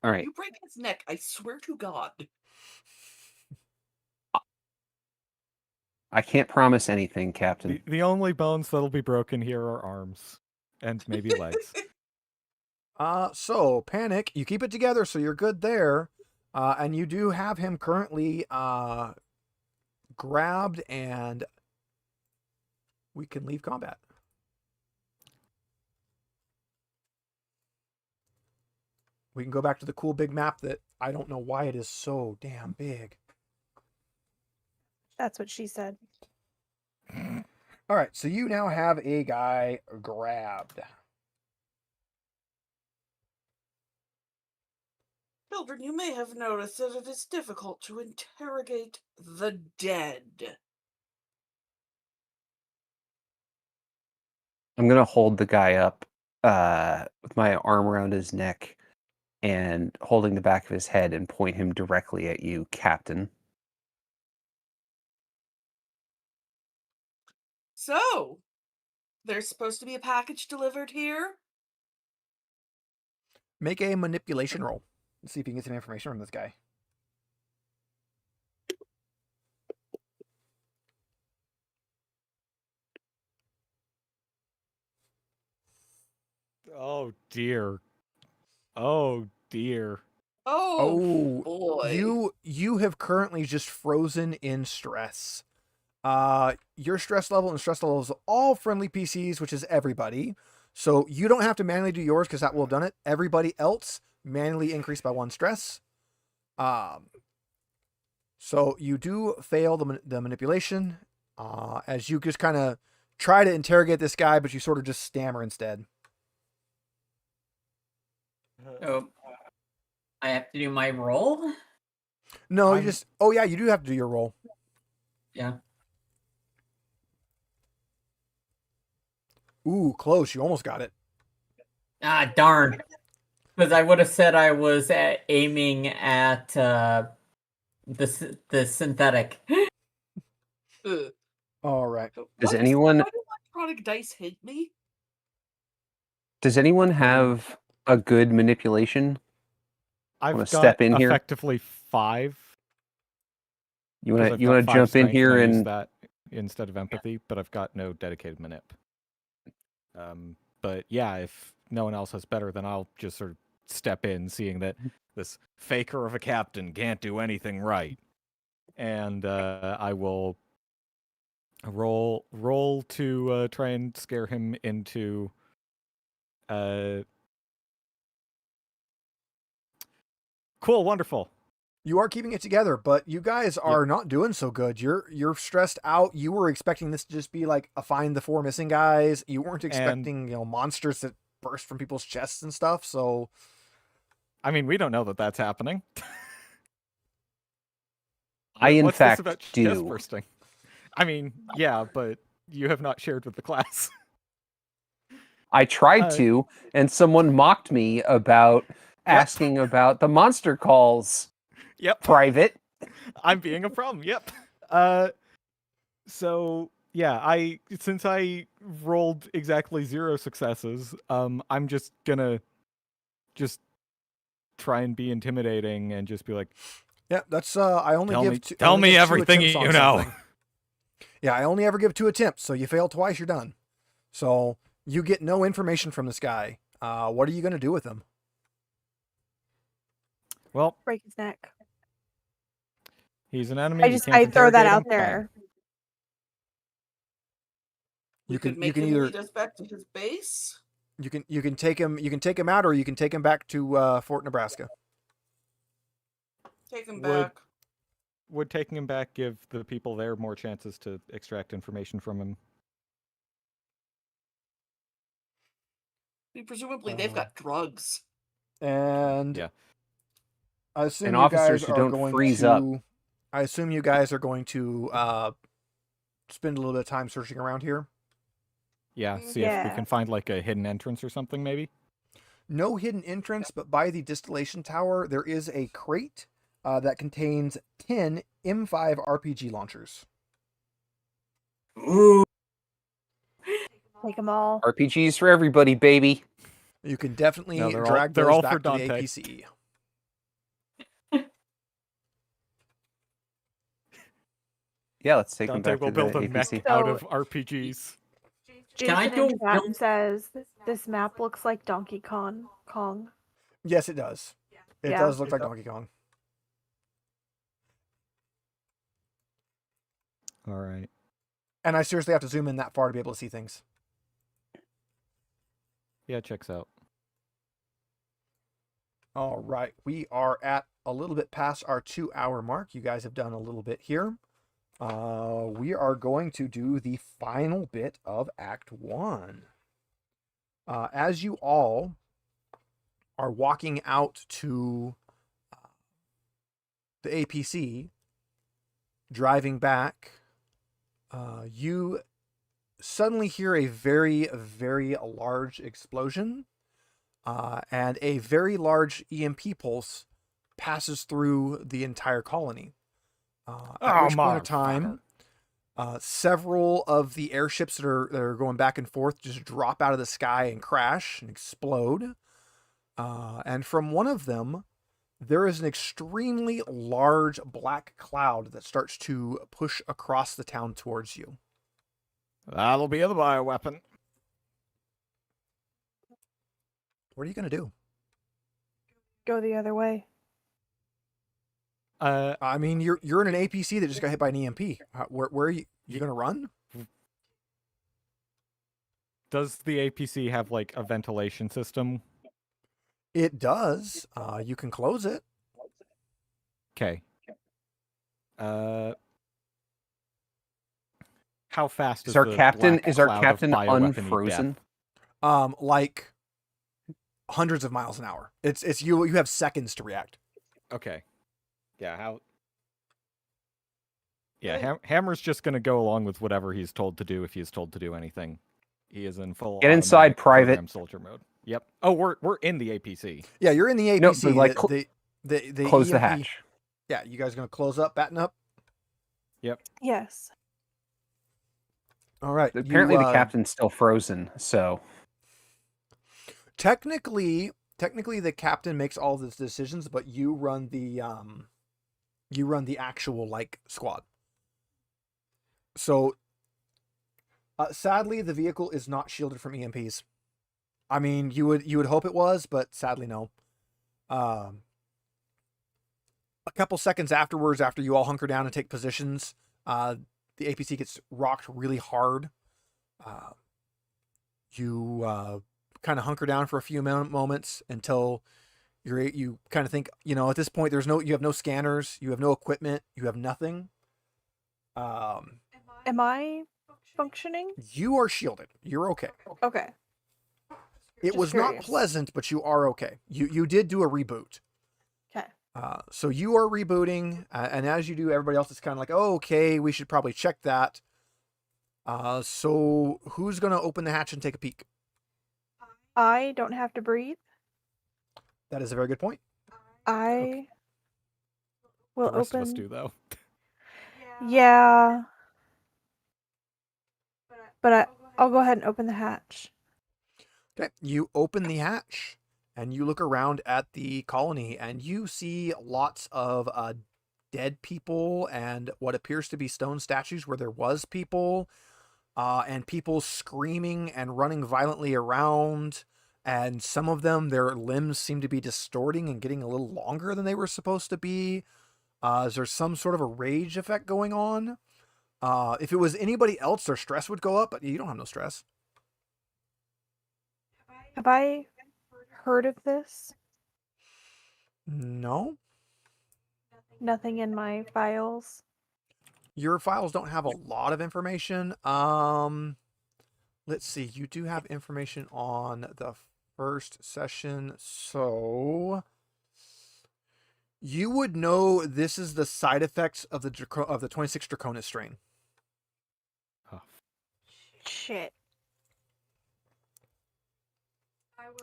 All right. You break his neck, I swear to God. I can't promise anything, Captain. The only bones that'll be broken here are arms and maybe legs. So Panic, you keep it together, so you're good there. And you do have him currently grabbed, and we can leave combat. We can go back to the cool big map that I don't know why it is so damn big. That's what she said. All right, so you now have a guy grabbed. Children, you may have noticed that it is difficult to interrogate the dead. I'm gonna hold the guy up with my arm around his neck and holding the back of his head and point him directly at you, Captain. So, there's supposed to be a package delivered here? Make a manipulation roll. Let's see if you can get some information from this guy. Oh dear. Oh dear. Oh, boy. You have currently just frozen in stress. Your stress level and stress level is all friendly PCs, which is everybody. So you don't have to manually do yours because that will have done it. Everybody else manually increased by 1 stress. So you do fail the manipulation as you just kind of try to interrogate this guy, but you sort of just stammer instead. So I have to do my roll. No, you I'm- just. Oh yeah, you do have to do your roll. Yeah. Ooh, close. You almost got it. Ah, darn. Because I would have said I was aiming at the synthetic. Ugh. All right. Does Why anyone do electronic dice hate me? have a good manipulation? I've Wanna got step in here? effectively 5. You 'cause wanna I've you got wanna 5 jump in strength here I use and that instead of empathy, but I've got no dedicated manip. But yeah, if no one else has better, then I'll just sort of step in, seeing that this faker of a captain can't do anything right, and I will roll to try and scare him into. Cool, wonderful. You are keeping it together, but you guys are not doing so good. You're stressed out. You were expecting this to just be like a find the 4 missing guys. You weren't expecting, monsters that burst from people's chests and stuff. So, I mean, we don't know that that's happening. I in What's fact this about chest do. bursting? I mean, yeah, but you have not shared with the class. I tried to, and someone mocked me about asking about the monster calls. Yep. Private. I'm being a problem. Yep. So yeah, since I rolled exactly 0 successes, I'm just gonna try and be intimidating and just be like, yeah, that's I only tell give me, two, I tell only me give 2 everything attempts you on know. something. Yeah, I only ever give 2 attempts. So you fail twice, you're done. So you get no information from this guy. What are you going to do with him? Well, Break his neck. he's an enemy. You can't I throw that interrogate out him. there. We could make him lead us back to his base. You can take him out, or you can take him back to Fort Nebraska. Take him back. Would taking him back give the people there more chances to extract information from him? Presumably they've got drugs. And yeah, I assume And you officers guys who are don't going freeze to. up. I assume you guys are going to spend a little bit of time searching around here. yeah. See if we Yeah. can find like a hidden entrance or something, maybe. No hidden entrance, but by the distillation tower there is a crate that contains 10 M5 RPG launchers. Ooh. Take them all. RPGs for everybody, baby. You can definitely No, drag they're those all back for to the Dante. APC. Yeah, let's take them Dante back to will the build a APC. mech out So- of RPGs. Can I Jason in go chat build- says this map looks like Donkey Kong. Yes, it does. It Yeah. does look like Donkey Kong. All right. And I seriously have to zoom in that far to be able to see things. Yeah, checks out. All right, we are at a little bit past our 2-hour mark. You guys have done a little bit here. We are going to do the final bit of Act 1. As you all are walking out to the APC, driving back, you suddenly hear a very, very large explosion. And a very large EMP pulse passes through the entire colony. At which point of time, several of the airships that are going back and forth just drop out of the sky and crash and explode. And from one of them, there is an extremely large black cloud that starts to push across the town towards you. That'll be the bioweapon. What are you going to do? Go the other way. I mean, you're in an APC that just got hit by an EMP. Where are you? You going to run? Does the APC have like a ventilation system? It does. You can close it. Okay. How fast Is our the captain black is our cloud of captain bioweapony unfrozen? death? Like hundreds of miles an hour. It's you have seconds to react. Okay. Yeah, how Yeah, Hammer's just going to go along with whatever he's told to do if he's told to do anything. He is in full Get inside, automatic private. program soldier mode. Yep. Oh, we're in the APC. Yeah, you're in the APC. No, but, like, the Close the EMP hatch. Yeah, you guys gonna close up, batten up? Yes. All right. Apparently, the captain's still frozen, so Technically, the captain makes all the decisions, but you run the actual like squad. So, sadly, the vehicle is not shielded from EMPs. I mean, you would hope it was, but sadly, no. A couple seconds afterwards, after you all hunker down and take positions, the APC gets rocked really hard. You kind of hunker down for a few moments until you kind of think, at this point, you have no scanners, you have no equipment, you have nothing. Am I functioning? You are shielded. You're okay. Okay. It Just was not curious. pleasant, but you are okay. You did do a reboot. Okay. So you are rebooting, and as you do, everybody else is kind of like, oh, okay, we should probably check that. So who's going to open the hatch and take a peek? I don't have to breathe. That is a very good point. I will The rest open. of us do, though. Yeah. But I'll go ahead and open the hatch. Okay, you open the hatch, and you look around at the colony, and you see lots of dead people and what appears to be stone statues where there was people, and people screaming and running violently around, and some of them, their limbs seem to be distorting and getting a little longer than they were supposed to be. Is there some sort of a rage effect going on? If it was anybody else, their stress would go up, but you don't have no stress. Have I heard of this? No. Nothing in my files. Your files don't have a lot of information. Let's see. You do have information on the first session, so you would know this is the side effects of the 26 Draconis strain. Oh, Shit.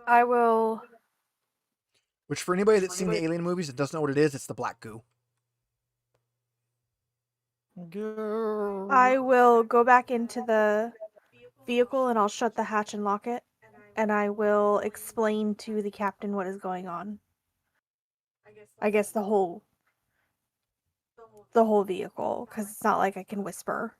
I will. Which, for anybody that's seen the Alien movies and doesn't know what it is, it's the black goo. I will go back into the vehicle and I'll shut the hatch and lock it. And I will explain to the captain what is going on. I guess the whole vehicle, because it's not like I can whisper.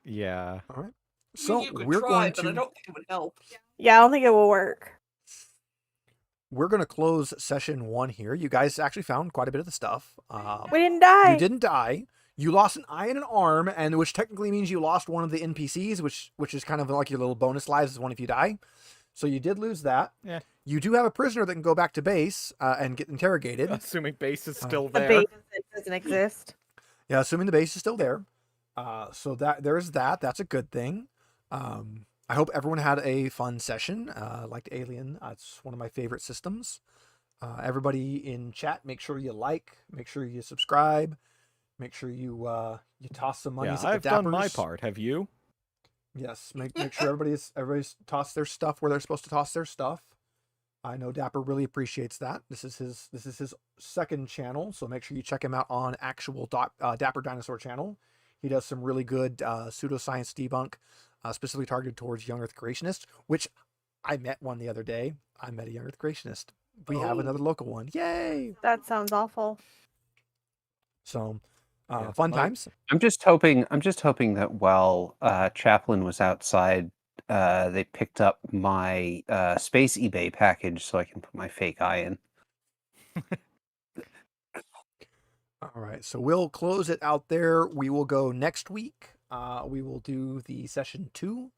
Yeah. All right. So you could we're try, going but to I don't think it would help. Yeah, I don't think it will work. we're going to close session 1 here. You guys actually found quite a bit of the stuff. We didn't die. You didn't die. You lost an eye and an arm, and which technically means you lost one of the NPCs, which is kind of like your little bonus lives is one if you die. So you did lose that. Yeah. You do have a prisoner that can go back to base and get interrogated. Assuming base is still The there. base doesn't exist. Yeah, assuming the base is still there. So there's that. That's a good thing. I hope everyone had a fun session. Like Alien, it's one of my favorite systems. Everybody in chat, make sure you like, make sure you subscribe, make sure you toss some money. Yeah, at the I've done my dappers. part. Have you? Yes, make sure everybody's tossed their stuff where they're supposed to toss their stuff. I know Dapper really appreciates that. This is his second channel, so make sure you check him out on actual Dapper Dinosaur channel. He does some really good pseudoscience debunk, specifically targeted towards young Earth creationists, which I met one the other day. I met a young Earth creationist. We have another local one. Yay! That sounds awful. So Yeah, fun my- times. I'm just hoping that while Chaplin was outside, they picked up my space eBay package so I can put my fake eye in. All right, so we'll close it out there. We will go next week. We will do the session 2.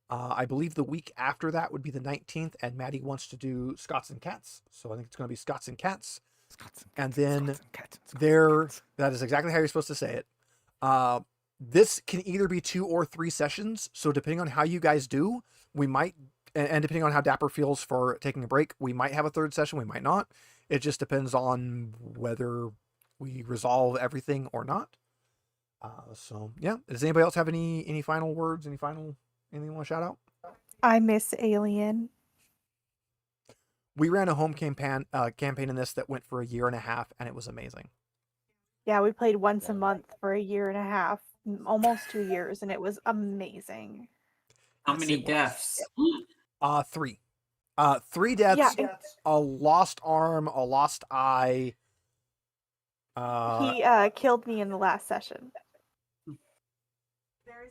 I believe the week after that would be the 19th, and Maddie wants to do Scots and Cats. So I think it's going to be Scots and Cats. And then that is exactly how you're supposed to say it. This can either be 2 or 3 sessions. So depending on how you guys do, we might, and depending on how Dapper feels for taking a break, we might have a 3rd session. We might not. It just depends on whether we resolve everything or not. So yeah, does anybody else have any final words? Anything you want to shout out? I miss Alien. We ran a home campaign in this that went for a year and a half, and it was amazing. Yeah, we played once a month for a year and a half, almost 2 years, and it was amazing. How Yes, many it was. deaths? 3. 3 deaths, Yeah, a lost arm, a lost eye. he killed me in the last session.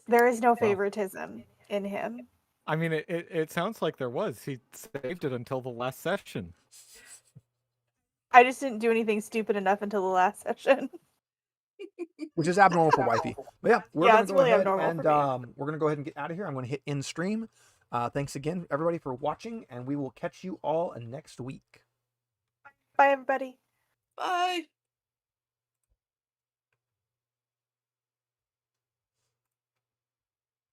There is no favoritism in him. I mean, it sounds like there was. He saved it until the last session. I just didn't do anything stupid enough until the last session. Which is abnormal for wifey. But yeah, we're Yeah, gonna it's go really ahead abnormal and for me. we're gonna go ahead and get out of here. I'm gonna hit end stream. Thanks again, everybody, for watching, and we will catch you all next week. Bye, everybody. Bye.